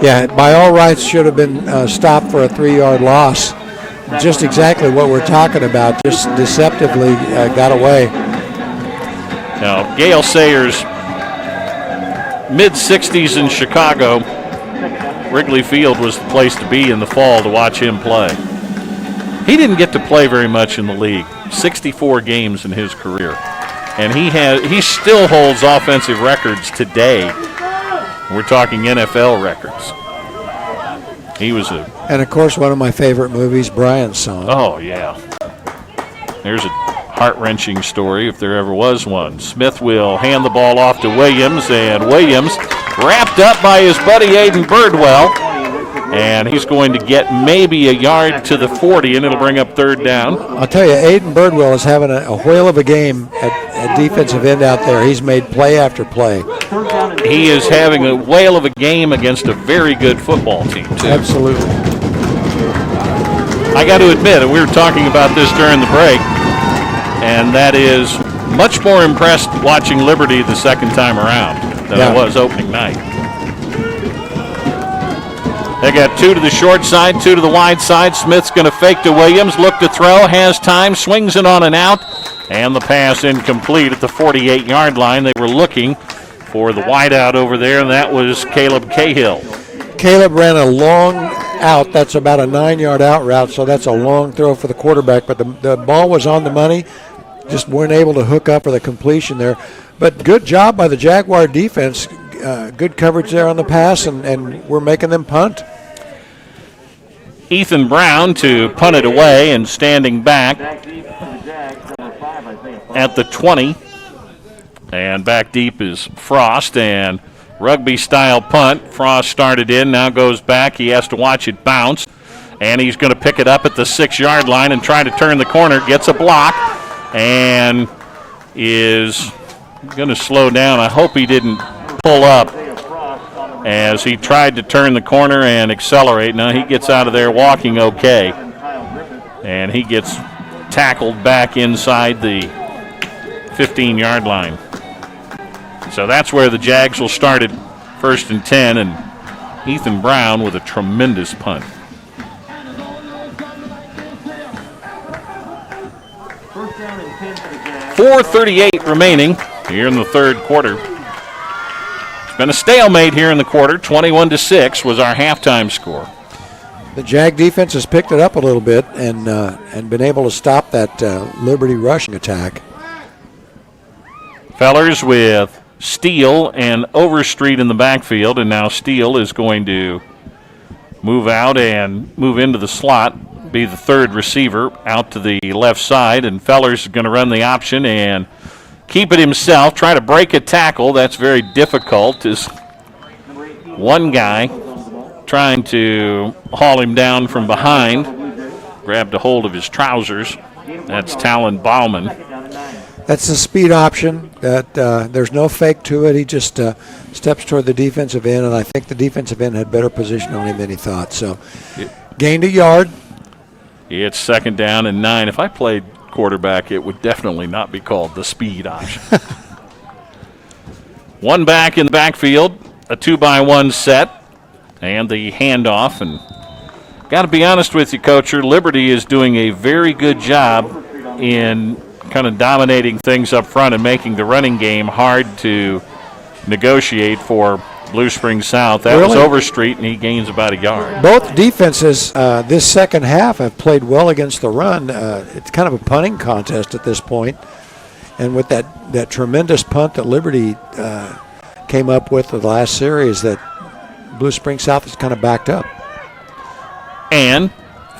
[SPEAKER 14] Yeah, by all rights should have been stopped for a 3-yard loss. Just exactly what we're talking about. Just deceptively got away.
[SPEAKER 2] Now, Gale Sayers, mid-60s in Chicago. Wrigley Field was the place to be in the fall to watch him play. He didn't get to play very much in the league. 64 games in his career. And he still holds offensive records today. We're talking NFL records.
[SPEAKER 14] And of course, one of my favorite movies, Brian's Song.
[SPEAKER 2] Oh, yeah. There's a heart-wrenching story if there ever was one. Smith will hand the ball off to Williams, and Williams wrapped up by his buddy Aiden Birdwell. And he's going to get maybe a yard to the 40, and it'll bring up 3rd down.
[SPEAKER 14] I'll tell you, Aiden Birdwell is having a whale of a game at defensive end out there. He's made play after play.
[SPEAKER 2] He is having a whale of a game against a very good football team, too.
[SPEAKER 14] Absolutely.
[SPEAKER 2] I got to admit, and we were talking about this during the break, and that is much more impressed watching Liberty the second time around than I was opening night. They got 2 to the short side, 2 to the wide side. Smith's going to fake to Williams, look to throw, has time, swings it on and out, and the pass incomplete at the 48-yard line. They were looking for the wideout over there, and that was Caleb Cahill.
[SPEAKER 14] Caleb ran a long out. That's about a 9-yard out route, so that's a long throw for the quarterback, but the ball was on the money. Just weren't able to hook up for the completion there. But good job by the Jaguar defense good coverage there on the pass, and we're making them punt.
[SPEAKER 2] Ethan Brown to punt it away and standing back at the 20. And back deep is Frost, and rugby-style punt. Frost started in, now goes back. He has to watch it bounce, and he's going to pick it up at the 6-yard line and try to turn the corner. Gets a block and is going to slow down. I hope he didn't pull up as he tried to turn the corner and accelerate. Now he gets out of there walking okay, and he gets tackled back inside the 15-yard line. So that's where the Jags will start at 1st and 10, and Ethan Brown with a tremendous punt. 4:38 remaining here in the third quarter. It's been a stalemate here in the quarter. 21-6 was our halftime score.
[SPEAKER 14] The Jag defense has picked it up a little bit and been able to stop that Liberty rushing attack.
[SPEAKER 2] Fellers with Steele and Overstreet in the backfield, and now Steele is going to move out and move into the slot, be the third receiver out to the left side, and Fellers is going to run the option and keep it himself, try to break a tackle. That's very difficult. Is one guy trying to haul him down from behind, grabbed a hold of his trousers. That's Talon Bauman.
[SPEAKER 14] That's the speed option. That there's no fake to it. He just steps toward the defensive end, and I think the defensive end had better position on him than he thought. So gained a yard.
[SPEAKER 2] It's 2nd down and 9. If I played quarterback, it would definitely not be called the speed option. One back in the backfield, a 2-by-1 set, and the handoff. And got to be honest with you, Coacher, Liberty is doing a very good job in kind of dominating things up front and making the running game hard to negotiate for Blue Springs South. That was Overstreet, and he gains about a yard.
[SPEAKER 14] Both defenses this second half have played well against the run. It's kind of a punting contest at this point. And with that tremendous punt that Liberty came up with the last series, that Blue Springs South is kind of backed up.
[SPEAKER 2] And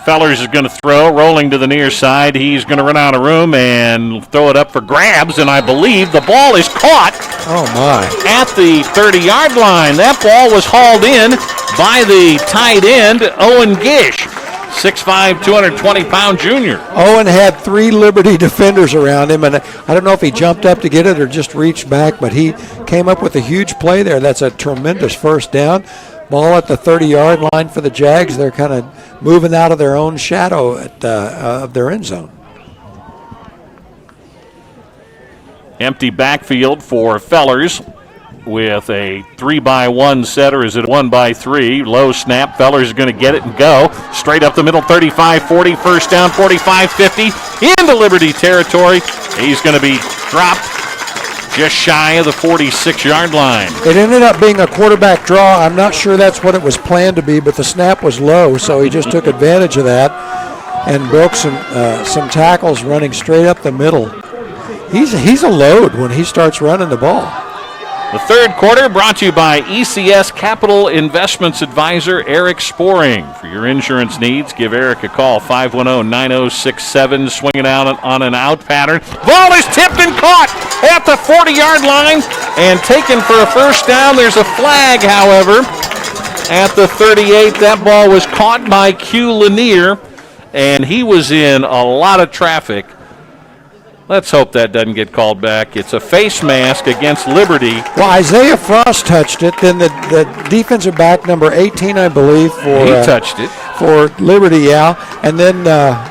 [SPEAKER 2] Fellers is going to throw, rolling to the near side. He's going to run out of room and throw it up for grabs, and I believe the ball is caught.
[SPEAKER 14] Oh, my.
[SPEAKER 2] At the 30-yard line. That ball was hauled in by the tight end, Owen Gish, 6'5", 220-pound junior.
[SPEAKER 14] Owen had 3 Liberty defenders around him, and I don't know if he jumped up to get it or just reached back, but he came up with a huge play there. That's a tremendous first down. Ball at the 30-yard line for the Jags. They're kind of moving out of their own shadow of their end zone.
[SPEAKER 2] Empty backfield for Fellers with a 3-by-1 set, or is it a 1-by-3? Low snap. Fellers is going to get it and go. Straight up the middle, 35-40, first down, 45-50, into Liberty territory. He's going to be dropped just shy of the 46-yard line.
[SPEAKER 14] It ended up being a quarterback draw. I'm not sure that's what it was planned to be, but the snap was low, so he just took advantage of that and broke some tackles running straight up the middle. He's a load when he starts running the ball.
[SPEAKER 2] The third quarter brought to you by ECS Capital Investments Advisor Eric Sporing. For your insurance needs, give Eric a call, 510-9067, swinging out on an out pattern. Ball is tipped and caught at the 40-yard line and taken for a first down. There's a flag, however, at the 38. That ball was caught by Q Lanier, and he was in a lot of traffic. Let's hope that doesn't get called back. It's a face mask against Liberty.
[SPEAKER 14] Well, Isaiah Frost touched it. Then the defensive back, number 18, I believe,
[SPEAKER 2] he touched it
[SPEAKER 14] for Liberty, yeah. And then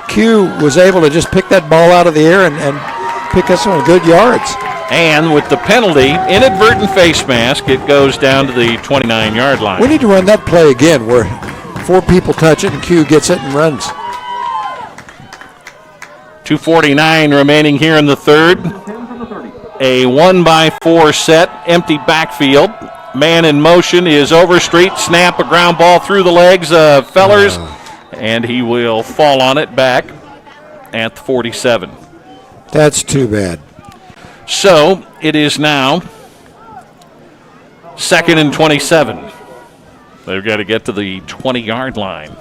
[SPEAKER 14] Q was able to just pick that ball out of the air and pick us some good yards.
[SPEAKER 2] And with the penalty, inadvertent face mask, it goes down to the 29-yard line.
[SPEAKER 14] We need to run that play again where 4 people touch it and Q gets it and runs.
[SPEAKER 2] 2:49 remaining here in the third. A 1-by-4 set, empty backfield. Man in motion is Overstreet. Snap, a ground ball through the legs of Fellers, and he will fall on it back at the 47.
[SPEAKER 14] That's too bad.
[SPEAKER 2] So it is now 2nd and 27. They've got to get to the 20-yard line.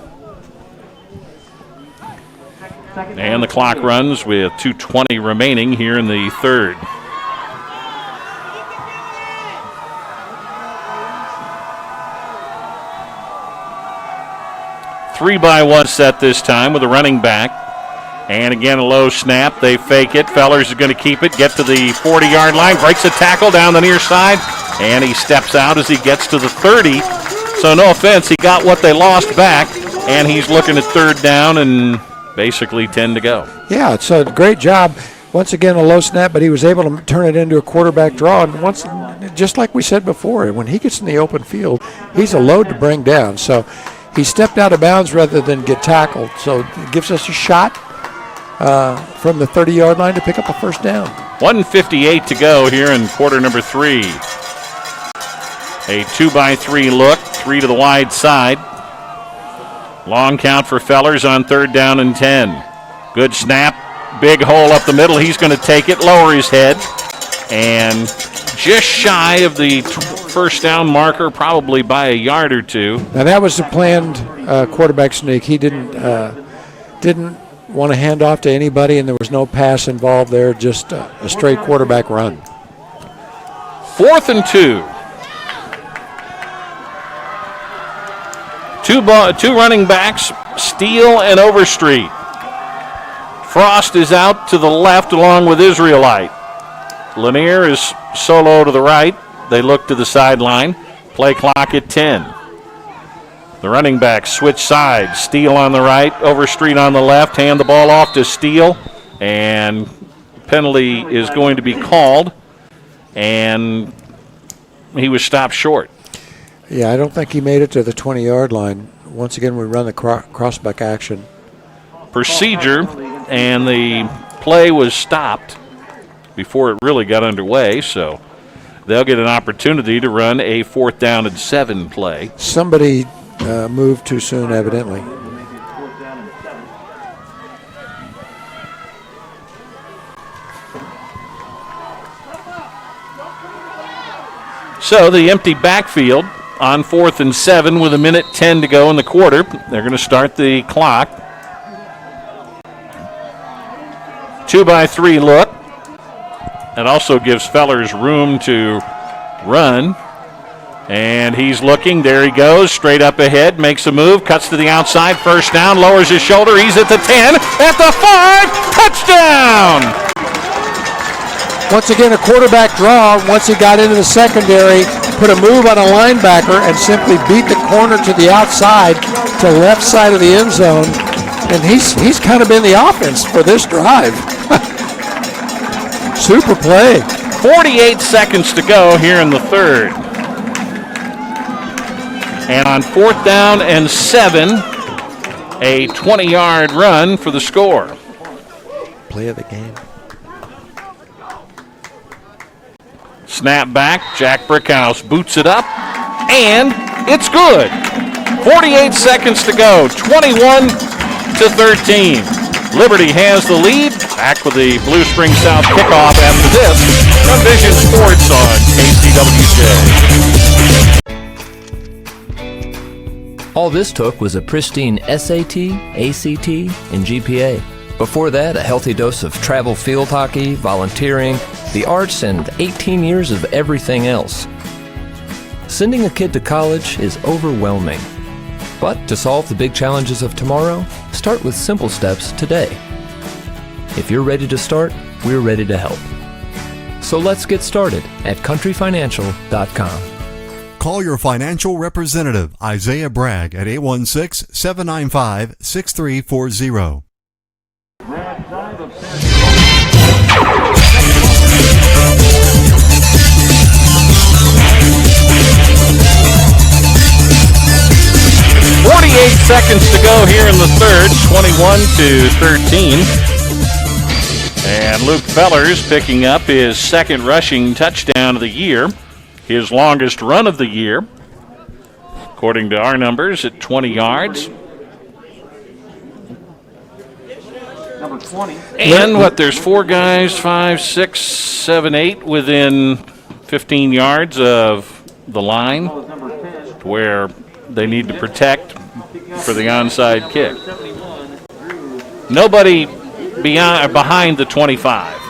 [SPEAKER 2] And the clock runs with 2:20 remaining here in the third. Three-by-one set this time with a running back. And again, a low snap. They fake it. Fellers is going to keep it. Get to the 40-yard line. Breaks a tackle down the near side. And he steps out as he gets to the 30. So no offense, he got what they lost back. And he's looking at third down and basically 10 to go.
[SPEAKER 14] Yeah, it's a great job. Once again, a low snap, but he was able to turn it into a quarterback draw. And once, just like we said before, when he gets in the open field, he's a load to bring down. So he stepped out of bounds rather than get tackled. So it gives us a shot from the 30-yard line to pick up a first down.
[SPEAKER 2] 1:58 to go here in quarter number 3. A 2-by-3 look, 3 to the wide side. Long count for Fellers on third down and 10. Good snap, big hole up the middle. He's going to take it, lower his head, and just shy of the first down marker, probably by a yard or two.
[SPEAKER 14] Now that was the planned quarterback sneak. He didn't want to hand off to anybody, and there was no pass involved there, just a straight quarterback run.
[SPEAKER 2] 4th and 2. Two running backs, Steele and Overstreet. Frost is out to the left along with Israelite. Lanier is solo to the right. They look to the sideline. Play clock at 10. The running backs switch sides. Steele on the right, Overstreet on the left. Hand the ball off to Steele, and penalty is going to be called, and he was stopped short.
[SPEAKER 14] Yeah, I don't think he made it to the 20-yard line. Once again, we run the crossback action.
[SPEAKER 2] Procedure, and the play was stopped before it really got underway, so they'll get an opportunity to run a 4th down and 7 play.
[SPEAKER 14] Somebody moved too soon, evidently.
[SPEAKER 2] So the empty backfield on 4th and 7 with 1:10 to go in the quarter. They're going to start the clock. 2-by-3 look. It also gives Fellers room to run. And he's looking. There he goes. Straight up ahead. Makes a move. Cuts to the outside. First down. Lowers his shoulder. He's at the 10. At the 5. Touchdown!
[SPEAKER 14] Once again, a quarterback draw. Once he got into the secondary, put a move on a linebacker and simply beat the corner to the outside to left side of the end zone. And he's kind of been the offense for this drive. Super play.
[SPEAKER 2] 48 seconds to go here in the third. And on 4th down and 7, a 20-yard run for the score.
[SPEAKER 14] Play of the game.
[SPEAKER 2] Snap back, Jack Brickhouse boots it up, and it's good. 48 seconds to go, 21-13. Liberty has the lead. Back with the Blue Spring South kickoff after this from Vision Sports on KCWJ.
[SPEAKER 8] All this took was a pristine SAT, ACT, and GPA. Before that, a healthy dose of travel field hockey, volunteering, the arts, and 18 years of everything else. Sending a kid to college is overwhelming. But to solve the big challenges of tomorrow, start with simple steps today. If you're ready to start, we're ready to help. So let's get started at countryfinancial.com.
[SPEAKER 4] Call your financial representative, Isaiah Bragg, at 816-795-6340.
[SPEAKER 2] 48 seconds to go here in the third, 21-13. And Luke Fellers picking up his second rushing touchdown of the year, his longest run of the year, according to our numbers, at 20 yards.
[SPEAKER 15] Number 20.
[SPEAKER 2] And there's 4 guys, 5, 6, 7, 8 within 15 yards of the line where they need to protect for the onside kick. Nobody behind the 25.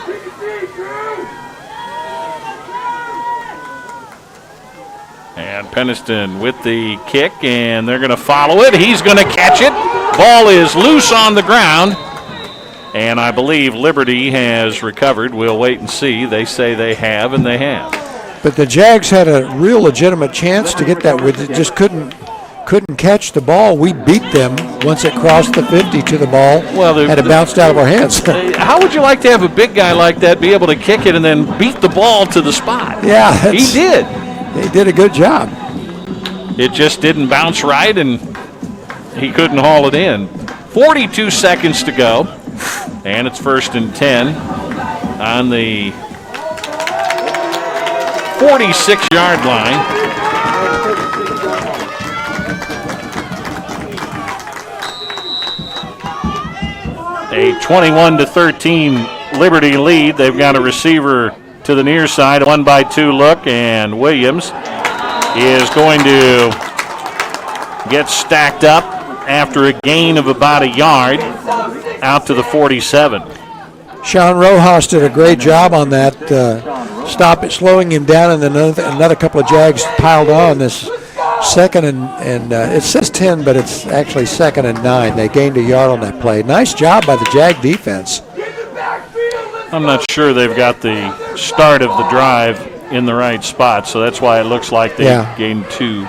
[SPEAKER 2] And Penniston with the kick, and they're going to follow it. He's going to catch it. Ball is loose on the ground, and I believe Liberty has recovered. We'll wait and see. They say they have, and they have.
[SPEAKER 14] But the Jags had a real legitimate chance to get that with it, just couldn't catch the ball. We beat them once it crossed the 50 to the ball, and it bounced out of our hands.
[SPEAKER 2] How would you like to have a big guy like that be able to kick it and then beat the ball to the spot?
[SPEAKER 14] Yeah.
[SPEAKER 2] He did.
[SPEAKER 14] He did a good job.
[SPEAKER 2] It just didn't bounce right, and he couldn't haul it in. 42 seconds to go, and it's 1st and 10 on the 46-yard line. A 21-13 Liberty lead. They've got a receiver to the near side, 1-by-2 look, and Williams is going to get stacked up after a gain of about a yard out to the 47.
[SPEAKER 14] Sean Rojas did a great job on that stop it, slowing him down, and then another couple of Jags piled on this second and it says 10, but it's actually 2nd and 9. They gained a yard on that play. Nice job by the Jag defense.
[SPEAKER 2] I'm not sure they've got the start of the drive in the right spot, so that's why it looks like they gained 2.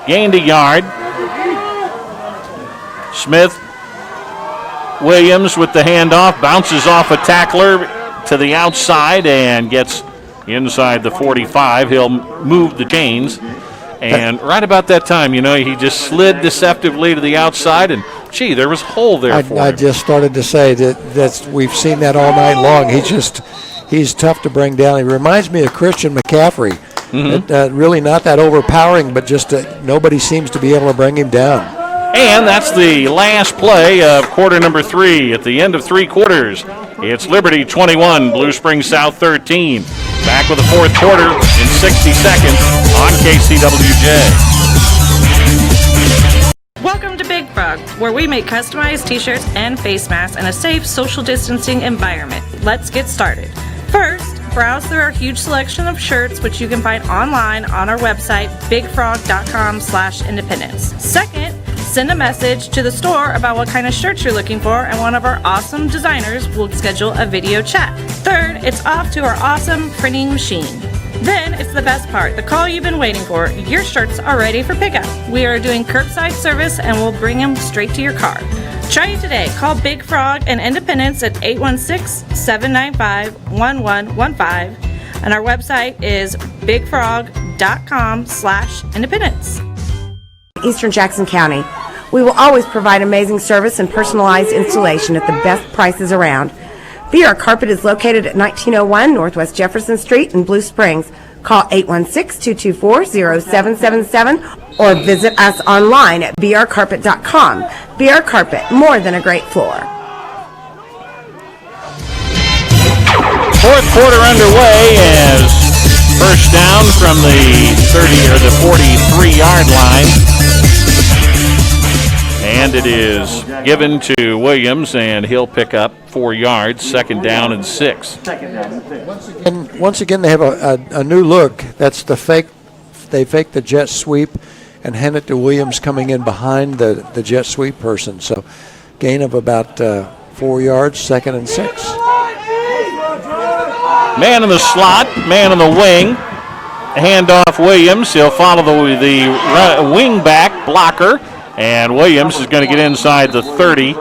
[SPEAKER 2] Gained a yard. Smith, Williams with the handoff, bounces off a tackler to the outside and gets inside the 45. He'll move the chains. And right about that time, he just slid deceptively to the outside, and gee, there was a hole there for him.
[SPEAKER 14] I just started to say that we've seen that all night long. He's tough to bring down. He reminds me of Christian McCaffrey. Mm-hmm. Really not that overpowering, but just nobody seems to be able to bring him down.
[SPEAKER 2] And that's the last play of quarter number 3. At the end of 3 quarters, it's Liberty 21, Blue Springs South 13. Back with the 4th quarter in 60 seconds on KCWJ.
[SPEAKER 1] Welcome to Big Frog, where we make customized t-shirts and face masks in a safe social distancing environment. Let's get started. First, browse through our huge selection of shirts, which you can find online on our website, bigfrog.com/independence. Second, send a message to the store about what kind of shirts you're looking for, and one of our awesome designers will schedule a video chat. Third, it's off to our awesome printing machine. Then it's the best part, the call you've been waiting for. Your shirts are ready for pickup. We are doing curbside service and we'll bring them straight to your car. Try it today. Call Big Frog and Independence at 816-795-1115. And our website is bigfrog.com/independence.
[SPEAKER 18] Eastern Jackson County. We will always provide amazing service and personalized installation at the best prices around. VR Carpet is located at 1901 Northwest Jefferson Street in Blue Springs. Call 816-224-0777 or visit us online at brcarpet.com. VR Carpet, more than a great floor.
[SPEAKER 2] 4th quarter underway as first down from the 30 or the 43-yard line. And it is given to Williams, and he'll pick up 4 yards, 2nd down and 6.
[SPEAKER 14] And once again, they have a new look. That's the fake. They fake the jet sweep and hand it to Williams coming in behind the jet sweep person. So gain of about 4 yards, 2nd and 6.
[SPEAKER 2] Man in the slot, man in the wing. Handoff Williams. He'll follow the wing back blocker. And Williams is going to get inside the 30.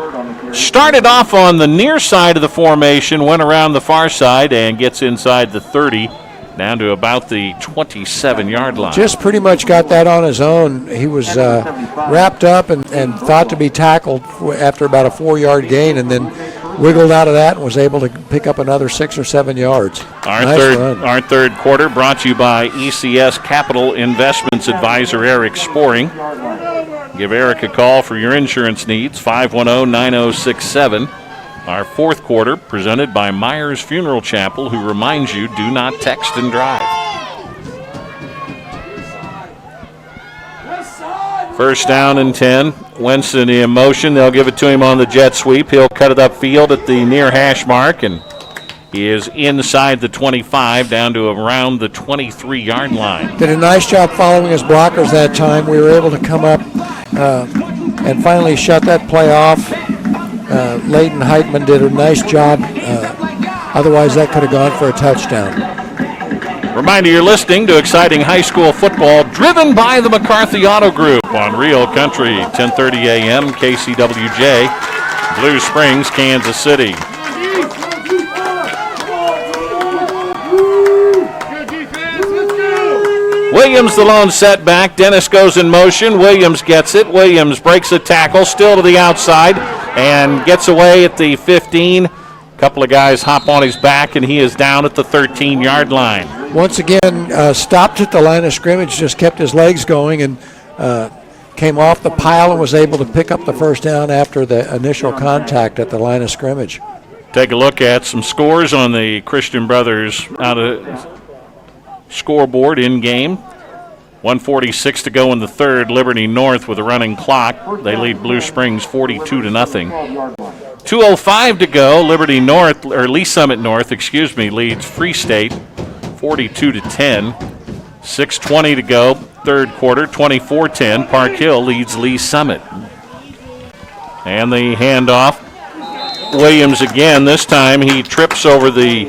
[SPEAKER 2] Started off on the near side of the formation, went around the far side, and gets inside the 30, down to about the 27-yard line.
[SPEAKER 14] Just pretty much got that on his own. He was wrapped up and thought to be tackled after about a 4-yard gain, and then wiggled out of that and was able to pick up another 6 or 7 yards.
[SPEAKER 2] Our third quarter brought to you by ECS Capital Investments Advisor Eric Sporing. Give Eric a call for your insurance needs, 510-9067. Our 4th quarter presented by Myers Funeral Chapel, who reminds you, do not text and drive. First down and 10. Winston in motion. They'll give it to him on the jet sweep. He'll cut it upfield at the near hash mark, and he is inside the 25, down to around the 23-yard line.
[SPEAKER 14] Did a nice job following his blockers that time. We were able to come up and finally shut that play off. Leighton Heitman did a nice job. Otherwise, that could have gone for a touchdown.
[SPEAKER 2] Reminder, you're listening to exciting high school football driven by the McCarthy Auto Group on Real Country, 10:30 a.m. KCWJ, Blue Springs, Kansas City. Williams the lone setback. Dennis goes in motion. Williams gets it. Williams breaks a tackle, still to the outside, and gets away at the 15. A couple of guys hop on his back, and he is down at the 13-yard line.
[SPEAKER 14] Once again, stopped at the line of scrimmage, just kept his legs going, and came off the pile and was able to pick up the first down after the initial contact at the line of scrimmage.
[SPEAKER 2] Take a look at some scores on the Christian Brothers out of scoreboard in game. 1:46 to go in the third. Liberty North with a running clock. They lead Blue Springs 42-0. 2:05 to go. Liberty North, or Lee Summit North, leads Free State 42-10. 6:20 to go. Third quarter, 24-10. Park Hill leads Lee Summit. And the handoff. Williams again. This time he trips over the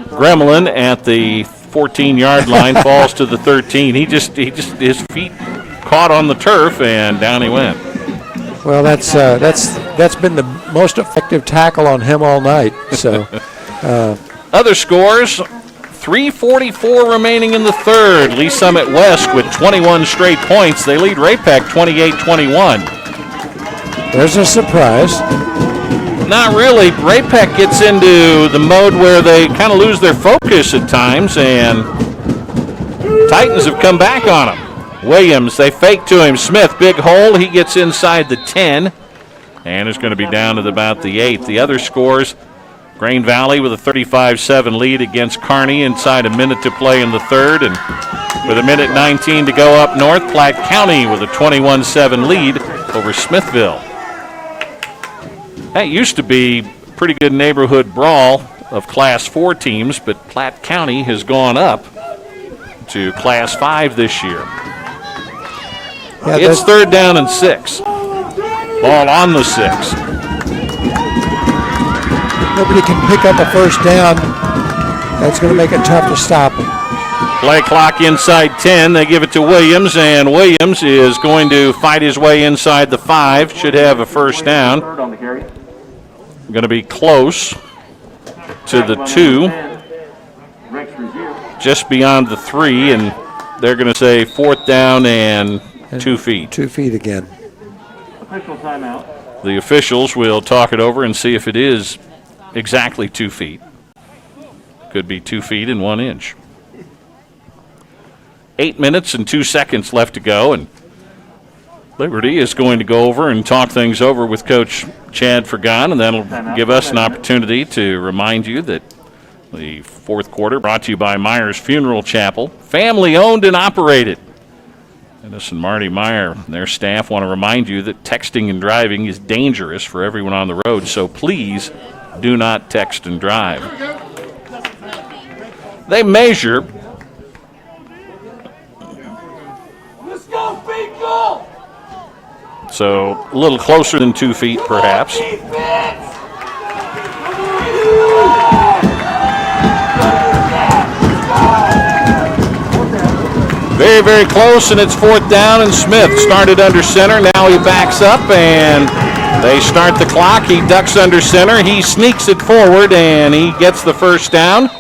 [SPEAKER 2] gremlin at the 14-yard line, falls to the 13. He just his feet caught on the turf, and down he went.
[SPEAKER 14] Well, that's been the most effective tackle on him all night. So,
[SPEAKER 2] other scores: 3:44 remaining in the third. Lee Summit West with 21 straight points. They lead Ray-Pec 28-21.
[SPEAKER 14] There's a surprise.
[SPEAKER 2] Not really. Ray-Pec gets into the mode where they kind of lose their focus at times, and Titans have come back on them. Williams, they fake to him. Smith, big hole. He gets inside the 10, and is going to be down to about the 8. The other scores: Grain Valley with a 35-7 lead against Kearney inside a minute to play in the third, and with a minute 19 to go up north, Platte County with a 21-7 lead over Smithville. That used to be a pretty good neighborhood brawl of Class 4 teams, but Platte County has gone up to Class 5 this year.
[SPEAKER 14] Yeah,
[SPEAKER 2] it's third down and 6. Ball on the 6.
[SPEAKER 14] Nobody can pick up a first down. That's going to make it tough to stop them.
[SPEAKER 2] Play clock inside 10. They give it to Williams, and Williams is going to fight his way inside the 5. Should have a first down. Going to be close to the 2, just beyond the 3, and they're going to say fourth down and 2 feet.
[SPEAKER 14] 2 feet again.
[SPEAKER 15] Official timeout.
[SPEAKER 2] The officials will talk it over and see if it is exactly 2 feet. Could be 2 feet and 1 inch. 8 minutes and 2 seconds left to go, and Liberty is going to go over and talk things over with Coach Chad Fergon, and that'll give us an opportunity to remind you that the fourth quarter brought to you by Myers Funeral Chapel, family owned and operated. Dennis and Marty Meyer and their staff want to remind you that texting and driving is dangerous for everyone on the road, so please do not text and drive. They measure.
[SPEAKER 15] Let's go, big goal!
[SPEAKER 2] So a little closer than 2 feet, perhaps. Very, very close, and it's fourth down, and Smith started under center. Now he backs up, and they start the clock. He ducks under center. He sneaks it forward, and he gets the first down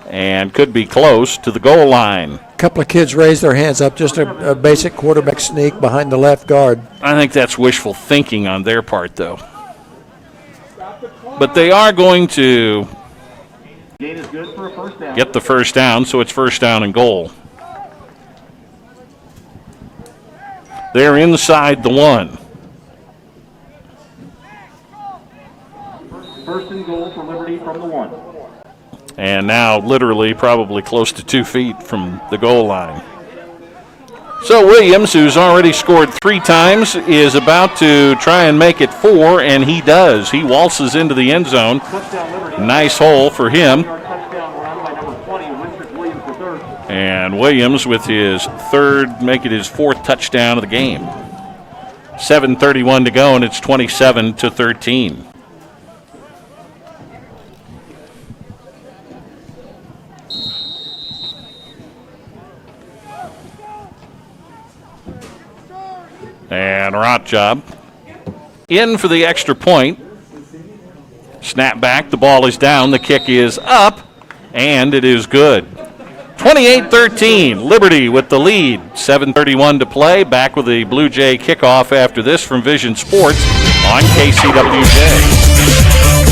[SPEAKER 2] and could be close to the goal line.
[SPEAKER 14] A couple of kids raised their hands up, just a basic quarterback sneak behind the left guard.
[SPEAKER 2] I think that's wishful thinking on their part, though. But they are going to get the first down, so it's first down and goal. They're inside the 1.
[SPEAKER 15] First and goal for Liberty from the 1.
[SPEAKER 2] And now literally probably close to 2 feet from the goal line. So Williams, who's already scored 3 times, is about to try and make it 4, and he does. He waltzes into the end zone. Nice hole for him. And Williams with his 3rd, make it his 4th touchdown of the game. 7:31 to go, and it's 27-13. And Rotjob in for the extra point. Snap back, the ball is down, the kick is up, and it is good. 28-13, Liberty with the lead. 7:31 to play. Back with the Blue Jay kickoff after this from Vision Sports on KCWJ.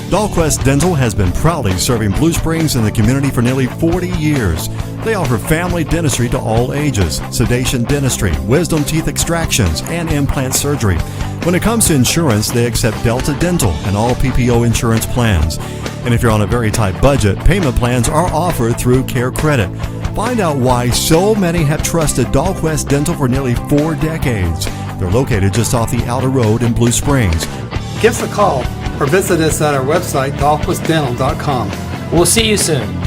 [SPEAKER 4] Dahlquist Dental has been proudly serving Blue Springs and the community for nearly 40 years. They offer family dentistry to all ages, sedation dentistry, wisdom teeth extractions, and implant surgery. When it comes to insurance, they accept Delta Dental and all PPO insurance plans. And if you're on a very tight budget, payment plans are offered through Care Credit. Find out why so many have trusted Dahlquist Dental for nearly 4 decades. They're located just off the outer road in Blue Springs.
[SPEAKER 6] Give us a call or visit us at our website, dahlquistdental.com.
[SPEAKER 7] We'll see you soon.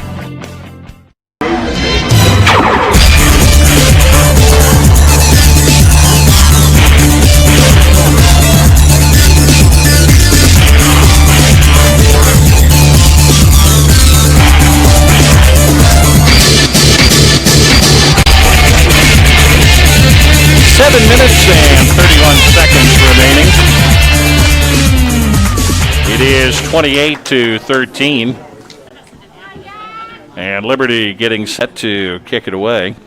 [SPEAKER 2] Minutes and 31 seconds remaining. It is 28-13. And Liberty getting set to kick it away. Do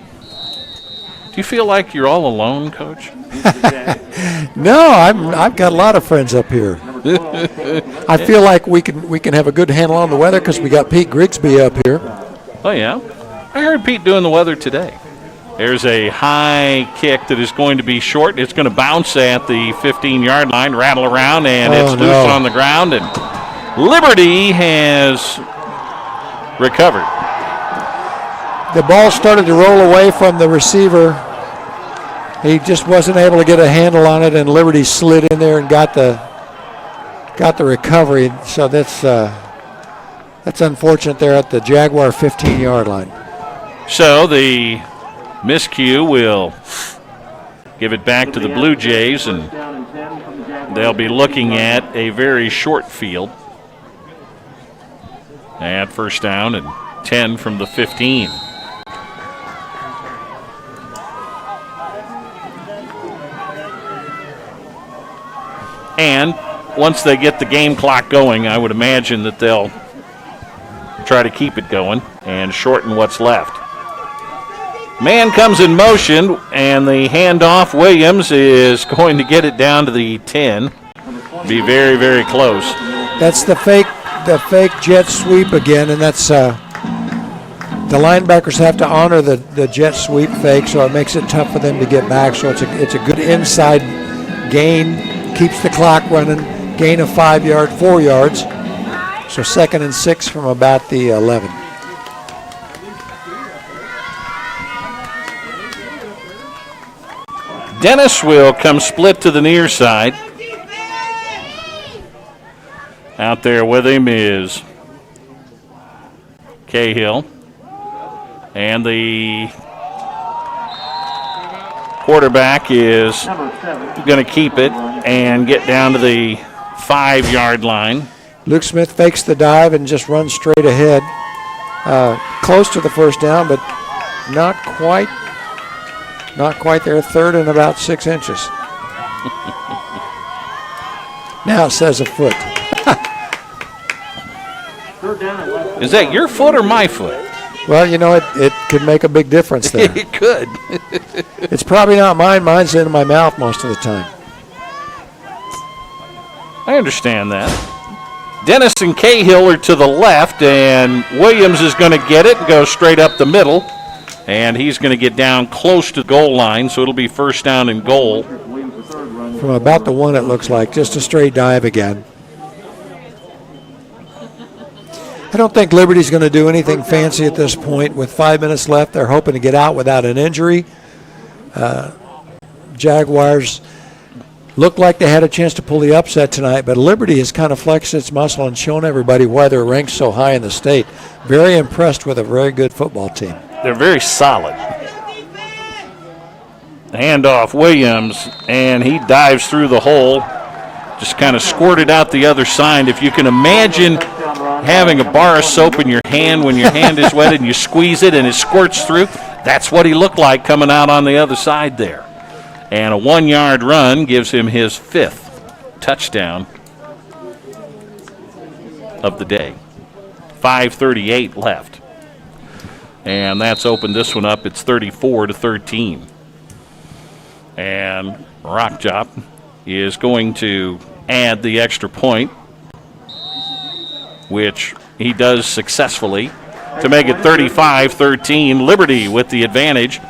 [SPEAKER 2] you feel like you're all alone, Coach?
[SPEAKER 14] No, I've got a lot of friends up here. I feel like we can have a good handle on the weather because we got Pete Grigsby up here.
[SPEAKER 2] Oh, yeah? I heard Pete doing the weather today. There's a high kick that is going to be short. It's going to bounce at the 15-yard line, rattle around, and it's loose on the ground. And Liberty has recovered.
[SPEAKER 14] The ball started to roll away from the receiver. He just wasn't able to get a handle on it, and Liberty slid in there and got the recovery. So that's unfortunate there at the Jaguar 15-yard line.
[SPEAKER 2] So the miscue will give it back to the Blue Jays, and they'll be looking at a very short field at first down and 10 from the 15. And once they get the game clock going, I would imagine that they'll try to keep it going and shorten what's left. Man comes in motion, and the handoff. Williams is going to get it down to the 10. Be very, very close.
[SPEAKER 14] That's the fake jet sweep again, and that's the linebackers have to honor the jet sweep fake, so it makes it tough for them to get back. So it's a good inside gain, keeps the clock running, gain of 4 yards. So 2nd and 6 from about the 11.
[SPEAKER 2] Dennis will come split to the near side. Out there with him is Cahill. And the quarterback is going to keep it and get down to the 5-yard line.
[SPEAKER 14] Luke Smith fakes the dive and just runs straight ahead. Close to the first down, but not quite there. 3rd and about 6 inches. Now it says a foot.
[SPEAKER 2] Is that your foot or my foot?
[SPEAKER 14] Well, you know, it could make a big difference there.
[SPEAKER 2] It could.
[SPEAKER 14] It's probably not mine. Mine's in my mouth most of the time.
[SPEAKER 2] I understand that. Dennis and Cahill are to the left, and Williams is going to get it and go straight up the middle. And he's going to get down close to the goal line, so it'll be first down and goal.
[SPEAKER 14] From about the 1, it looks like. Just a straight dive again. I don't think Liberty's going to do anything fancy at this point. With 5 minutes left, they're hoping to get out without an injury. Jaguars looked like they had a chance to pull the upset tonight, but Liberty has kind of flexed its muscle and shown everybody why they're ranked so high in the state. Very impressed with a very good football team.
[SPEAKER 2] They're very solid. Handoff Williams, and he dives through the hole, just kind of squirted out the other side. If you can imagine having a bar of soap in your hand when your hand is wet and you squeeze it and it squirts through, that's what he looked like coming out on the other side there. And a 1-yard run gives him his 5th touchdown of the day. 5:38 left. And that's opened this one up. It's 34-13. And Rockjop is going to add the extra point, which he does successfully, to make it 35-13. Liberty with the advantage.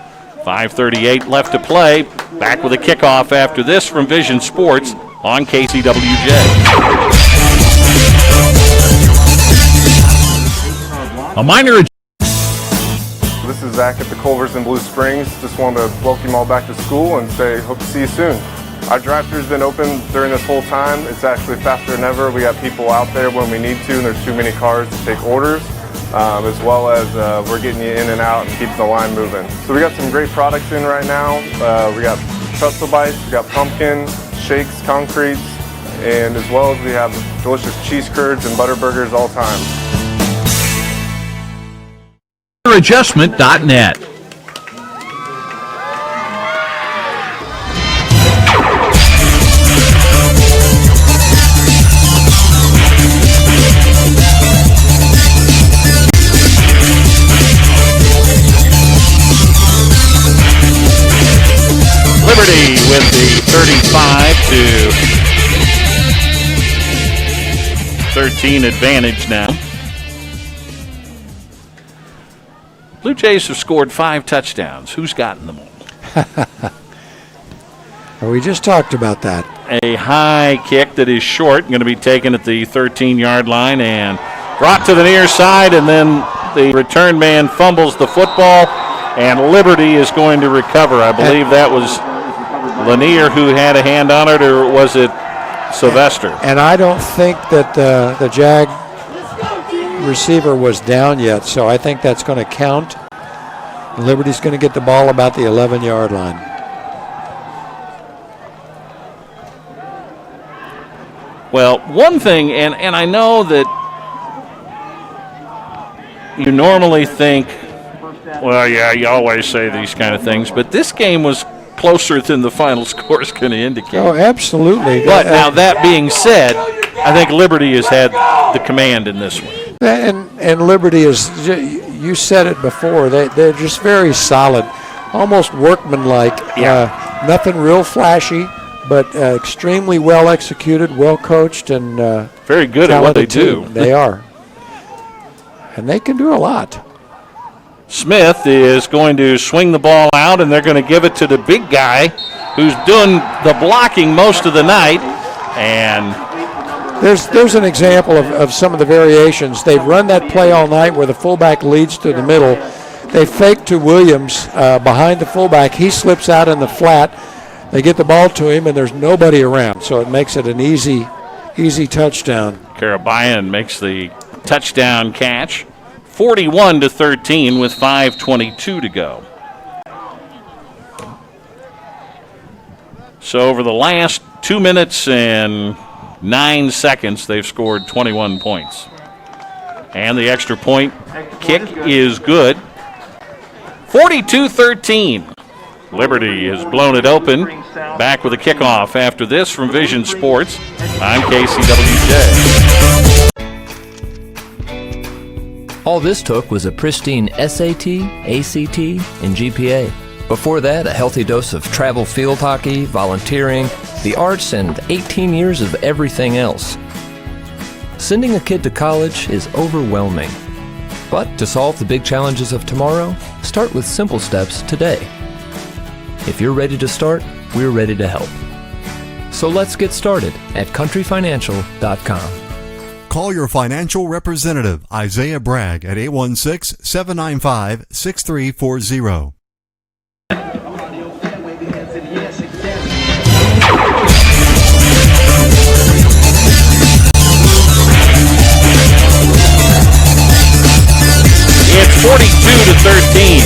[SPEAKER 2] 5:38 left to play. Back with a kickoff after this from Vision Sports on KCWJ. A minor.
[SPEAKER 7] This is Zach at the Culvers in Blue Springs. Just wanted to welcome you all back to school and say hope to see you soon. Our drive-thru's been open during this whole time. It's actually faster than ever. We got people out there when we need to, and there's too many cars to take orders, as well as we're getting you in and out and keeping the line moving. So we got some great products in right now. We got pretzel bites, we got pumpkin, shakes, concretes, and as well as we have delicious cheese curds and butter burgers all time.
[SPEAKER 2] Adjustment.net. Liberty with the 35-13 advantage now. Blue Jays have scored 5 touchdowns. Who's gotten them all?
[SPEAKER 14] We just talked about that.
[SPEAKER 2] A high kick that is short, going to be taken at the 13-yard line and brought to the near side, and then the return man fumbles the football, and Liberty is going to recover. I believe that was Lanier who had a hand on it, or was it Sylvester?
[SPEAKER 14] And I don't think that the Jag receiver was down yet, so I think that's going to count. Liberty's going to get the ball about the 11-yard line.
[SPEAKER 2] Well, one thing, and I know that you normally think, well, yeah, you always say these kind of things, but this game was closer than the final score is going to indicate.
[SPEAKER 14] Oh, absolutely.
[SPEAKER 2] But now that being said, I think Liberty has had the command in this one.
[SPEAKER 14] And Liberty is, you said it before, they're just very solid, almost workmanlike.
[SPEAKER 2] Yeah.
[SPEAKER 14] Nothing real flashy, but extremely well executed, well coached, and
[SPEAKER 2] very good at what they do.
[SPEAKER 14] They are. And they can do a lot.
[SPEAKER 2] Smith is going to swing the ball out, and they're going to give it to the big guy who's doing the blocking most of the night. And
[SPEAKER 14] there's an example of some of the variations. They've run that play all night where the fullback leads to the middle. They fake to Williams behind the fullback. He slips out in the flat. They get the ball to him, and there's nobody around, so it makes it an easy touchdown.
[SPEAKER 2] Karabayan makes the touchdown catch. 41-13 with 5:22 to go. So over the last 2 minutes and 9 seconds, they've scored 21 points. And the extra point kick is good. 42-13. Liberty has blown it open. Back with a kickoff after this from Vision Sports. I'm KCWJ.
[SPEAKER 8] All this took was a pristine SAT, ACT, and GPA. Before that, a healthy dose of travel field hockey, volunteering, the arts, and 18 years of everything else. Sending a kid to college is overwhelming. But to solve the big challenges of tomorrow, start with simple steps today. If you're ready to start, we're ready to help. So let's get started at countryfinancial.com.
[SPEAKER 4] Call your financial representative, Isaiah Bragg, at 816-795-6340.
[SPEAKER 2] 42-13.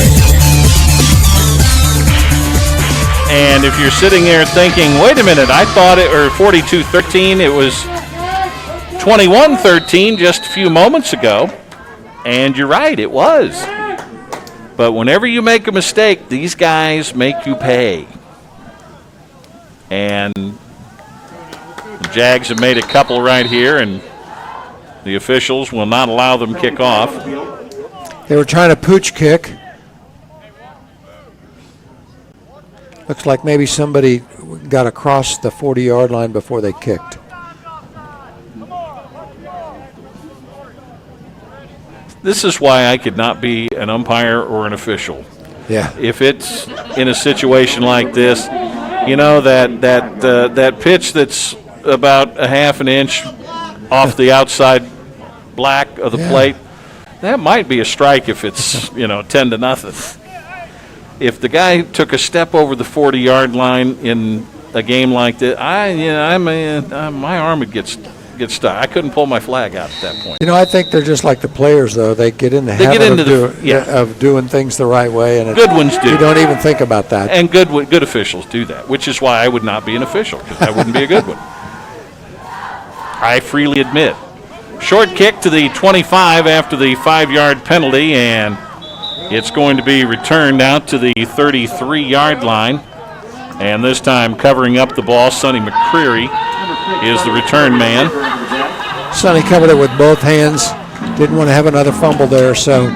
[SPEAKER 2] And if you're sitting there thinking, wait a minute, I thought it, or 42-13, it was 21-13 just a few moments ago. And you're right, it was. But whenever you make a mistake, these guys make you pay. And the Jags have made a couple right here, and the officials will not allow them kick off.
[SPEAKER 14] They were trying to pooch kick. Looks like maybe somebody got across the 40-yard line before they kicked.
[SPEAKER 2] This is why I could not be an umpire or an official.
[SPEAKER 14] Yeah.
[SPEAKER 2] If it's in a situation like this, you know, that pitch that's about a half an inch off the outside black of the plate, that might be a strike if it's, 10-0. If the guy took a step over the 40-yard line in a game like this, my arm would get stuck. I couldn't pull my flag out at that point.
[SPEAKER 14] I think they're just like the players, though. They get in the habit of doing things the right way, and
[SPEAKER 2] good ones do.
[SPEAKER 14] You don't even think about that.
[SPEAKER 2] And good officials do that, which is why I would not be an official, because I wouldn't be a good one. I freely admit. Short kick to the 25 after the 5-yard penalty, and it's going to be returned out to the 33-yard line. And this time covering up the ball, Sonny McCreary is the return man.
[SPEAKER 14] Sonny covered it with both hands. Didn't want to have another fumble there, so.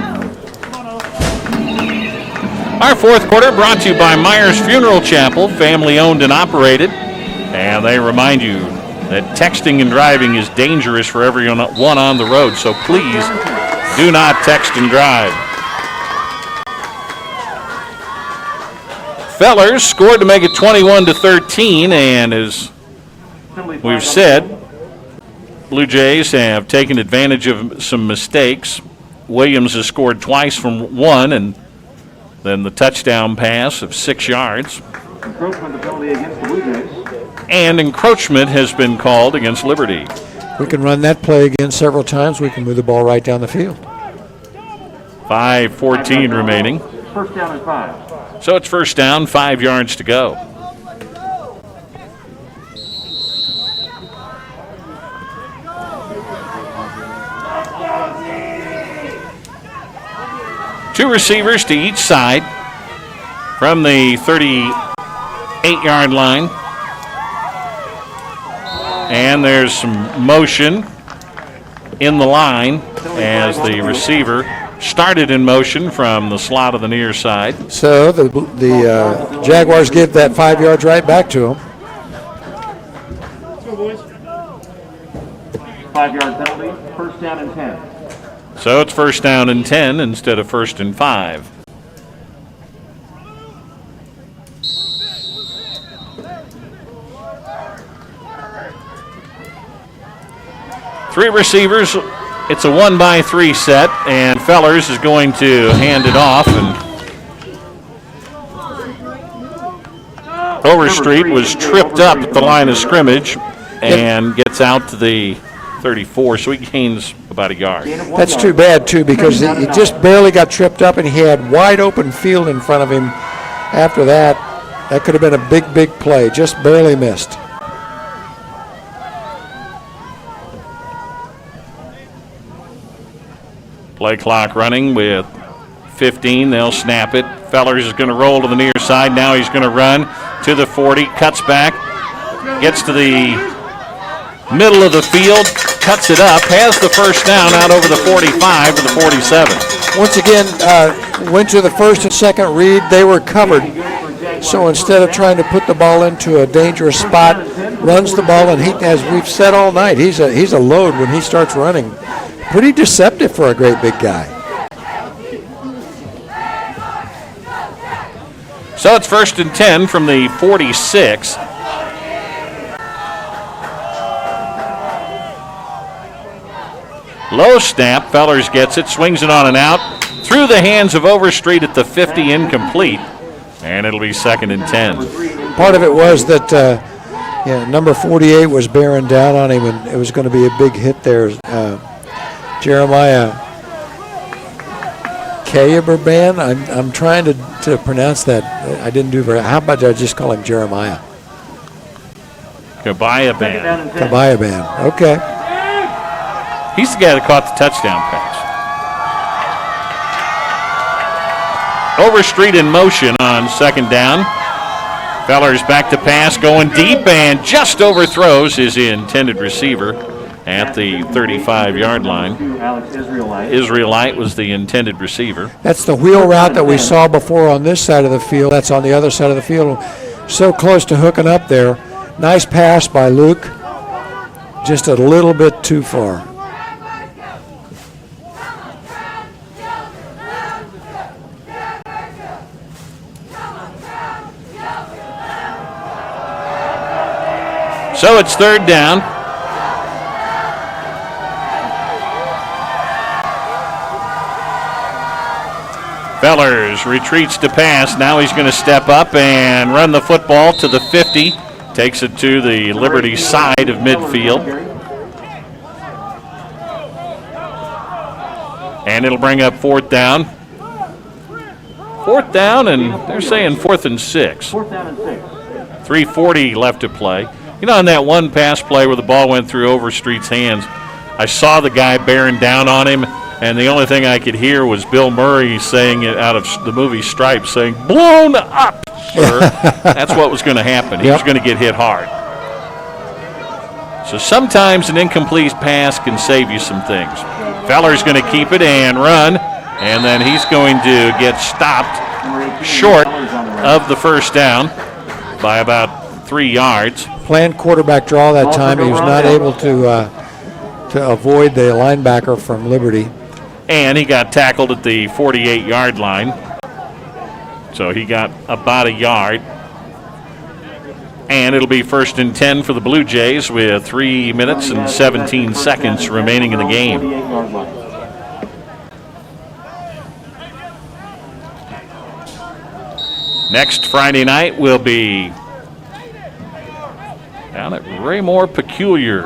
[SPEAKER 2] Our fourth quarter brought to you by Myers Funeral Chapel, family owned and operated. And they remind you that texting and driving is dangerous for everyone on the road, so please do not text and drive. Fellers scored to make it 21-13, and as we've said, Blue Jays have taken advantage of some mistakes. Williams has scored twice from one, and then the touchdown pass of 6 yards.
[SPEAKER 15] Encroachment penalty against the Blue Jays.
[SPEAKER 2] And encroachment has been called against Liberty.
[SPEAKER 14] We can run that play again several times. We can move the ball right down the field.
[SPEAKER 2] 5:14 remaining.
[SPEAKER 15] First down and 5.
[SPEAKER 2] So it's first down, 5 yards to go. Two receivers to each side from the 38-yard line. And there's some motion in the line as the receiver started in motion from the slot of the near side.
[SPEAKER 14] So the Jaguars give that 5 yards right back to them.
[SPEAKER 15] 5-yard penalty, first down and 10.
[SPEAKER 2] So it's first down and 10 instead of first and 5. Three receivers. It's a 1-by-3 set, and Fellers is going to hand it off. And Overstreet was tripped up at the line of scrimmage and gets out to the 34, so he gains about a yard.
[SPEAKER 14] That's too bad, too, because he just barely got tripped up, and he had wide open field in front of him after that. That could have been a big, big play. Just barely missed.
[SPEAKER 2] Play clock running with 15. They'll snap it. Fellers is going to roll to the near side. Now he's going to run to the 40. Cuts back. Gets to the middle of the field. Cuts it up. Has the first down out over the 45 to the 47.
[SPEAKER 14] Once again, went to the first and second read. They were covered. So instead of trying to put the ball into a dangerous spot, runs the ball, and he, as we've said all night, he's a load when he starts running. Pretty deceptive for a great big guy.
[SPEAKER 2] So it's first and 10 from the 46. Low snap. Fellers gets it, swings it on and out. Through the hands of Overstreet at the 50, incomplete. And it'll be second and 10.
[SPEAKER 14] Part of it was that number 48 was bearing down on him, and it was going to be a big hit there. Jeremiah Kayaberban. I'm trying to pronounce that. I didn't do very. How about I just call him Jeremiah?
[SPEAKER 2] Kabayaban.
[SPEAKER 14] Kabayaban. Okay.
[SPEAKER 2] He's the guy that caught the touchdown pass. Overstreet in motion on second down. Feller's back to pass, going deep, and just overthrows his intended receiver at the 35-yard line. Israelite was the intended receiver.
[SPEAKER 14] That's the wheel route that we saw before on this side of the field. That's on the other side of the field. So close to hooking up there. Nice pass by Luke. Just a little bit too far.
[SPEAKER 2] So it's third down. Fellers retreats to pass. Now he's going to step up and run the football to the 50. Takes it to the Liberty side of midfield. And it'll bring up fourth down. Fourth down, and they're saying 4th and 6. 3:40 left to play. You know, on that one pass play where the ball went through Overstreet's hands, I saw the guy bearing down on him, and the only thing I could hear was Bill Murray saying it out of the movie Stripes, saying, "Blown up, sir." That's what was going to happen. He was going to get hit hard. So sometimes an incomplete pass can save you some things. Feller's going to keep it and run, and then he's going to get stopped short of the first down by about 3 yards.
[SPEAKER 14] Planned quarterback draw that time. He was not able to avoid the linebacker from Liberty.
[SPEAKER 2] And he got tackled at the 48-yard line. So he got about a yard. And it'll be 1st and 10 for the Blue Jays with 3 minutes and 17 seconds remaining in the game. Next Friday night will be down at Raymore Peculiar.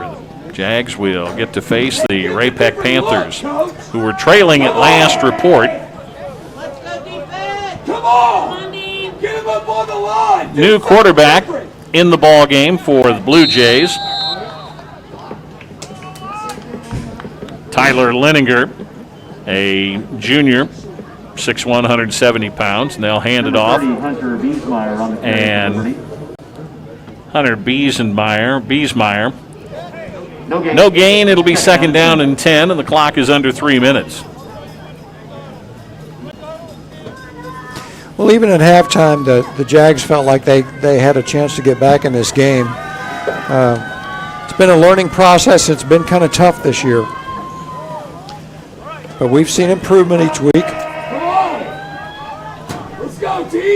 [SPEAKER 2] The Jags will get to face the Ray-Pec Panthers, who were trailing at last report.
[SPEAKER 5] Come on! Get him up on the line!
[SPEAKER 2] New quarterback in the ball game for the Blue Jays. Tyler Leninger, a junior, 6'1", 170 pounds, and they'll hand it off. And Hunter Biesmeyer. No gain. It'll be 2nd down and 10, and the clock is under 3 minutes.
[SPEAKER 14] Well, even at halftime, the Jags felt like they had a chance to get back in this game. It's been a learning process. It's been kind of tough this year. But we've seen improvement each week.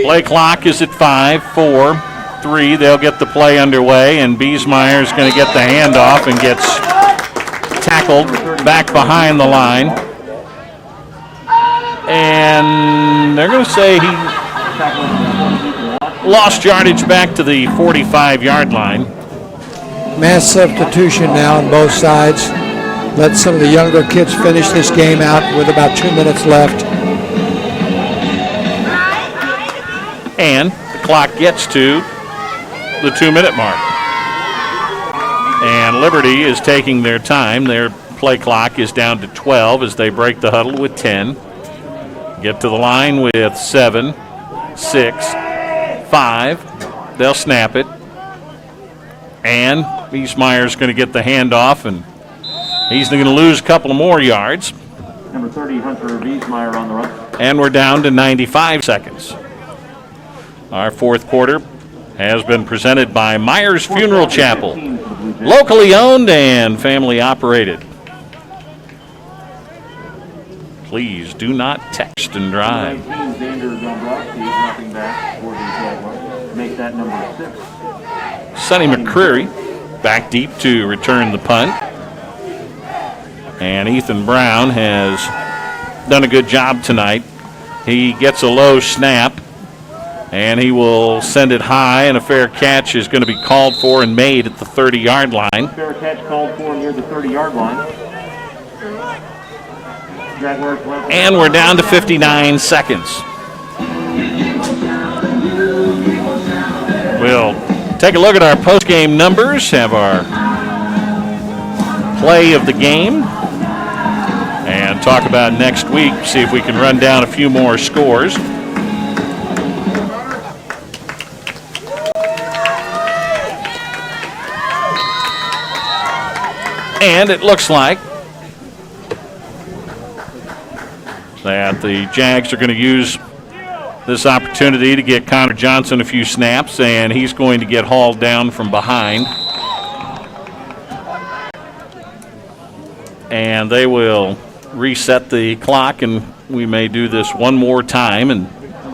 [SPEAKER 2] Play clock is at 5, 4, 3. They'll get the play underway, and Biesmeyer is going to get the handoff and gets tackled back behind the line. And they're going to say he lost yardage back to the 45-yard line.
[SPEAKER 14] Mass substitution now on both sides. Let some of the younger kids finish this game out with about 2 minutes left.
[SPEAKER 2] And the clock gets to the 2-minute mark. And Liberty is taking their time. Their play clock is down to 12 as they break the huddle with 10. Get to the line with 7, 6, 5. They'll snap it. And Biesmeyer's going to get the handoff, and he's going to lose a couple of more yards.
[SPEAKER 15] Number 30, Hunter Biesmeyer on the run.
[SPEAKER 2] And we're down to 95 seconds. Our fourth quarter has been presented by Myers Funeral Chapel, locally owned and family operated. Please do not text and drive.
[SPEAKER 15] Make that number 6.
[SPEAKER 2] Sonny McCreary back deep to return the punt. And Ethan Brown has done a good job tonight. He gets a low snap, and he will send it high, and a fair catch is going to be called for and made at the 30-yard line.
[SPEAKER 15] Fair catch called for near the 30-yard line.
[SPEAKER 2] And we're down to 59 seconds. We'll take a look at our post-game numbers, have our play of the game, and talk about next week, see if we can run down a few more scores. And it looks like that the Jags are going to use this opportunity to get Connor Johnson a few snaps, and he's going to get hauled down from behind. And they will reset the clock, and we may do this one more time, and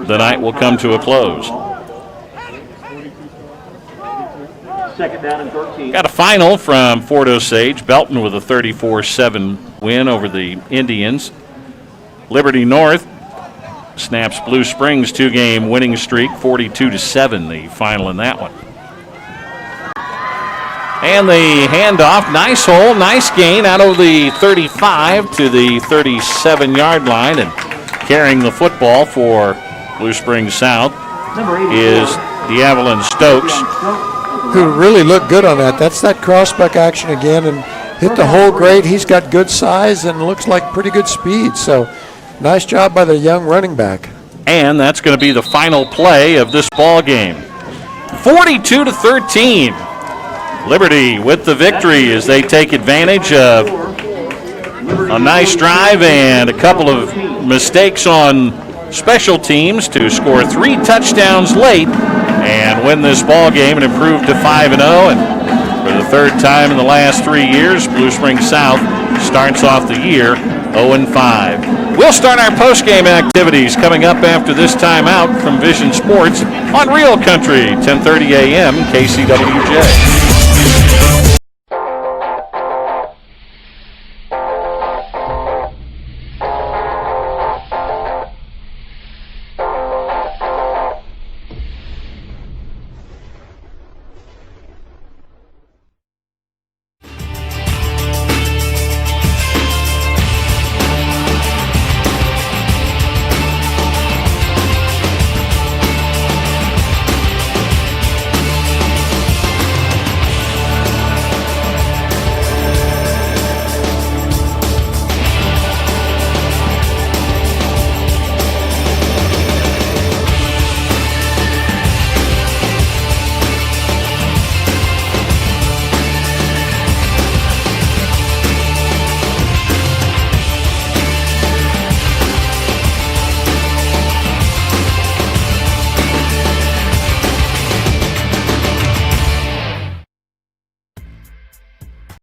[SPEAKER 2] the night will come to a close.
[SPEAKER 15] Second down and 13.
[SPEAKER 2] Got a final from Fort Osage. Belton with a 34-7 win over the Indians. Liberty North snaps Blue Springs' two-game winning streak, 42-7, the final in that one. And the handoff, nice hole, nice gain out of the 35 to the 37-yard line, and carrying the football for Blue Springs South is D'Avalon Stokes,
[SPEAKER 14] who really looked good on that. That's that crossback action again, and hit the hole great. He's got good size and looks like pretty good speed. So nice job by the young running back.
[SPEAKER 2] And that's going to be the final play of this ball game. 42-13. Liberty with the victory as they take advantage of a nice drive and a couple of mistakes on special teams to score 3 touchdowns late and win this ball game and improve to 5-0. And for the third time in the last 3 years, Blue Springs South starts off the year 0-5. We'll start our post-game activities coming up after this timeout from Vision Sports on Real Country, 10:30 a.m. KCWJ.